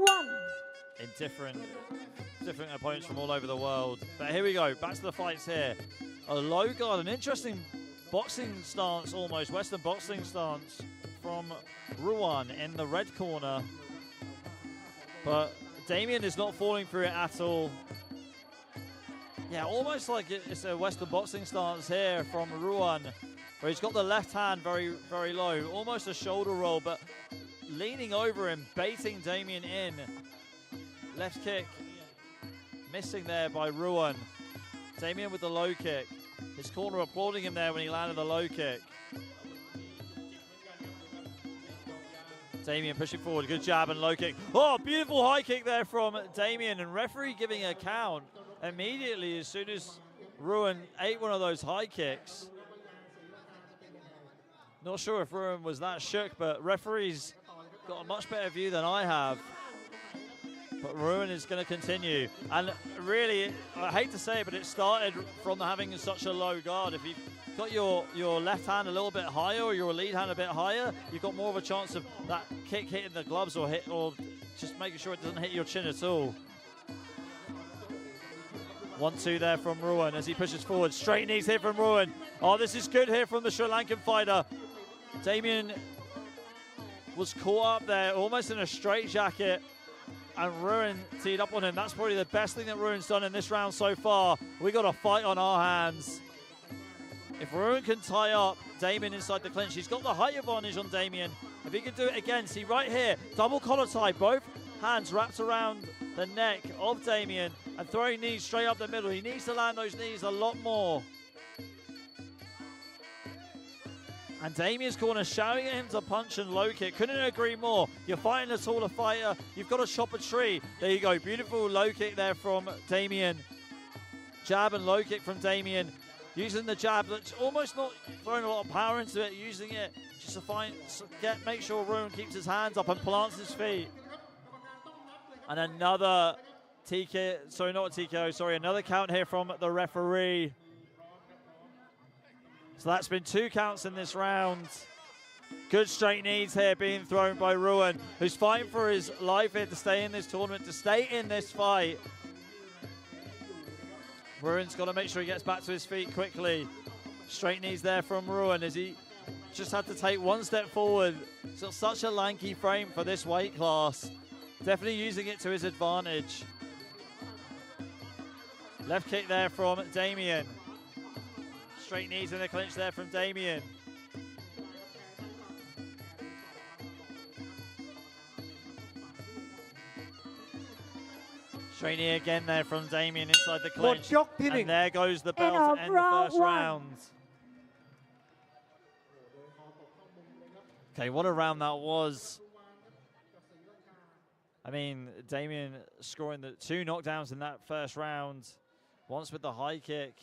[SPEAKER 15] 1.
[SPEAKER 14] In different opponents from all over the world. But here we go, back to the fights here. A low guard, an interesting boxing stance, almost Western boxing stance from Ruwan in the red corner. But Damien is not falling through it at all. Yeah, almost like it's a Western boxing stance here from Ruwan, where he's got the left hand very, very low, almost a shoulder roll, but leaning over him, baiting Damien in. Left kick missing there by Ruwan. Damien with the low kick. His corner applauding him there when he landed the low kick. Damien pushing forward, good jab and low kick. Oh, beautiful high kick there from Damien, and referee giving a count immediately as soon as Ruwan ate one of those high kicks. Not sure if Ruwan was that shook, but referee's got a much better view than I have. But Ruwan is going to continue. And really, I hate to say it, but it started from having such a low guard. If you've got your left hand a little bit higher or your lead hand a bit higher, you've got more of a chance of that kick hitting the gloves or just making sure it doesn't hit your chin at all. 1-2 there from Ruwan as he pushes forward. Straight knees here from Ruwan. Oh, this is good here from the Sri Lankan fighter. Damien was caught up there, almost in a straitjacket, and Ruwan teed up on him. That's probably the best thing that Ruwan's done in this round so far. We got a fight on our hands. If Ruwan can tie up Damien inside the clinch, he's got the height advantage on Damien. If he can do it again, see right here, double collar tie, both hands wrapped around the neck of Damien and throwing knees straight up the middle. He needs to land those knees a lot more. And Damien's corner shouting at him to punch and low kick. Couldn't agree more. You're fighting a taller fighter. You've got to chop a tree. There you go. Beautiful low kick there from Damien. Jab and low kick from Damien. Using the jab, that's almost not throwing a lot of power into it. Using it just to make sure Ruwan keeps his hands up and plants his feet. And another another count here from the referee. So that's been 2 counts in this round. Good straight knees here being thrown by Ruwan, who's fighting for his life here to stay in this tournament, to stay in this fight. Ruwan's got to make sure he gets back to his feet quickly. Straight knees there from Ruwan as he just had to take 1 step forward. So such a lanky frame for this weight class. Definitely using it to his advantage. Left kick there from Damien. Straight knees in the clinch there from Damien. Straight knee again there from Damien inside the
[SPEAKER 13] หมด
[SPEAKER 14] clinch.
[SPEAKER 13] ยกที่หนึ่ง
[SPEAKER 14] And there goes the bell
[SPEAKER 15] End
[SPEAKER 14] to
[SPEAKER 15] of
[SPEAKER 14] end the
[SPEAKER 15] round
[SPEAKER 14] first
[SPEAKER 15] one.
[SPEAKER 14] round. Okay, what a round that was. I mean, Damien scoring the 2 knockdowns in that first round. Once with the high kick.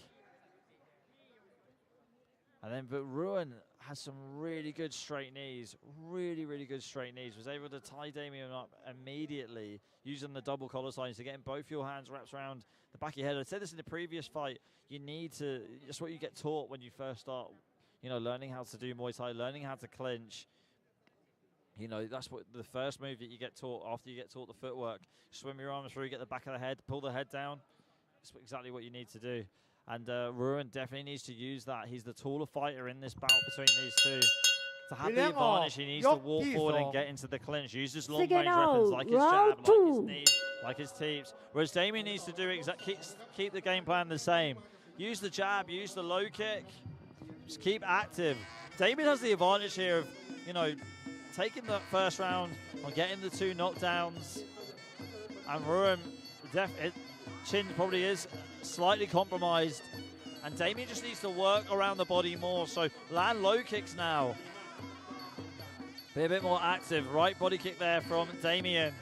[SPEAKER 14] And then, but Ruan has some really good straight knees. Really good straight knees. Was able to tie Damien up immediately using the double collar signs to getting both your hands wrapped around the back of your head. I said this in the previous fight. You need to, it's what you get taught when you first start, you know, learning how to do Muay Thai, learning how to clinch. You know, that's what the first move that you get taught after you get taught the footwork. Swim your arms through, get the back of the head, pull the head down. That's exactly what you need to do. And Ruan definitely needs to use that. He's the taller fighter in this bout between these two. To have the advantage, he needs to walk forward and get into the clinch. Use his long range weapons like his jab, like his knees, like his teeps. Whereas Damien needs to do keep the game plan the same. Use the jab, use the low kick. Just keep active. Damien has the advantage here of, you know, taking the first round on getting the 2 knockdowns. And Ruan, chin probably is slightly compromised. And Damien just needs to work around the body more. So land low kicks now. Be a bit more active. Right body kick there from Damien.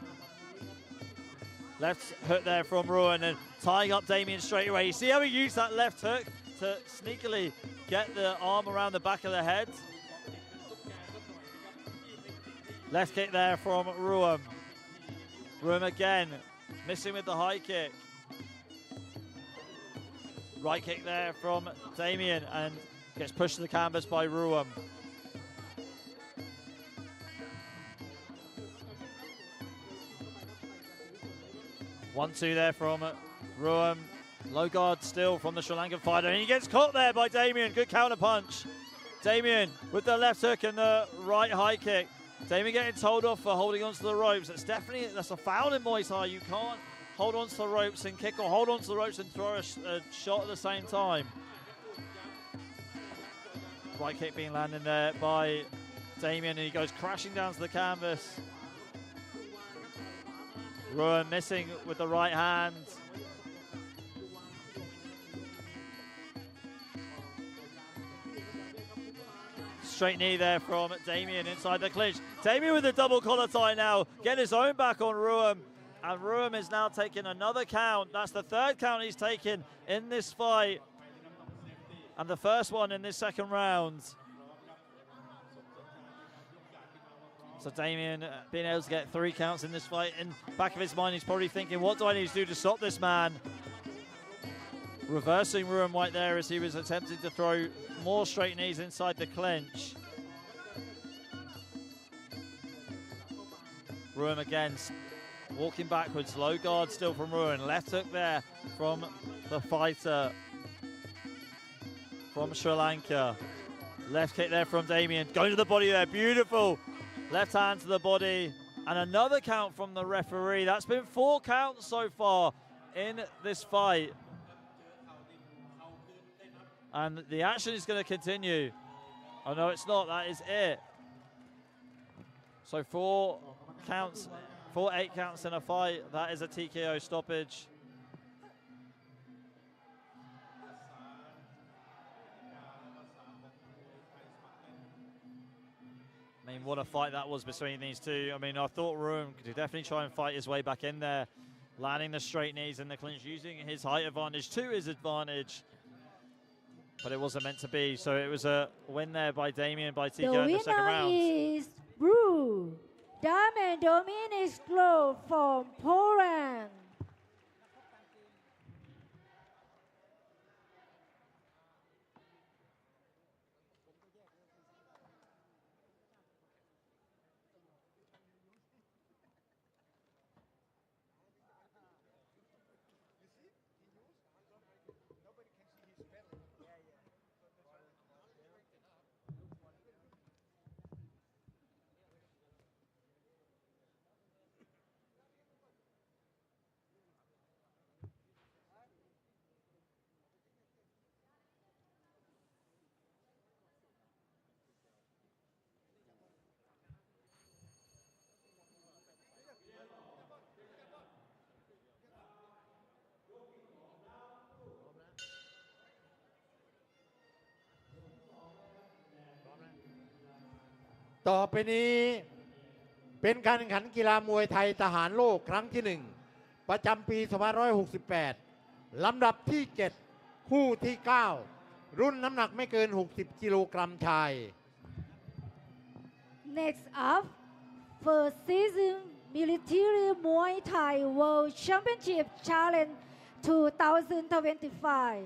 [SPEAKER 14] Left hook there from Ruan and tying up Damien straight away. You see how he used that left hook to sneakily get the arm around the back of the head. Left kick there from Ruan. Ruan again, missing with the high kick. Right kick there from Damien and gets pushed to the canvas by Ruan. One, two there from Ruan. Low guard still from the Sri Lankan fighter. And he gets caught there by Damien. Good counter punch. Damien with the left hook and the right high kick. Damien getting told off for holding onto the ropes. That's a foul in Muay Thai. You can't hold on to the ropes and kick, or hold on to the ropes and throw a shot at the same time. Right kick being landed there by Damien, and he goes crashing down to the canvas. Ruan missing with the right hand. Straight knee there from Damien inside the clinch. Damien with the double collar tie now, getting his own back on Ruan. And Ruan is now taking another count. That's the 3rd count he's taken in this fight. And the first one in this second round. So Damien being able to get 3 counts in this fight. In the back of his mind, he's probably thinking, what do I need to do to stop this man? Reversing Ruan right there as he was attempting to throw more straight knees inside the clinch. Ruan again, walking backwards, low guard still from Ruan. Left hook there from the fighter from Sri Lanka. Left kick there from Damien, going to the body there, beautiful. Left hand to the body, and another count from the referee. That's been 4 counts so far in this fight. And the action is going to continue. Oh no, it's not, that is it. So 4 counts, 8 counts in a fight. That is a TKO stoppage. I mean, what a fight that was between these two. I mean, I thought Ruan could definitely try and fight his way back in there, landing the straight knees in the clinch, using his height advantage to his advantage. But it wasn't meant to be. So it was a win there by Damien by TKO in the second round.
[SPEAKER 15] The winner is Blue. Diamond Dominic Grove from Poland.
[SPEAKER 13] ต่อไปนี้เป็นการแข่งขันกีฬามวยไทยทหารโลกครั้งที่ 1 ประจำปี 2568 ลำดับที่ 7 คู่ที่ 9 รุ่นน้ำหนักไม่เกิน 60 กิโลกรัมชาย
[SPEAKER 15] Next up, first season Military Muay Thai World Championship Challenge 2025.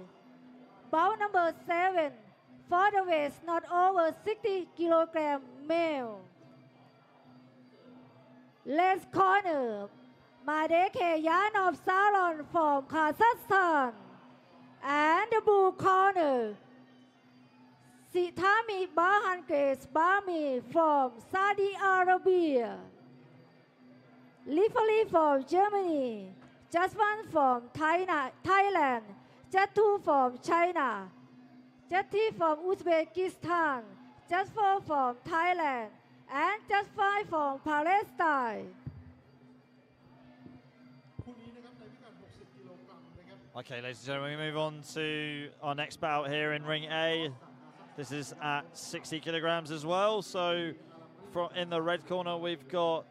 [SPEAKER 15] Bout number 7 for the weight not over 60 kilogram male. Left corner, Madeke of Salon from Kazakhstan. And the blue corner, Sitami Bahangres Bami from Saudi Arabia. Referee from Germany, just one from Thailand, just two from China, just three from Uzbekistan, just four from Thailand, and just five from Palestine.
[SPEAKER 14] Okay, ladies and gentlemen, we move on to our next bout here in Ring A. This is at 60 kilograms as well. So in the red corner, we've got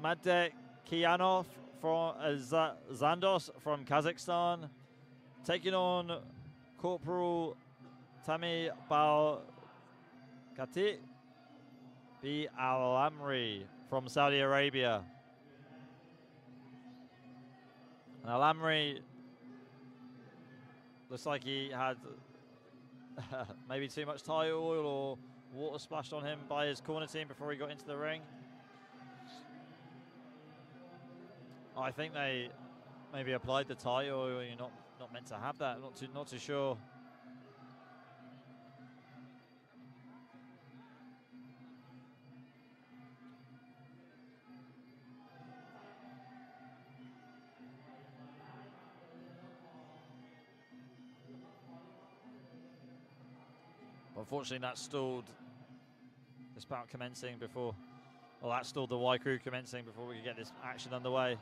[SPEAKER 14] Madek Kianov from Zandos from Kazakhstan, taking on Corporal Tami Balkati Bi Al-Amri from Saudi Arabia. And Al-Amri looks like he had maybe too much Thai oil or water splashed on him by his corner team before he got into the ring. I think they maybe applied the Thai oil. You're not meant to have that. Not too sure. Unfortunately, that stalled this bout commencing before. Well, that stalled the Y crew commencing before we could get this action underway.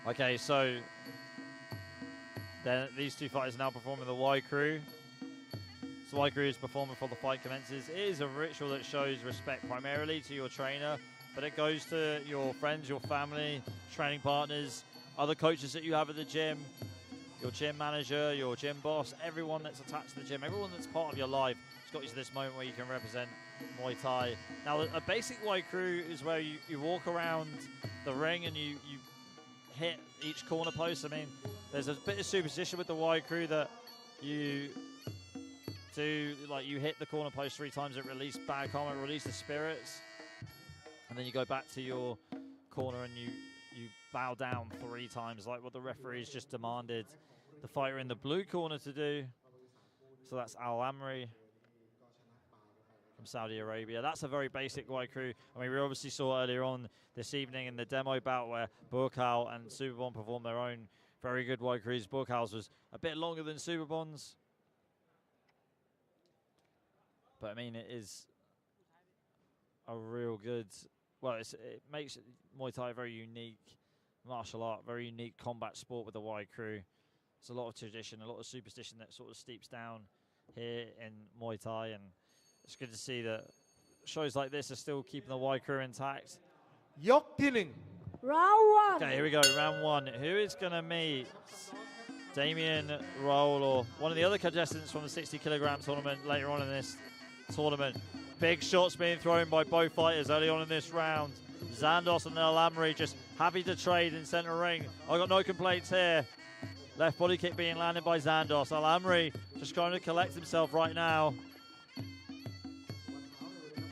[SPEAKER 14] Okay, so then these two fighters now performing the Y crew. So Y crew is performing before the fight commences. It is a ritual that shows respect primarily to your trainer, but it goes to your friends, your family, training partners, other coaches that you have at the gym, your gym manager, your gym boss, everyone that's attached to the gym, everyone that's part of your life. It's got you to this moment where you can represent Muay Thai. Now, a basic Y crew is where you walk around the ring and you hit each corner post. I mean, there's a bit of superstition with the Y crew that you do, like you hit the corner post 3 times, it releases bad karma, it releases the spirits, and then you go back to your corner and you bow down 3 times, like what the referees just demanded the fighter in the blue corner to do. So that's Al-Amri from Saudi Arabia. That's a very basic Y crew. I mean, we obviously saw earlier on this evening in the demo bout where Burkal and Superbon performed their own very good Y crews. Burkal's was a bit longer than Superbon's, but I mean, it is a real good, well, it makes Muay Thai a very unique martial art, very unique combat sport with the Y crew. There's a lot of tradition, a lot of superstition that sort of steeps down here in Muay Thai, and it's good to see that shows like this are still keeping the Y crew intact.
[SPEAKER 13] Round
[SPEAKER 15] 1.
[SPEAKER 14] Okay, here we go, round 1. Who is going to meet Damien Roll or one of the other contestants from the 60 kilogram tournament later on in this tournament? Big shots being thrown by both fighters early on in this round. Zandos and Al-Amri just happy to trade in center ring. I got no complaints here. Left body kick being landed by Zandos. Al-Amri just trying to collect himself right now.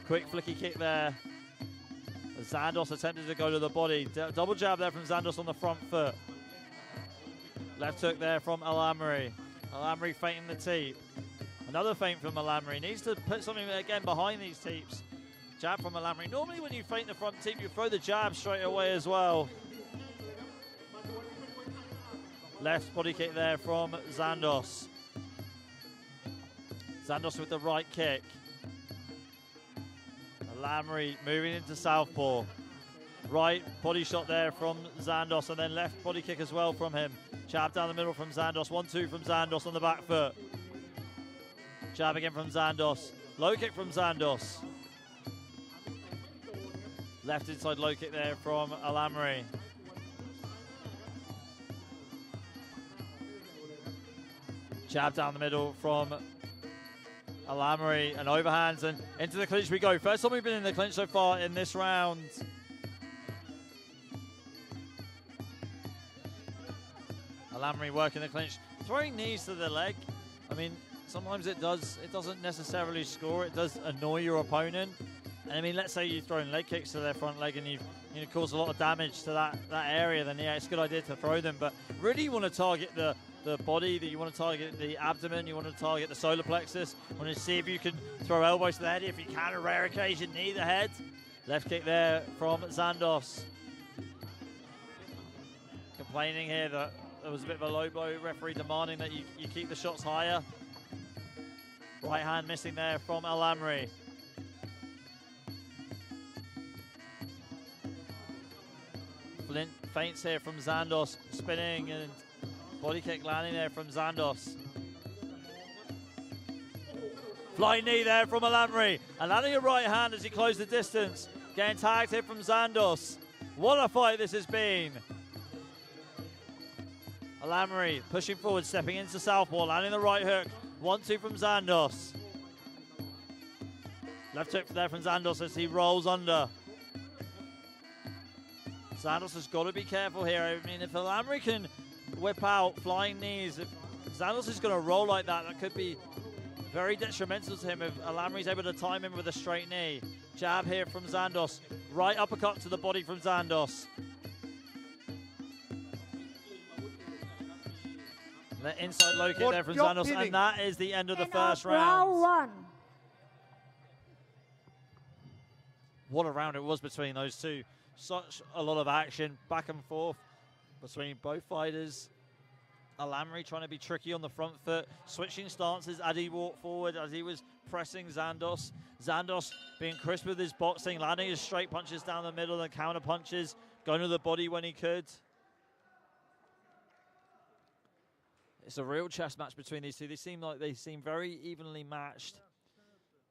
[SPEAKER 14] Quick flicky kick there. Zandos attempted to go to the body. Double jab there from Zandos on the front foot. Left hook there from Al-Amri. Al-Amri feinting the teep. Another feint from Al-Amri. Needs to put something again behind these teeps. Jab from Al-Amri. Normally when you feint the front teep, you throw the jab straight away as well. Left body kick there from Zandos. Zandos with the right kick. Al-Amri moving into southpaw. Right body shot there from Zandos, and then left body kick as well from him. Jab down the middle from Zandos. 1-2 from Zandos on the back foot. Jab again from Zandos. Low kick from Zandos. Left inside low kick there from Alamri. Jab down the middle from Alamri, and overhands, and into the clinch we go. First time we've been in the clinch so far in this round. Alamri working the clinch, throwing knees to the leg. I mean, sometimes it doesn't necessarily score, it does annoy your opponent. And I mean, let's say you're throwing leg kicks to their front leg and you've caused a lot of damage to that area, then yeah, it's a good idea to throw them. But really you want to target the body, that you want to target the abdomen, you want to target the solar plexus. You want to see if you can throw elbows to the head, if you can, a rare occasion, knee the head. Left kick there from Zandos. Complaining here that there was a bit of a low blow, referee demanding that you keep the shots higher. Right hand missing there from Alamri. Flint feints here from Zandos, spinning, and body kick landing there from Zandos. Flying knee there from Alamri, and landing a right hand as he closed the distance. Getting tagged here from Zandos. What a fight this has been. Alamri pushing forward, stepping into southpaw, landing the right hook. 1-2 from Zandos. Left hook there from Zandos as he rolls under. Zandos has got to be careful here. I mean, if Alamri can whip out flying knees, if Zandos is going to roll like that, that could be very detrimental to him if Alamri's able to time him with a straight knee. Jab here from Zandos. Right uppercut to the body from Zandos. The inside low kick there from Zandos, and that is the end of the first round.
[SPEAKER 15] Round 1.
[SPEAKER 14] What a round it was between those two. Such a lot of action, back and forth between both fighters. Alamri trying to be tricky on the front foot, switching stances as he walked forward, as he was pressing Zandos. Zandos being crisp with his boxing, landing his straight punches down the middle and counter punches, going to the body when he could. It's a real chess match between these two. They seem very evenly matched.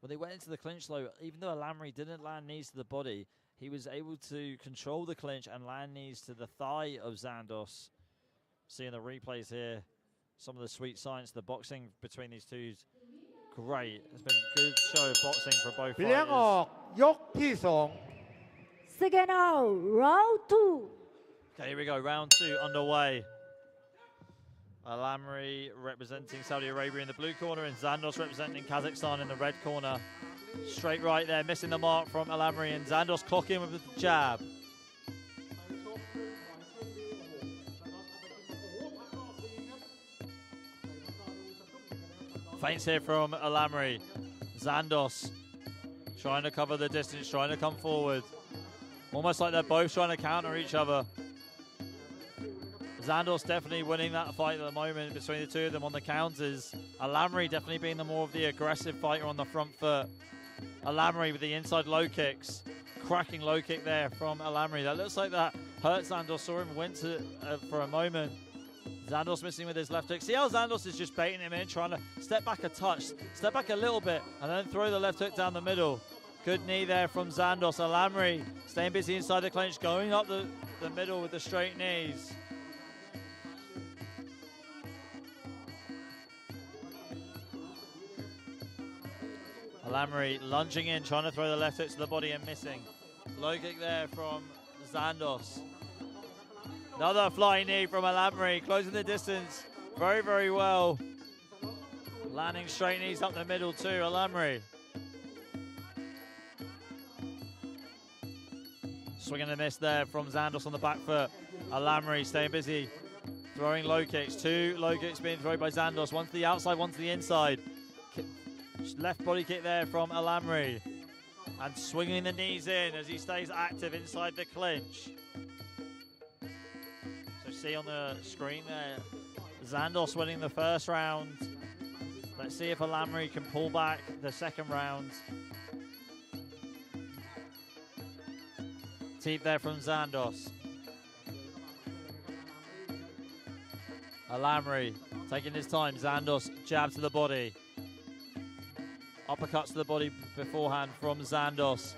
[SPEAKER 14] When they went into the clinch though, even though Alamri didn't land knees to the body, he was able to control the clinch and land knees to the thigh of Zandos. Seeing the replays here, some of the sweet science, the boxing between these two is great. It's been a good show of boxing for both
[SPEAKER 13] เลี้ยงออกยกที่2
[SPEAKER 15] Second out, round 2.
[SPEAKER 14] Okay, here we go, round 2 underway. Alamri representing Saudi Arabia in the blue corner and Zandos representing Kazakhstan in the red corner. Straight right there, missing the mark from Alamri, and Zandos clock in with the jab. Feints here from Alamri. Zandos trying to cover the distance, trying to come forward. Almost like they're both trying to counter each other. Zandos definitely winning that fight at the moment between the two of them on the counters. Alamri definitely being the more of the aggressive fighter on the front foot. Alamri with the inside low kicks. Cracking low kick there from Alamri. That looks like that hurt Zandos. Saw him wince for a moment. Zandos missing with his left hook. See how Zandos is just baiting him in, trying to step back a touch, step back a little bit, and then throw the left hook down the middle. Good knee there from Zandos. Alamri staying busy inside the clinch, going up the middle with the straight knees. Alamri lunging in, trying to throw the left hook to the body and missing. Low kick there from Zandos. Another flying knee from Alamri, closing the distance very, very well. Landing straight knees up the middle too, Alamri. Swing and a miss there from Zandos on the back foot. Alamri staying busy, throwing low kicks. 2 low kicks being thrown by Zandos. One to the outside, one to the inside. Left body kick there from Alamri. And swinging the knees in as he stays active inside the clinch. So see on the screen there, Zandos winning the first round. Let's see if Alamri can pull back the second round. Teep there from Zandos. Alamri taking his time. Zandos, jab to the body. Uppercuts to the body beforehand from Zandos.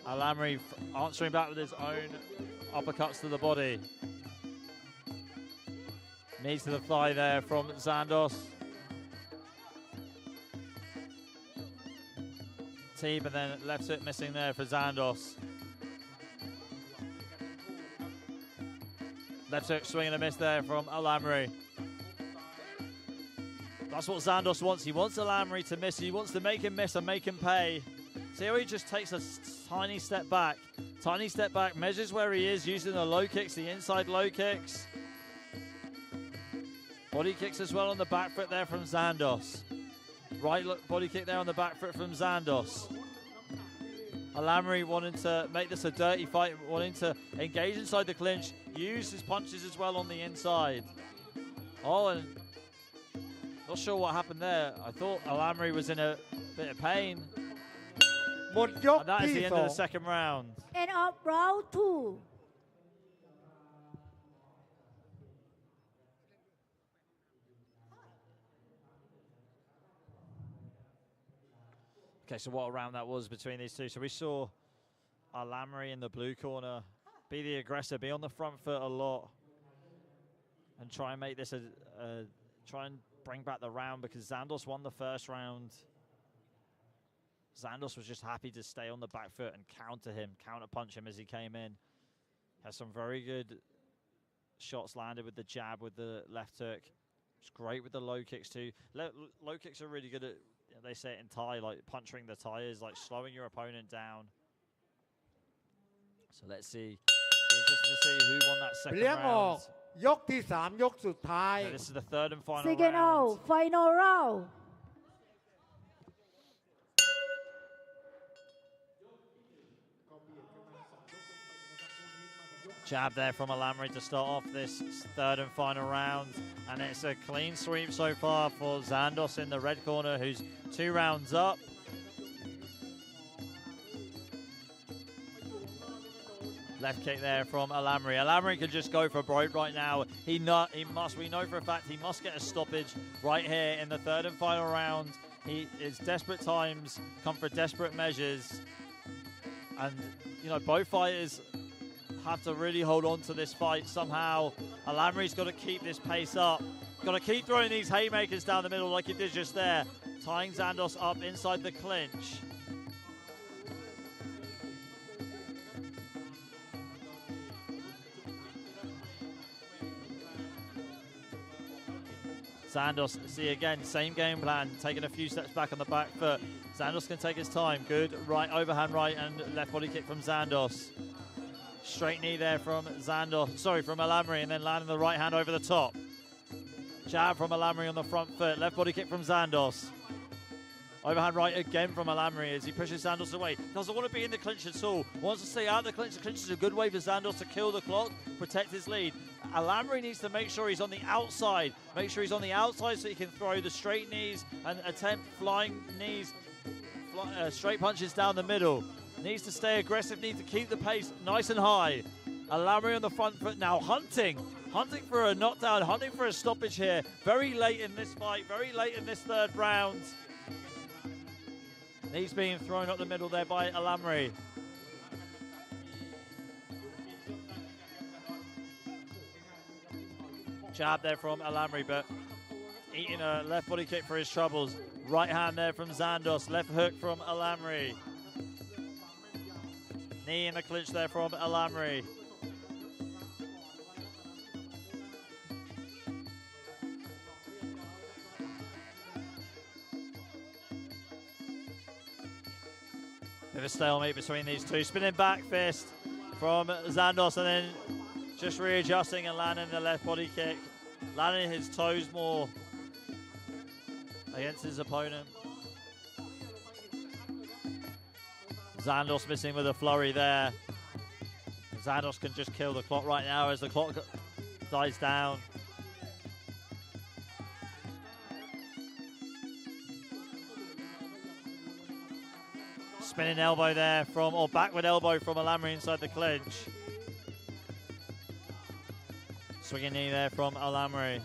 [SPEAKER 14] Alamri answering back with his own uppercuts to the body. Knees to the thigh there from Zandos. Teep and then left foot missing there for Zandos. Left hook swing and a miss there from Alamri. That's what Zandos wants. He wants Alamri to miss. He wants to make him miss and make him pay. See how he just takes a tiny step back. Tiny step back, measures where he is, using the low kicks, the inside low kicks. Body kicks as well on the back foot there from Zandos. Right body kick there on the back foot from Zandos. Alamri wanting to make this a dirty fight, wanting to engage inside the clinch, use his punches as well on the inside. Oh, and not sure what happened there. I thought Alamri was in a bit of pain. And that is the end of the second round.
[SPEAKER 15] End of round 2.
[SPEAKER 14] Okay, so what a round that was between these two. So we saw Alamri in the blue corner be the aggressor, be on the front foot a lot, and try and make this try and bring back the round, because Zandos won the first round. Zandos was just happy to stay on the back foot and counter punch him as he came in. Has some very good shots landed with the jab, with the left hook. It's great with the low kicks too. Low kicks are really good at, they say it in Thai, like puncturing the tires, like slowing your opponent down. So let's see. Interesting to see who won that second round.
[SPEAKER 13] ยกที่ 3 ยกสุดท้าย
[SPEAKER 14] So this is the third and final
[SPEAKER 15] Second
[SPEAKER 14] round.
[SPEAKER 15] round, final round.
[SPEAKER 14] Jab there from Alamri to start off this third and final round. And it's a clean sweep so far for Zandos in the red corner, who's 2 rounds up. Left kick there from Alamri. Alamri could just go for broke right now. We know for a fact, he must get a stoppage right here in the third and final round. It's desperate times come for desperate measures. And, you know, both fighters have to really hold on to this fight somehow. Alamri's got to keep this pace up. Got to keep throwing these haymakers down the middle like he did just there. Tying Zandos up inside the clinch. Zandos, see again, same game plan, taking a few steps back on the back foot. Zandos can take his time. Good right overhand right and left body kick from Zandos. Straight knee there from from Alamri, and then landing the right hand over the top. Jab from Alamri on the front foot, left body kick from Zandos. Overhand right again from Alamri as he pushes Zandos away. Doesn't want to be in the clinch at all. Wants to stay out of the clinch. The clinch is a good way for Zandos to kill the clock, protect his lead. Alamri needs to make sure he's on the outside. Make sure he's on the outside so he can throw the straight knees and attempt flying knees, straight punches down the middle. Needs to stay aggressive, needs to keep the pace nice and high. Alamri on the front foot now, hunting for a knockdown, hunting for a stoppage here. Very late in this fight, very late in this third round. Knees being thrown up the middle there by Alamri. Jab there from Alamri, but eating a left body kick for his troubles. Right hand there from Zandos, left hook from Alamri. Knee in the clinch there from Alamri. Bit of a stalemate between these two. Spinning back fist from Zandos, and then just readjusting and landing the left body kick. Landing his toes more against his opponent. Zandos missing with a flurry there. Zandos can just kill the clock right now as the clock dies down. Spinning elbow there from, or backward elbow from Alamri inside the clinch. Swinging knee there from Alamri.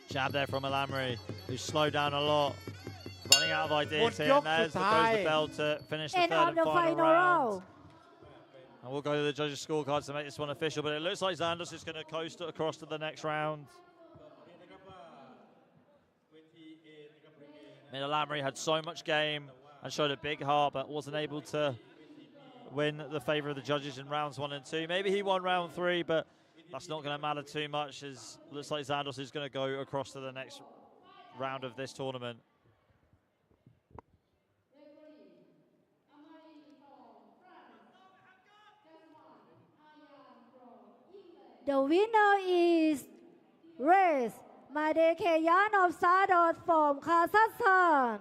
[SPEAKER 14] Jab there from Alamri, who's slowed down a lot. Running out of ideas here, and there's the bell to finish the third and final round. And we'll go to the judges' scorecards to make this one official, but it looks like Zandos is going to coast across to the next round. I mean, Alamri had so much game and showed a big heart, but wasn't able to win the favor of the judges in rounds 1 and 2. Maybe he won round 3, but that's not going to matter too much, as it looks like Zandos is going to go across to the next round of this tournament.
[SPEAKER 15] The winner is race Madekeyan of Sados from Kazakhstan.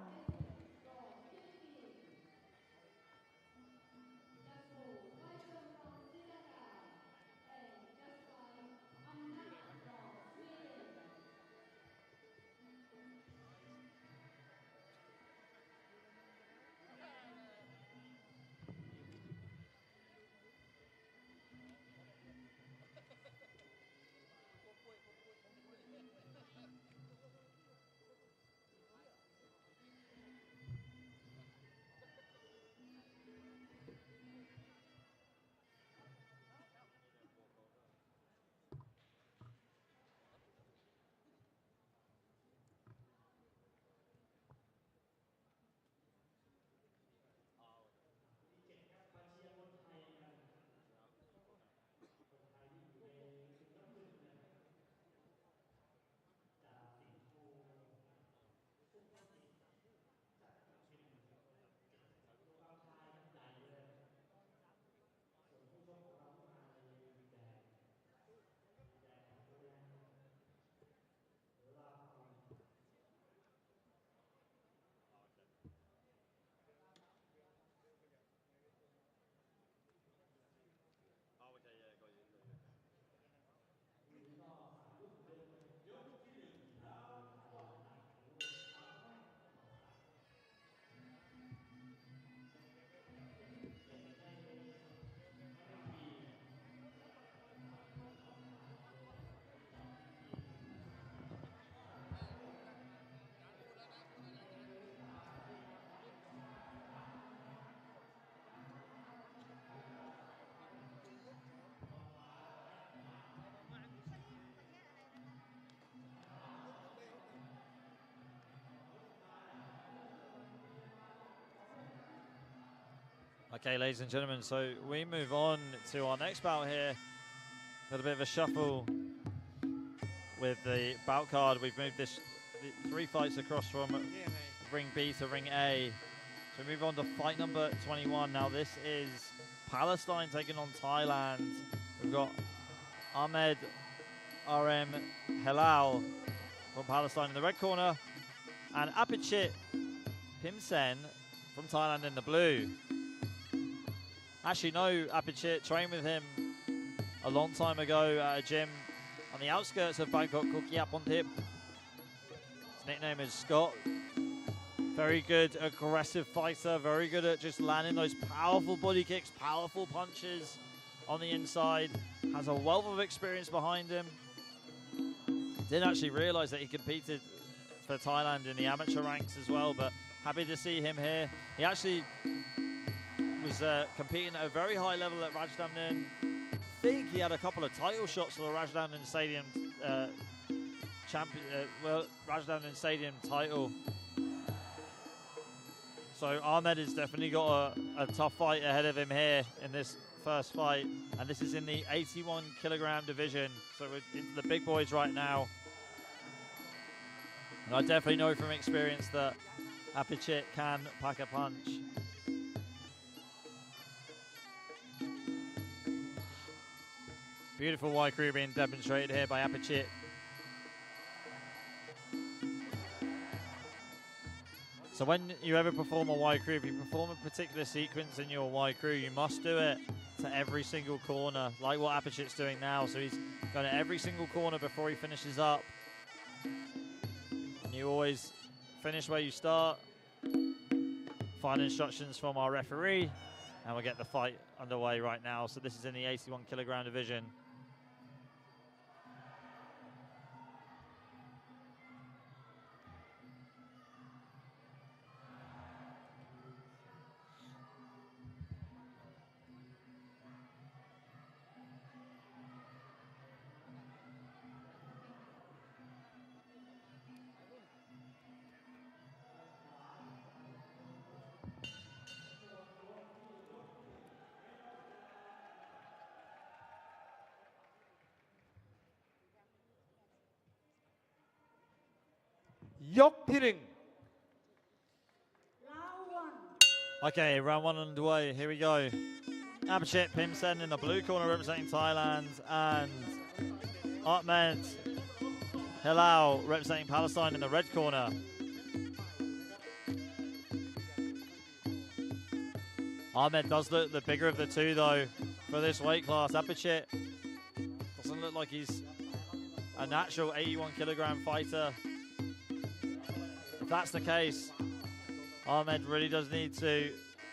[SPEAKER 14] Okay, ladies and gentlemen, so we move on to our next bout here. Got a bit of a shuffle with the bout card. We've moved the 3 fights across from ring B to ring A. So we move on to fight number 21. Now this is Palestine taking on Thailand. We've got Ahmed RM Helal from Palestine in the red corner, and Apichit Pimsen from Thailand in the blue. Actually, no, Apichit trained with him a long time ago at a gym on the outskirts of Bangkok called Kiapontip. His nickname is Scott. Very good, aggressive fighter, very good at just landing those powerful body kicks, powerful punches on the inside. Has a wealth of experience behind him. Didn't actually realize that he competed for Thailand in the amateur ranks as well, but happy to see him here. He actually was competing at a very high level at Rajdamnern. I think he had a couple of title shots for the Rajdamnern Stadium Rajdamnern Stadium title. So Ahmed has definitely got a tough fight ahead of him here in this first fight, and this is in the 81 kilogram division. So we're into the big boys right now. And I definitely know from experience that Apichit can pack a punch. Beautiful Y crew being demonstrated here by Apichit. So when you ever perform a Y crew, if you perform a particular sequence in your Y crew, you must do it to every single corner, like what Apichit's doing now. So he's Going to every single corner before he finishes up. And you always finish where you start. Final instructions from our referee. And we'll get the fight underway right now. So this is in the 81 kilogram division.
[SPEAKER 13] ยกที่หนึ่ง
[SPEAKER 14] Okay, round one underway. Here we go. Abhishek Pimsen in the blue corner representing Thailand, and Ahmed Hilal representing Palestine in the red corner. Ahmed does look the bigger of the two though for this weight class. Abhishek doesn't look like he's a natural 81 kilogram fighter. If that's the case, Ahmed really does need to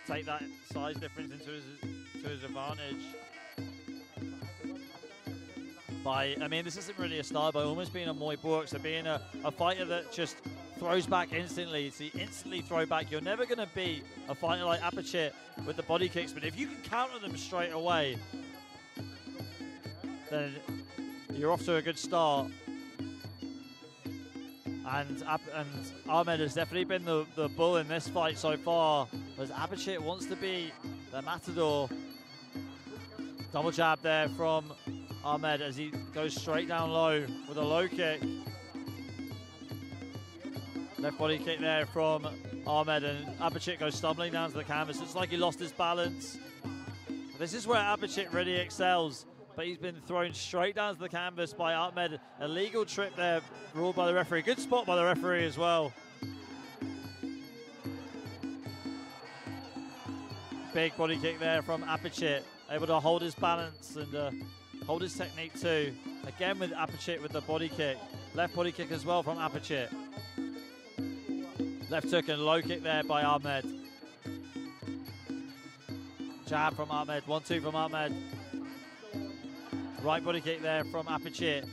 [SPEAKER 14] take that size difference into his advantage. I mean, this isn't really a style by almost being a Muay Bouts, so being a fighter that just throws back instantly. So you instantly throw back. You're never going to beat a fighter like Apachit with the body kicks, but if you can counter them straight away, then you're off to a good start. And Ahmed has definitely been the bull in this fight so far, whereas Apachit wants to be the matador. Double jab there from Ahmed as he goes straight down low with a low kick. Left body kick there from Ahmed, and Apachit goes stumbling down to the canvas. It's like he lost his balance. This is where Apachit really excels, but he's been thrown straight down to the canvas by Ahmed. A legal trip there ruled by the referee. Good spot by the referee as well. Big body kick there from Apachit, able to hold his balance and hold his technique too. Again with Apachit with the body kick. Left body kick as well from Apachit. Left hook and low kick there by Ahmed. Jab from Ahmed, 1-2 from Ahmed. Right body kick there from Apachit.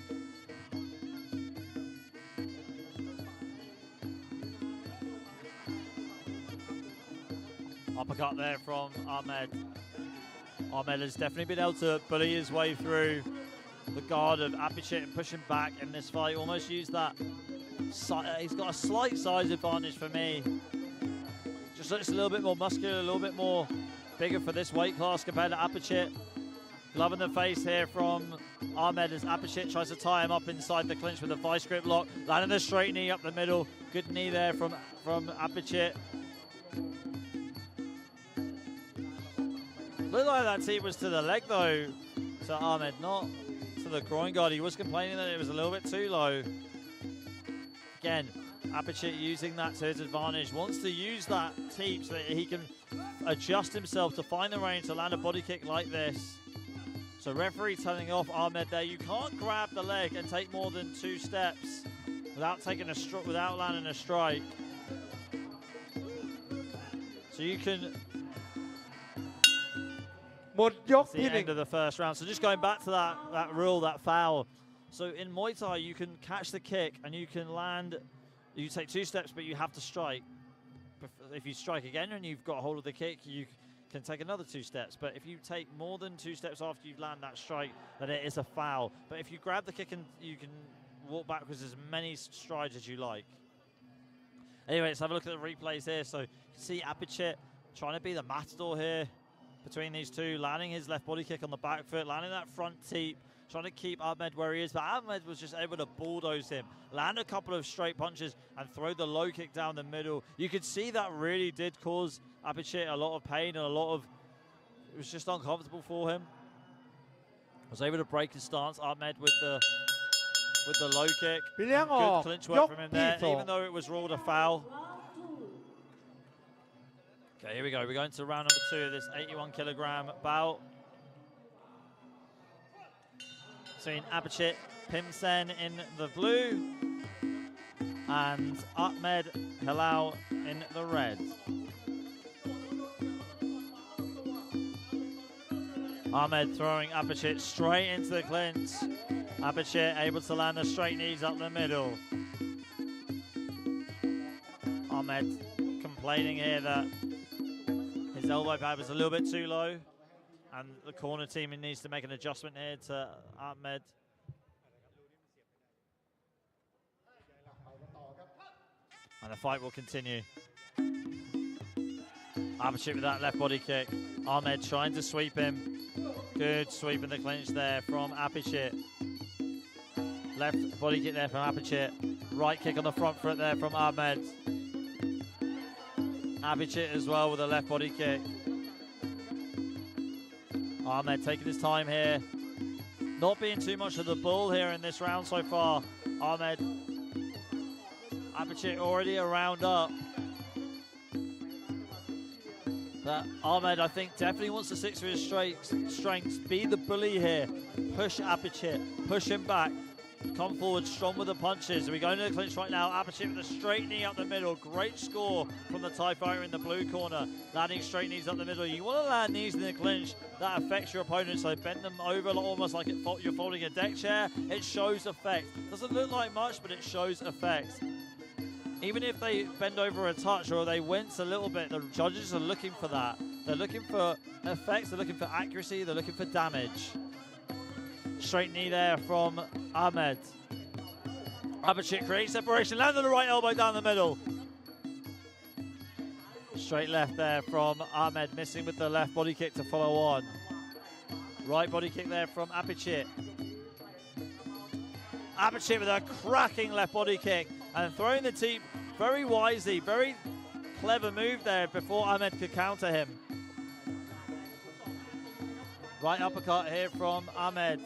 [SPEAKER 14] Uppercut there from Ahmed. Ahmed has definitely been able to bully his way through the guard of Apachit and push him back in this fight. Almost used that. He's got a slight size advantage for me. Just looks a little bit more muscular, a little bit more bigger for this weight class compared to Apachit. Glove in the face here from Ahmed as Apachit tries to tie him up inside the clinch with a vice grip lock. Landing the straight knee up the middle. Good knee there from Apachit. Looked like that tee was to the leg though, to Ahmed, not to the groin guard. He was complaining that it was a little bit too low. Again, Apachit using that to his advantage. Wants to use that teep so that he can adjust himself to find the range to land a body kick like this. So referee telling off Ahmed there. You can't grab the leg and take more than 2 steps without without landing a strike. So you can see the end of the first round. So just going back to that rule, that foul. So in Muay Thai, you can catch the kick and you can land. You take 2 steps, but you have to strike. If you strike again and you've got hold of the kick, you can take another 2 steps. But if you take more than 2 steps after you land that strike, then it is a foul. But if you grab the kick and you can walk backwards as many strides as you like. Anyway, let's have a look at the replays here. So you can see Apachit trying to be the matador here between these two, landing his left body kick on the back foot, landing that front teep, trying to keep Ahmed where he is, but Ahmed was just able to bulldoze him, land a couple of straight punches, and throw the low kick down the middle. You could see that really did cause Apachit a lot of pain and it was just uncomfortable for him. Was able to break his stance, Ahmed with the low kick. Good clinch work from him there, even though it was ruled a foul. Okay, here we go. We're going to round number 2 of this 81 kilogram bout. between Abhijit Pimsen in the blue and Ahmed Hilal in the red. Ahmed throwing Abhijit straight into the clinch. Abhijit able to land the straight knees up the middle. Ahmed complaining here that his elbow pad was a little bit too low, and the corner team needs to make an adjustment here to Ahmed. And the fight will continue. Abhijit with that left body kick. Ahmed trying to sweep him. Good sweep in the clinch there from Abhijit. Left body kick there from Abhijit. Right kick on the front foot there from Ahmed. Abhijit as well with a left body kick. Ahmed taking his time here. Not being too much of the bull here in this round so far. Abhijit already a round up. But Ahmed, I think, definitely wants to stick to his strengths. Be the bully here. Push Abhijit. Push him back. Come forward strong with the punches. We go into the clinch right now. Abhijit with a straight knee up the middle. Great score from the Thai fighter in the blue corner. Landing straight knees up the middle. You want to land knees in the clinch. That affects your opponent. So bend them over almost like you're folding a deck chair. It shows effect. Doesn't look like much, but it shows effect. Even if they bend over a touch or they wince a little bit, the judges are looking for that. They're looking for effects, they're looking for accuracy, they're looking for damage. Straight knee there from Ahmed. Abhijit creates separation, landed the right elbow down the middle. Straight left there from Ahmed, missing with the left body kick to follow on. Right body kick there from Abhijit. Abhijit with a cracking left body kick and throwing the teep very wisely, very clever move there before Ahmed could counter him. Right uppercut here from Ahmed.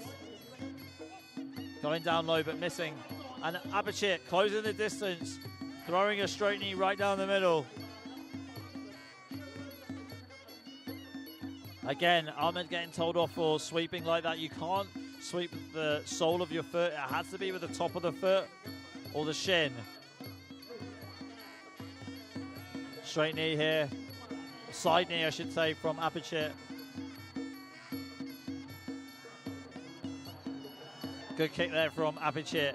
[SPEAKER 14] Going down low but missing. And Abhijit closing the distance, throwing a straight knee right down the middle. Again, Ahmed getting told off for sweeping like that. You can't sweep the sole of your foot. It has to be with the top of the foot or the shin. Straight knee here. Side knee, I should say, from Abhijit. Good kick there from Abhijit.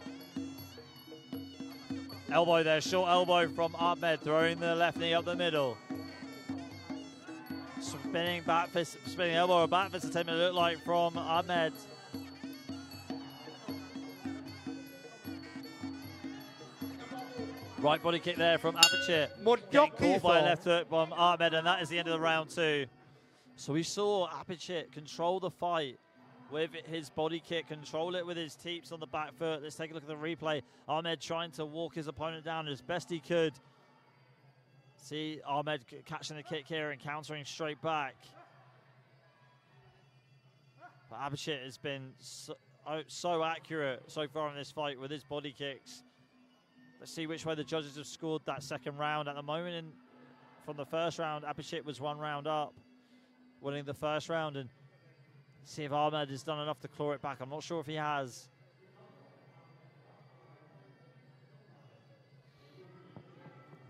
[SPEAKER 14] Elbow there, short elbow from Ahmed, throwing the left knee up the middle. Spinning back fist, spinning elbow or back fist attempt, it looked like from Ahmed. Right body kick there from Abhijit. Getting caught by a left hook from Ahmed, and that is the end of the round 2. So we saw Abhijit control the fight with his body kick, control it with his teeps on the back foot. Let's take a look at the replay. Ahmed trying to walk his opponent down as best he could. See Ahmed catching the kick here and countering straight back. But Abhijit has been so accurate so far in this fight with his body kicks. Let's see which way the judges have scored that second round. At the moment, from the first round, Abhijit was 1 round up, winning the first round. And see if Ahmed has done enough to claw it back. I'm not sure if he has.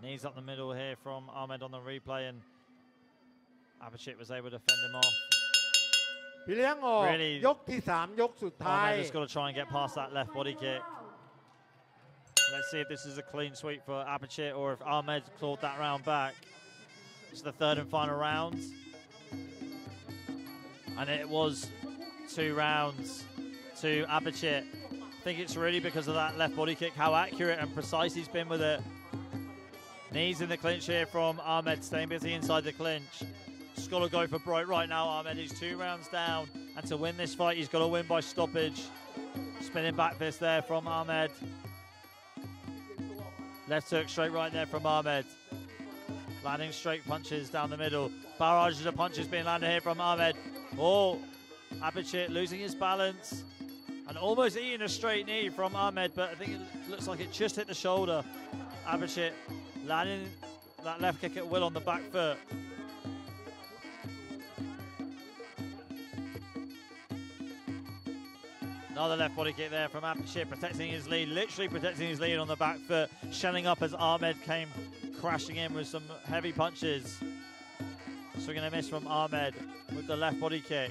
[SPEAKER 14] Knees up the middle here from Ahmed on the replay, and Abhijit was able to fend him off. Really,
[SPEAKER 13] ยกที่ 3 ยกสุดท้าย
[SPEAKER 14] Ahmed has got to try and get past that left body kick. Let's see if this is a clean sweep for Abhijit or if Ahmed clawed that round back. It's the third and final round. And it was 2 rounds to Abhijit. I think it's really because of that left body kick, how accurate and precise he's been with it. Knees in the clinch here from Ahmed, staying busy inside the clinch. Just got to go for broke right now, Ahmed. He's 2 rounds down. And to win this fight, he's got to win by stoppage. Spinning back fist there from Ahmed. Left hook straight right there from Ahmed. Landing straight punches down the middle. Barrages of punches being landed here from Ahmed. Oh, Abhijit losing his balance and almost eating a straight knee from Ahmed, but I think it looks like it just hit the shoulder. Abhijit landing that left kick at will on the back foot. Another left body kick there from Apachit, protecting his lead, literally protecting his lead on the back foot, shelling up as Ahmed came crashing in with some heavy punches. Swing and a miss from Ahmed with the left body kick.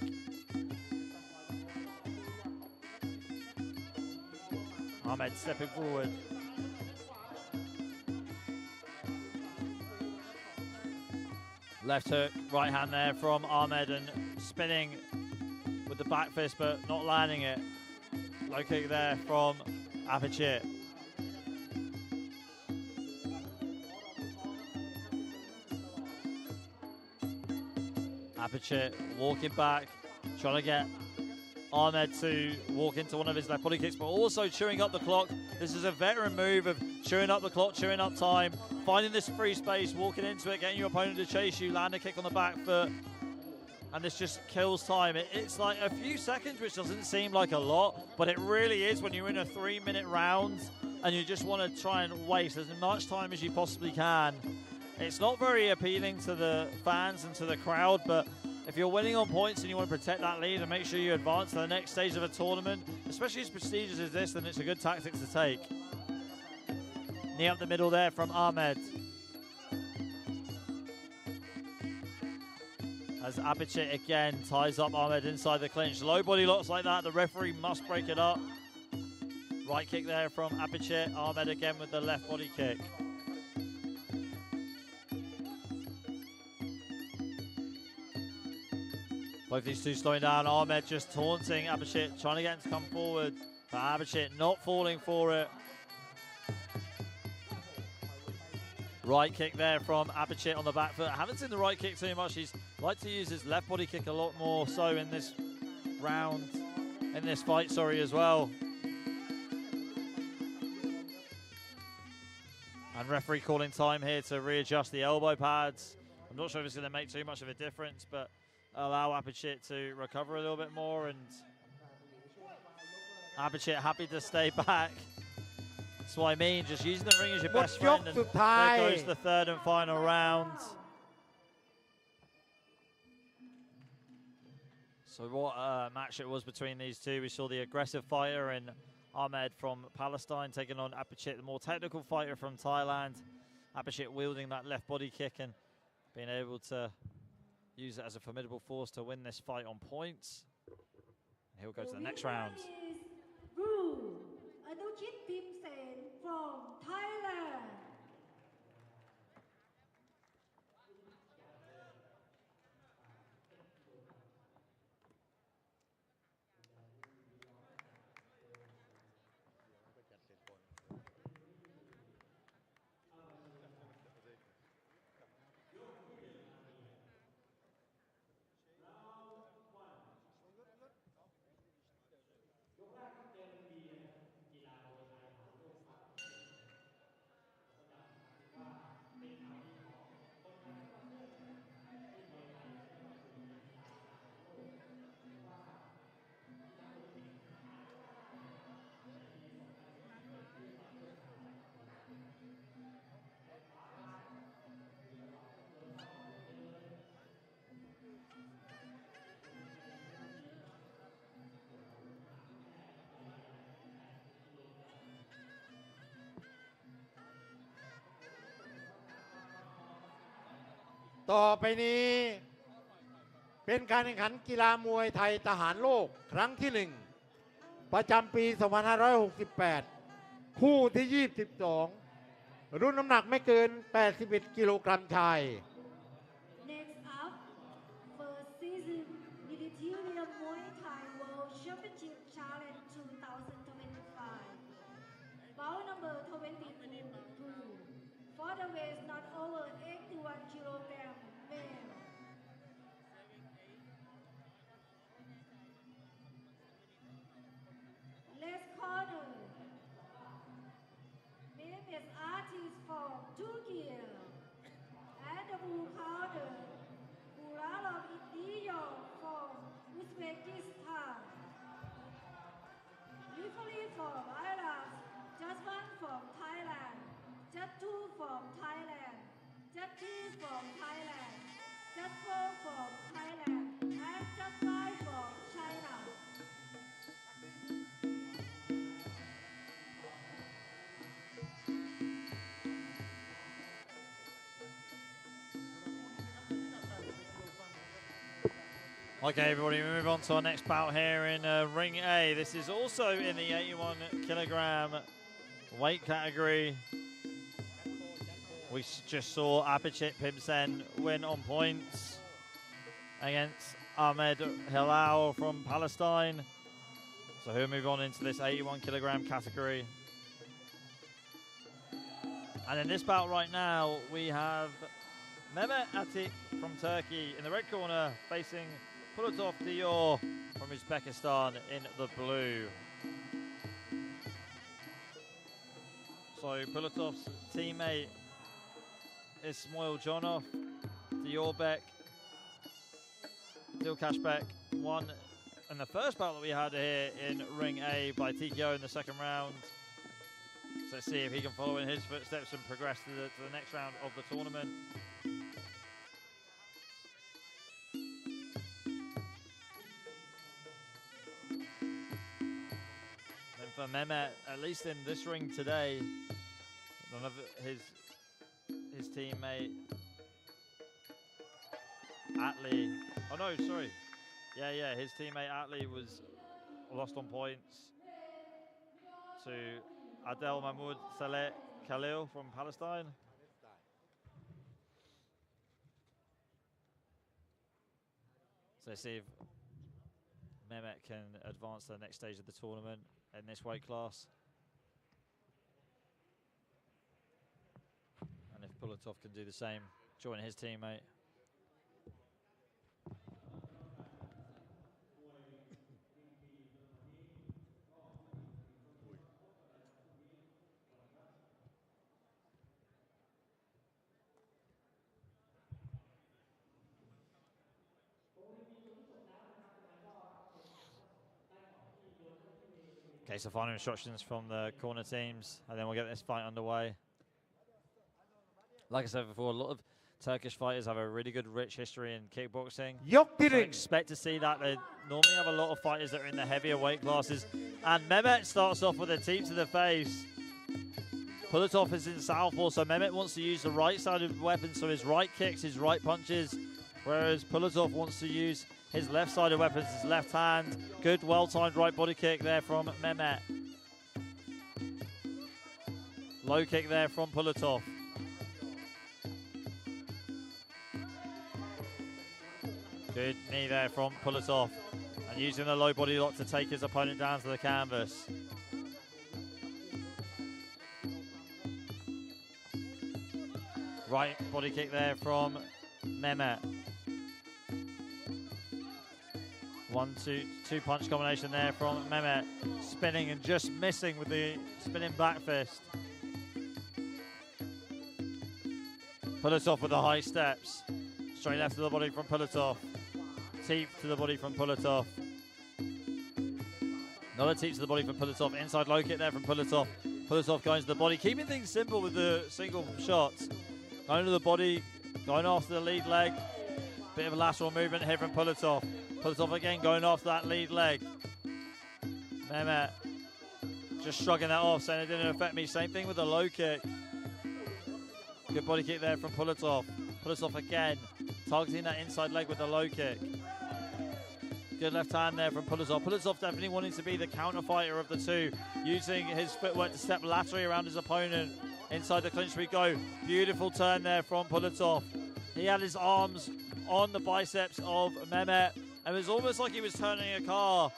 [SPEAKER 14] Ahmed stepping forward. Left hook, right hand there from Ahmed and spinning with the back fist but not landing it. Low kick there from Apachit. Apachit walking back, trying to get Ahmed to walk into one of his left body kicks, but also chewing up the clock. This is a veteran move of chewing up the clock, chewing up time, finding this free space, walking into it, getting your opponent to chase you, land a kick on the back foot, and this just kills time. It's like a few seconds, which doesn't seem like a lot, but it really is when you're in a 3-minute round and you just want to try and waste as much time as you possibly can. It's not very appealing to the fans and to the crowd, but if you're winning on points and you want to protect that lead and make sure you advance to the next stage of a tournament, especially as prestigious as this, then it's a good tactic to take. Knee up the middle there from Ahmed. As Apachit again ties up Ahmed inside the clinch. Low body locks like that, the referee must break it up. Right kick there from Apachit. Ahmed again with the left body kick. Both these two slowing down. Ahmed just taunting Apachit, trying to get him to come forward. But Apachit not falling for it. Right kick there from Apachit on the back foot. I haven't seen the right kick too much. He's liked to use his left body kick a lot more so in this round, in this fight, sorry, as well. And referee calling time here to readjust the elbow pads. I'm not sure if it's going to make too much of a difference, but allow Apachit to recover a little bit more, and Apachit happy to stay back. That's what I mean, just using the ring as your best friend, and there goes the third and final round. So what a match it was between these two. We saw the aggressive fighter in Ahmed from Palestine taking on Apachit, the more technical fighter from Thailand. Apachit wielding that left body kick and being able to use it as a formidable force to win this fight on points. And he'll go to the next round.
[SPEAKER 15] From Thailand.
[SPEAKER 13] ต่อไปนี้เป็นการแข่งขันกีฬามวยไทยทหารโลกครั้งที่ 1 ประจำปี 2568 คู่ที่ 22 รุ่นน้ำหนักไม่เกิน 81 กิโลกรัมชาย
[SPEAKER 15] Next up, first season Military Muay Thai World Championship Challenge 2025. Bout number 22 for the weight not over 81 kilogram male. Left corner, name is artist from Turkey, and the blue corner, Uralov India from Uzbekistan. Referee from Iran, just one from Thailand, just two from Thailand, just three from Thailand, just four from Thailand, and just five from China.
[SPEAKER 14] Okay, everybody, we move on to our next bout here in Ring A. This is also in the 81 kilogram weight category. We just saw Abhijit Pimsen win on points against Ahmed Hilal from Palestine. So he'll move on into this 81 kilogram category. And in this bout right now, we have Mehmet Atik from Turkey in the red corner facing Pulatov Dior from Uzbekistan in the blue. So Pulatov's teammate Ismail Jonov, Diorbek, Dilkashbek won in the first bout that we had here in Ring A by TKO in the second round. So let's see if he can follow in his footsteps and progress to the next round of the tournament. Then for Mehmet, at least in this ring today, none of his teammate Atli. Oh no, sorry. Yeah, his teammate Atli was lost on points to Adel Mahmoud Saleh Khalil from Palestine. So let's see if Mehmet can advance to the next stage of the tournament in this weight class. And if Pulatov can do the same, join his teammate. Okay, so final instructions from the corner teams, and then we'll get this fight underway. Like I said before, a lot of Turkish fighters have a really good, rich history in kickboxing. So I expect to see that. They normally have a lot of fighters that are in the heavier weight classes. And Mehmet starts off with a teep to the face. Pulatov is in southpaw, so Mehmet wants to use the right side of the weapon, so his right kicks, his right punches, whereas Pulatov wants to use his left side of weapons, his left hand. Good, well-timed right body kick there from Mehmet. Low kick there from Pulatov. Good knee there from Pulatov. And using the low body lock to take his opponent down to the canvas. Right body kick there from Mehmet. 1-2 punch combination there from Mehmet. Spinning and just missing with the spinning back fist. Pulatov with the high steps. Straight left to the body from Pulatov. Teep to the body from Pulatov. Another teep to the body from Pulatov. Inside low kick there from Pulatov. Pulatov going to the body, keeping things simple with the single shots. Going to the body, going after the lead leg. Bit of a lateral movement here from Pulatov. Pulatov again going after that lead leg. Mehmet just shrugging that off, saying it didn't affect me. Same thing with the low kick. Good body kick there from Pulatov. Pulatov again, targeting that inside leg with the low kick. Good left hand there from Pulatov. Pulatov definitely wanting to be the counter fighter of the two, using his footwork to step laterally around his opponent. Inside the clinch we go. Beautiful turn there from Pulatov. He had his arms on the biceps of Mehmet, and it was almost like he was turning a car,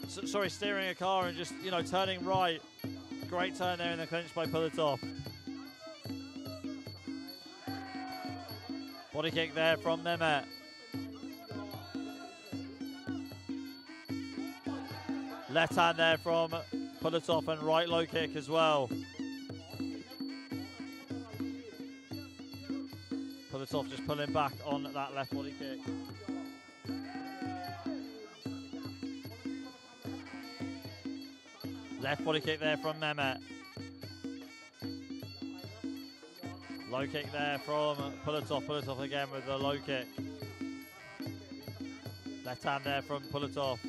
[SPEAKER 14] steering a car and just, turning right. Great turn there in the clinch by Pulatov. Body kick there from Mehmet. Left hand there from Pulatov and right low kick as well. Pulatov just pulling back on that left body kick. Left body kick there from Mehmet. Low kick there from Pulatov. Pulatov again with the low kick. Left hand there from Pulatov.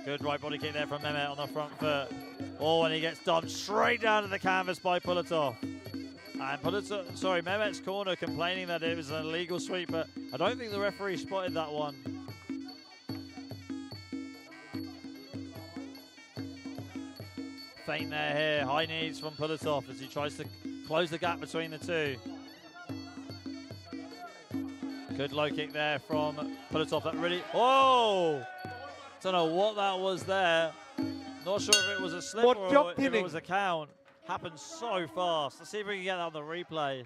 [SPEAKER 14] Good right body kick there from Mehmet on the front foot. Oh, and he gets dumped straight down to the canvas by Pulatov. And Mehmet's corner complaining that it was an illegal sweep, but I don't think the referee spotted that one. Feint there here, high knees from Pulitov as he tries to close the gap between the two. Good low kick there from Pulitov. That really, oh! Don't know what that was there. Not sure if it was a slip or if it was a count. Happened so fast. Let's see if we can get that on the replay.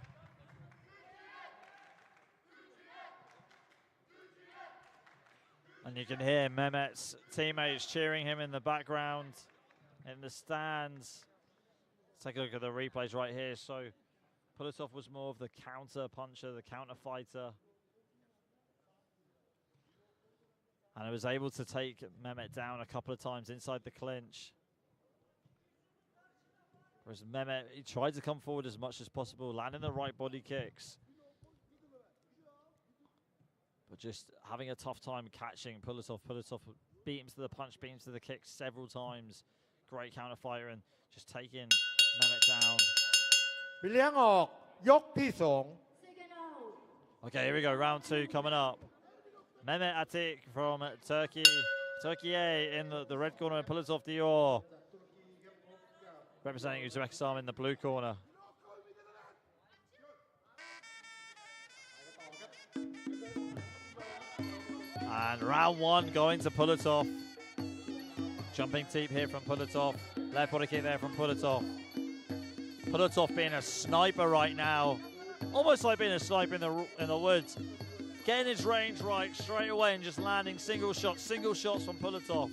[SPEAKER 14] And you can hear Mehmet's teammates cheering him in the background, in the stands. Let's take a look at the replays right here. So Pulitov was more of the counter puncher, the counter fighter. And I was able to take Mehmet down a couple of times inside the clinch. Whereas Mehmet, he tried to come forward as much as possible, landing the right body kicks. But just having a tough time catching Pulitov. Pulitov beat him to the punch, beat him to the kick several times. Great counter fighter and just taking Mehmet down.
[SPEAKER 13] เลี้ยงออกยกที่สอง
[SPEAKER 14] Okay, here we go, round 2 coming up. Mehmet Atik from Turkey. Turkey in the red corner and Pulitov Dior representing Uzbekistan in the blue corner. And round 1 going to Pulitov. Jumping teep here from Pulitov. Left body kick there from Pulitov. Pulitov being a sniper right now. Almost like being a sniper in the woods. Getting his range right straight away and just landing single shots from Pulitov.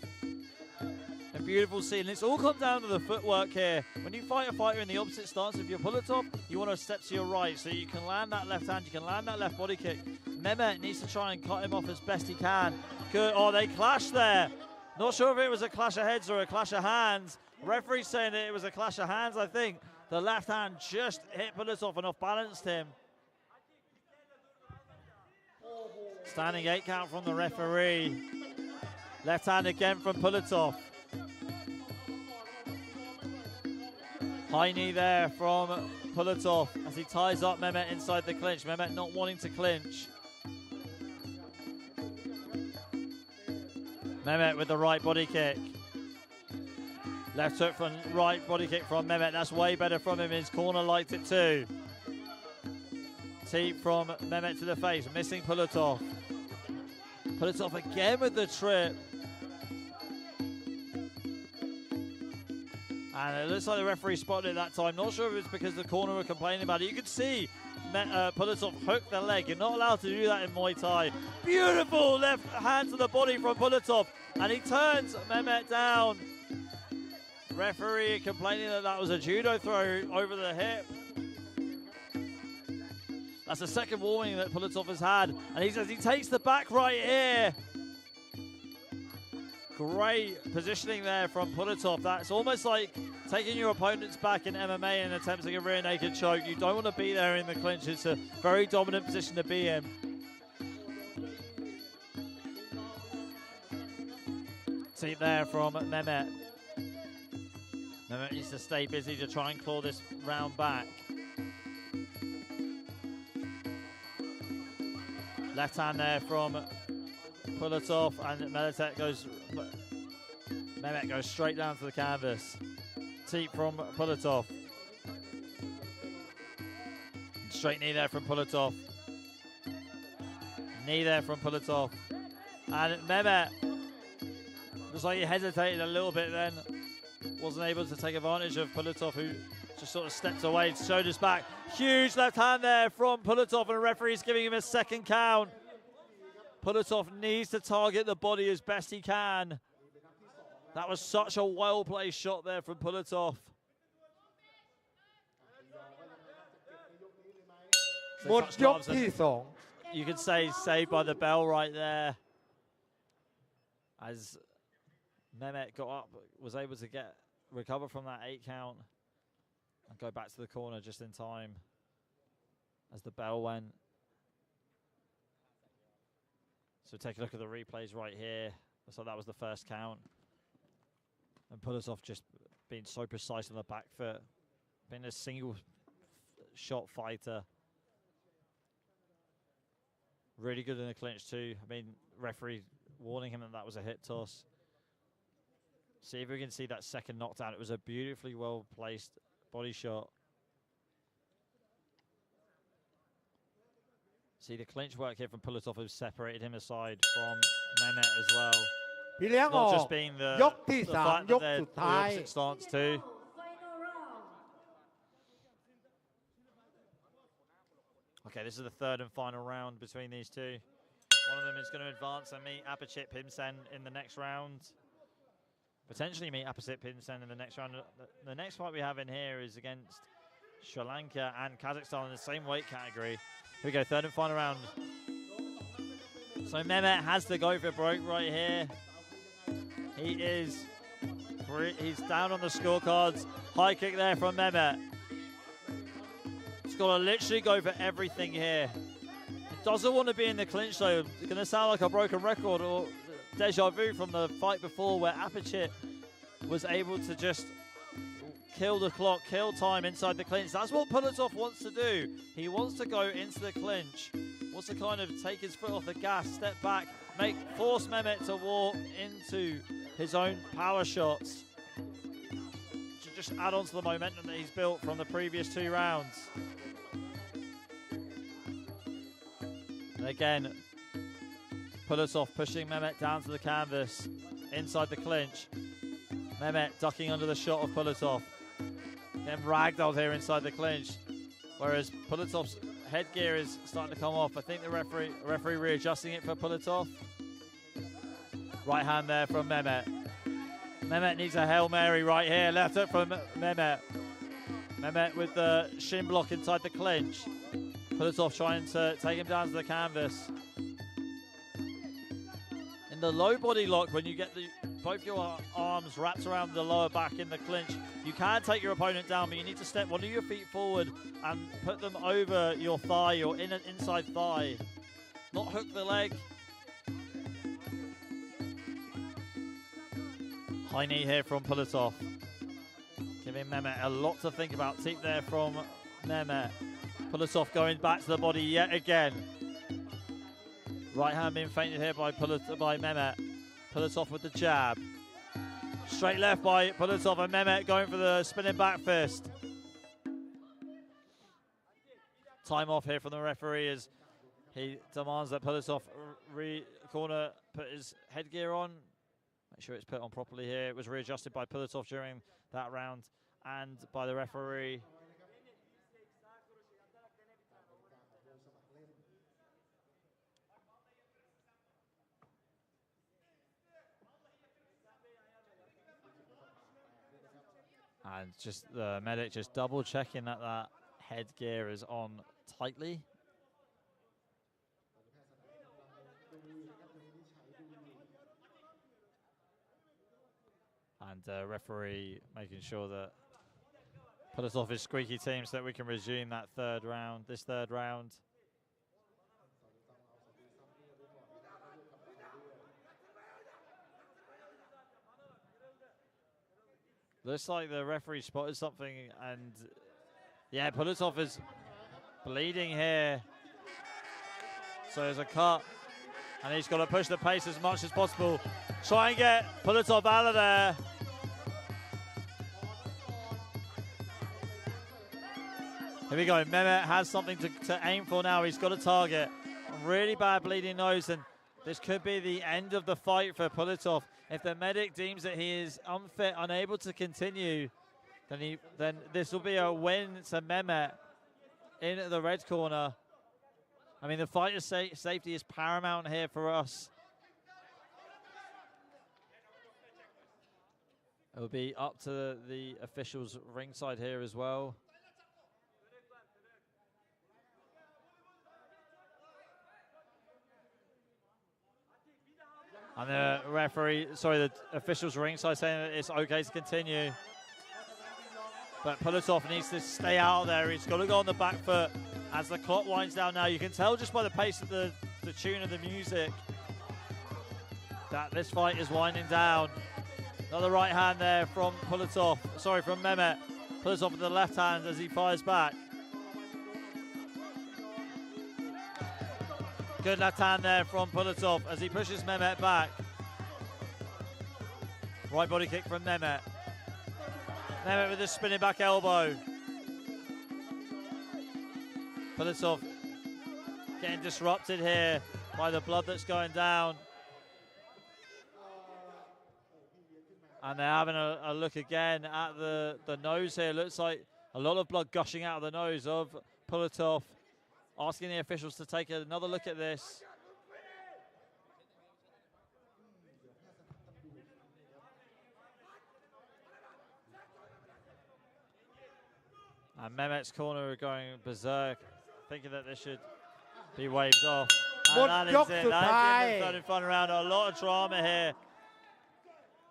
[SPEAKER 14] A beautiful scene. It's all come down to the footwork here. When you fight a fighter in the opposite stance, if you're Pulitov, you want to step to your right so you can land that left hand, you can land that left body kick. Mehmet needs to try and cut him off as best he can. Good. Oh, they clashed there. Not sure if it was a clash of heads or a clash of hands. Referee saying that it was a clash of hands, I think. The left hand just hit Pulitov and off-balanced him. Standing 8 count from the referee. Left hand again from Pulitov. High knee there from Pulitov as he ties up Mehmet inside the clinch. Mehmet not wanting to clinch. Mehmet with the right body kick. Left hook from right body kick from Mehmet. That's way better from him. His corner liked it too. Teep from Mehmet to the face, missing Pulitov. Pulitov again with the trip. And it looks like the referee spotted it that time. Not sure if it's because the corner were complaining about it. You could see Pulitov hook the leg. You're not allowed to do that in Muay Thai. Beautiful left hand to the body from Pulitov. And he turns Mehmet down. Referee complaining that that was a judo throw over the hip. That's the second warning that Pulitov has had. And he says he takes the back right here. Great positioning there from Pulitov. That's almost like taking your opponent's back in MMA and attempting a rear naked choke. You don't want to be there in the clinch. It's a very dominant position to be in. Teep there from Mehmet. Mehmet needs to stay busy to try and claw this round back. Left hand there from Pulitov, and Mehmet goes straight down to the canvas. Teep from Pulitov. Straight knee there from Pulitov. Knee there from Pulitov. And Mehmet, looks like he hesitated a little bit then. Wasn't able to take advantage of Pulitov, who just sort of stepped away, showed his back. Huge left hand there from Pulitov, and the referee's giving him a second count. Pulitov needs to target the body as best he can. That was such a well-placed shot there from Pulitov. You could say saved by the bell right there. As Mehmet got up, was able to recover from that 8 count and go back to the corner just in time as the bell went. So take a look at the replays right here. So that was the first count. And Pulitov just being so precise on the back foot. Being a single shot fighter. Really good in the clinch too. I mean, referee warning him that that was a hip toss. See if we can see that second knockdown. It was a beautifully well placed body shot. See the clinch work here from Pulitov has separated him aside from Mehmet as well. Not just being the fact that they're the opposite stance too. Okay, this is the third and final round between these two. One of them is going to advance and meet Apachit Pimsen in the next round. Potentially meet Apachit Pimsen in the next round. The next fight we have in here is against Sri Lanka and Kazakhstan in the same weight category. Here we go, third and final round. So Mehmet has to go for broke right here. He's down on the scorecards. High kick there from Mehmet. He's got to literally go for everything here. He doesn't want to be in the clinch though. It's going to sound like a broken record or deja vu from the fight before where Apachit was able to just kill the clock, kill time inside the clinch. That's what Pulitov wants to do. He wants to go into the clinch, wants to kind of take his foot off the gas, step back, force Mehmet to walk into his own power shots. To just add on to the momentum that he's built from the previous two rounds. And again, Pulitov pushing Mehmet down to the canvas, inside the clinch. Mehmet ducking under the shot of Pulitov. Again, ragdolled here inside the clinch, whereas Pulitov's headgear is starting to come off. I think the referee readjusting it for Pulitov. Right hand there from Mehmet. Mehmet needs a Hail Mary right here. Left hook from Mehmet. Mehmet with the shin block inside the clinch. Pulitov trying to take him down to the canvas. In the low body lock, when you get both your arms wrapped around the lower back in the clinch, you can take your opponent down, but you need to step one of your feet forward and put them over your thigh, your inside thigh. Not hook the leg. High knee here from Pulitov. Giving Mehmet a lot to think about. Teep there from Mehmet. Pulitov going back to the body yet again. Right hand being feinted here by Mehmet. Pulitov with the jab. Straight left by Pulitov, and Mehmet going for the spinning back fist. Time off here from the referee as he demands that Pulitov corner put his headgear on. Make sure it's put on properly here. It was readjusted by Pulitov during that round and by the referee. And just the medic just double checking that that headgear is on tightly. And referee making sure that Pulitov is squeaky team so that we can resume that this third round. Looks like the referee spotted something, and yeah, Pulitov is bleeding here. So there's a cut, and he's got to push the pace as much as possible. Try and get Pulitov out of there. Here we go, Mehmet has something to aim for now. He's got a target. A really bad bleeding nose, and this could be the end of the fight for Pulitov. If the medic deems that he is unfit, unable to continue, then this will be a win to Mehmet in the red corner. I mean, the fighter's safety is paramount here for us. It will be up to the officials ringside here as well. And the officials ringside saying that it's okay to continue. But Pulitov needs to stay out there. He's got to go on the back foot as the clock winds down now. You can tell just by the pace of the tune of the music that this fight is winding down. Another right hand there from Mehmet. Pulitov with the left hand as he fires back. Good left hand there from Pulatov as he pushes Mehmet back. Right body kick from Mehmet. Mehmet with a spinning back elbow. Pulatov getting disrupted here by the blood that's going down. And they're having a look again at the nose here. Looks like a lot of blood gushing out of the nose of Pulatov. Asking the officials to take another look at this. And Mehmet's corner are going berserk, thinking that this should be waved off. And that is it. That is the fun round. A lot of drama here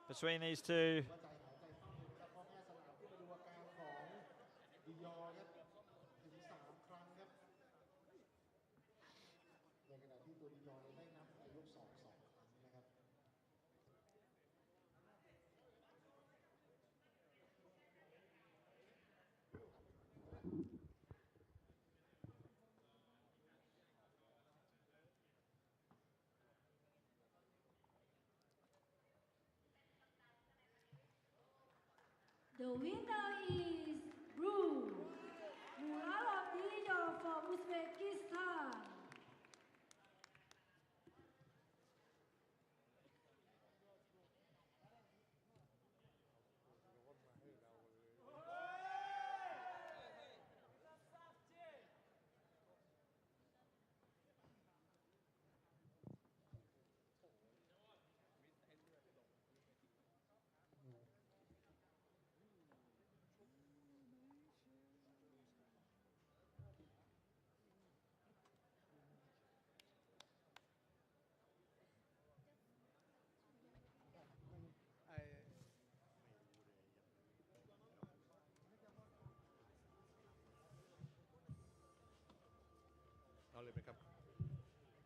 [SPEAKER 14] between these two.
[SPEAKER 15] The winner is Bouts, from Uzbekistan.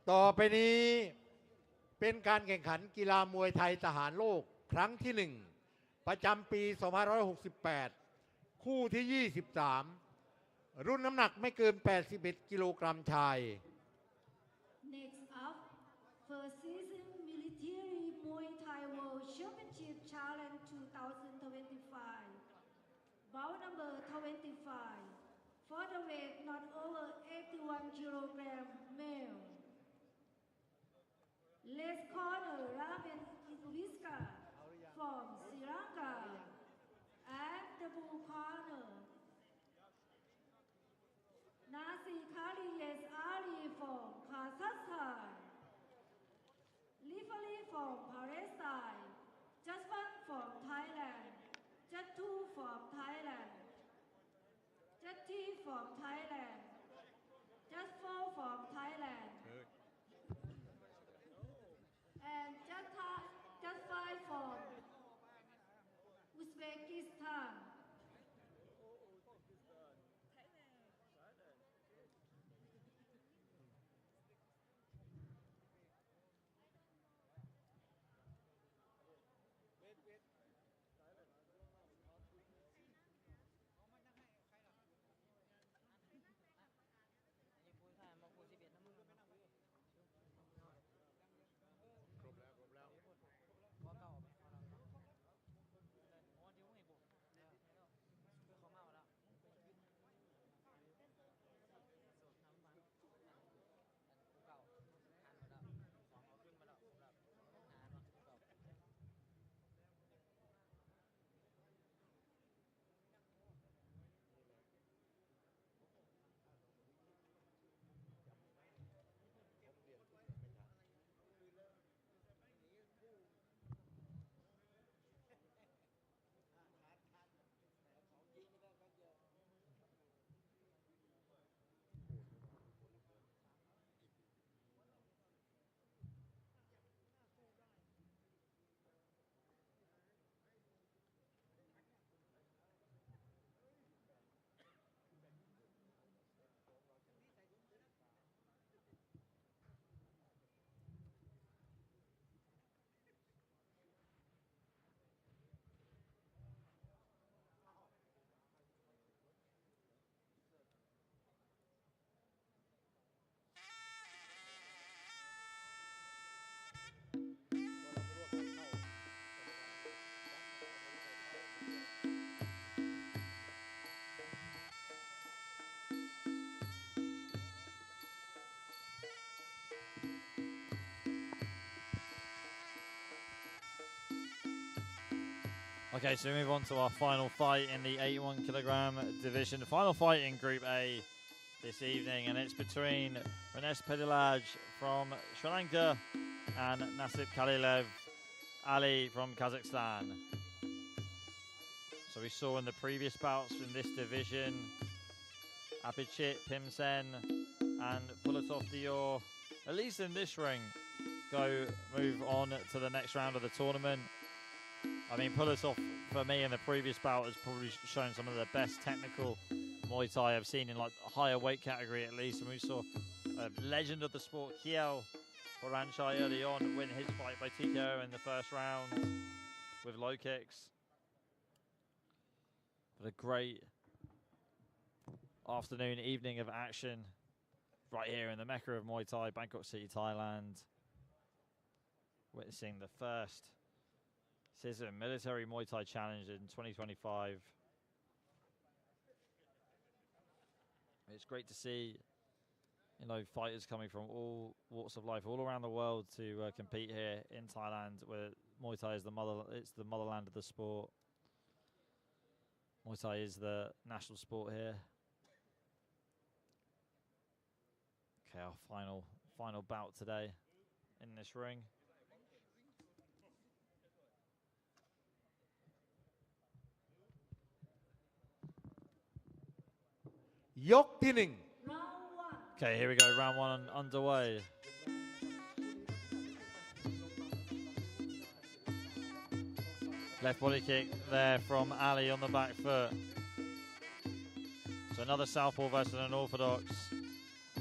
[SPEAKER 13] ต่อไปนี้เป็นการแข่งขันกีฬามวยไทยทหารโลกครั้งที่ 1 ประจำปี 2568 คู่ที่ 23 รุ่นน้ำหนักไม่เกิน 81 กิโลกรัมชาย
[SPEAKER 15] Next up, first season Military Muay Thai World Championship Challenge 2025. Bout number 25. For the weight not over 81 kilogram male. Left corner Raven Iviska from Sri Lanka. And the blue corner Nasi Kaliyes Ali from Kazakhstan. Referee from Palestine. Just one from Thailand. Just two from Thailand. Just three from Thailand. Just four from Thailand. And just five from Uzbekistan.
[SPEAKER 14] Okay, so we move on to our final fight in the 81 kilogram division. The final fight in Group A this evening, and it's between Ranesh Pedilaj from Sri Lanka and Nasib Khalilev Ali from Kazakhstan. So we saw in the previous bouts in this division, Abhichit, Pimsen and Pulatov Dior, at least in this ring, move on to the next round of the tournament. I mean, Pulatov, for me, in the previous bout has probably shown some of the best technical Muay Thai I've seen in like a higher weight category at least. And we saw a legend of the sport, Kiel Horanchai, early on win his fight by TKO in the first round with low kicks. But a great afternoon, evening of action right here in the Mecca of Muay Thai, Bangkok City, Thailand. Witnessing the first CISM Military Muay Thai Challenge in 2025. It's great to see, you know, fighters coming from all walks of life, all around the world to compete here in Thailand, where Muay Thai is the motherland of the sport. Muay Thai is the national sport here. Okay, our final bout today in this ring.
[SPEAKER 13] Yokที่หนึ่ง
[SPEAKER 14] Okay, here we go, round one underway. Left body kick there from Ali on the back foot. So another southpaw versus an orthodox.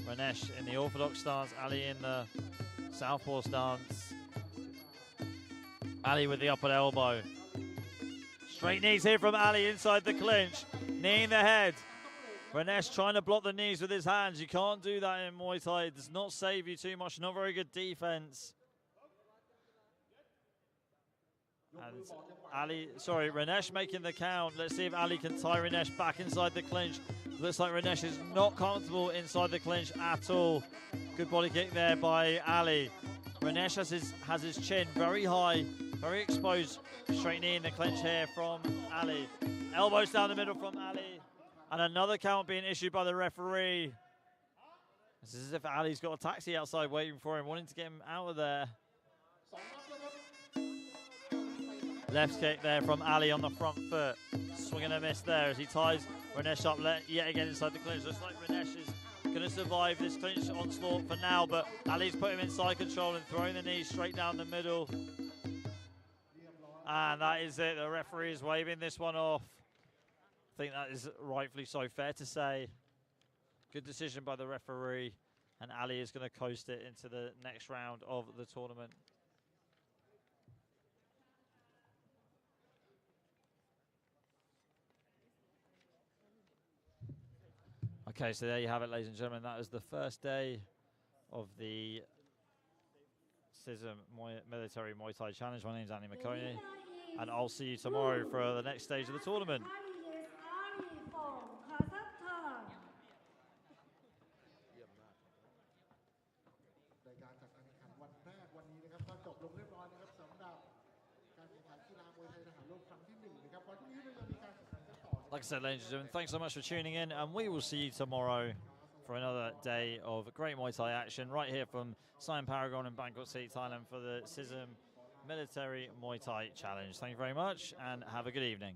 [SPEAKER 14] Ranesh in the orthodox stance, Ali in the southpaw stance. Ali with the upper elbow. Straight knees here from Ali inside the clinch. Knee in the head. Ranesh trying to block the knees with his hands. You can't do that in Muay Thai. It does not save you too much. Not very good defense. And Ranesh making the count. Let's see if Ali can tie Ranesh back inside the clinch. Looks like Ranesh is not comfortable inside the clinch at all. Good body kick there by Ali. Ranesh has his chin very high, very exposed. Straight knee in the clinch here from Ali. Elbows down the middle from Ali. And another count being issued by the referee. This is as if Ali's got a taxi outside waiting for him, wanting to get him out of there. Left kick there from Ali on the front foot. Swing and a miss there as he ties Ranesh up yet again inside the clinch. Looks like Ranesh is going to survive this clinch onslaught for now, but Ali's put him in side control and throwing the knee straight down the middle. And that is it. The referee is waving this one off. I think that is rightfully so, fair to say. Good decision by the referee, and Ali is going to coast it into the next round of the tournament. Okay, so there you have it, ladies and gentlemen. That is the first day of the CISM Military Muay Thai Challenge. My name's Andy McConey, and I'll see you tomorrow for the next stage of the tournament. Like I said, ladies and gentlemen, thanks so much for tuning in, and we will see you tomorrow for another day of great Muay Thai action right here from Siam Paragon in Bangkok City, Thailand for the CISM Military Muay Thai Challenge. Thank you very much, and have a good evening.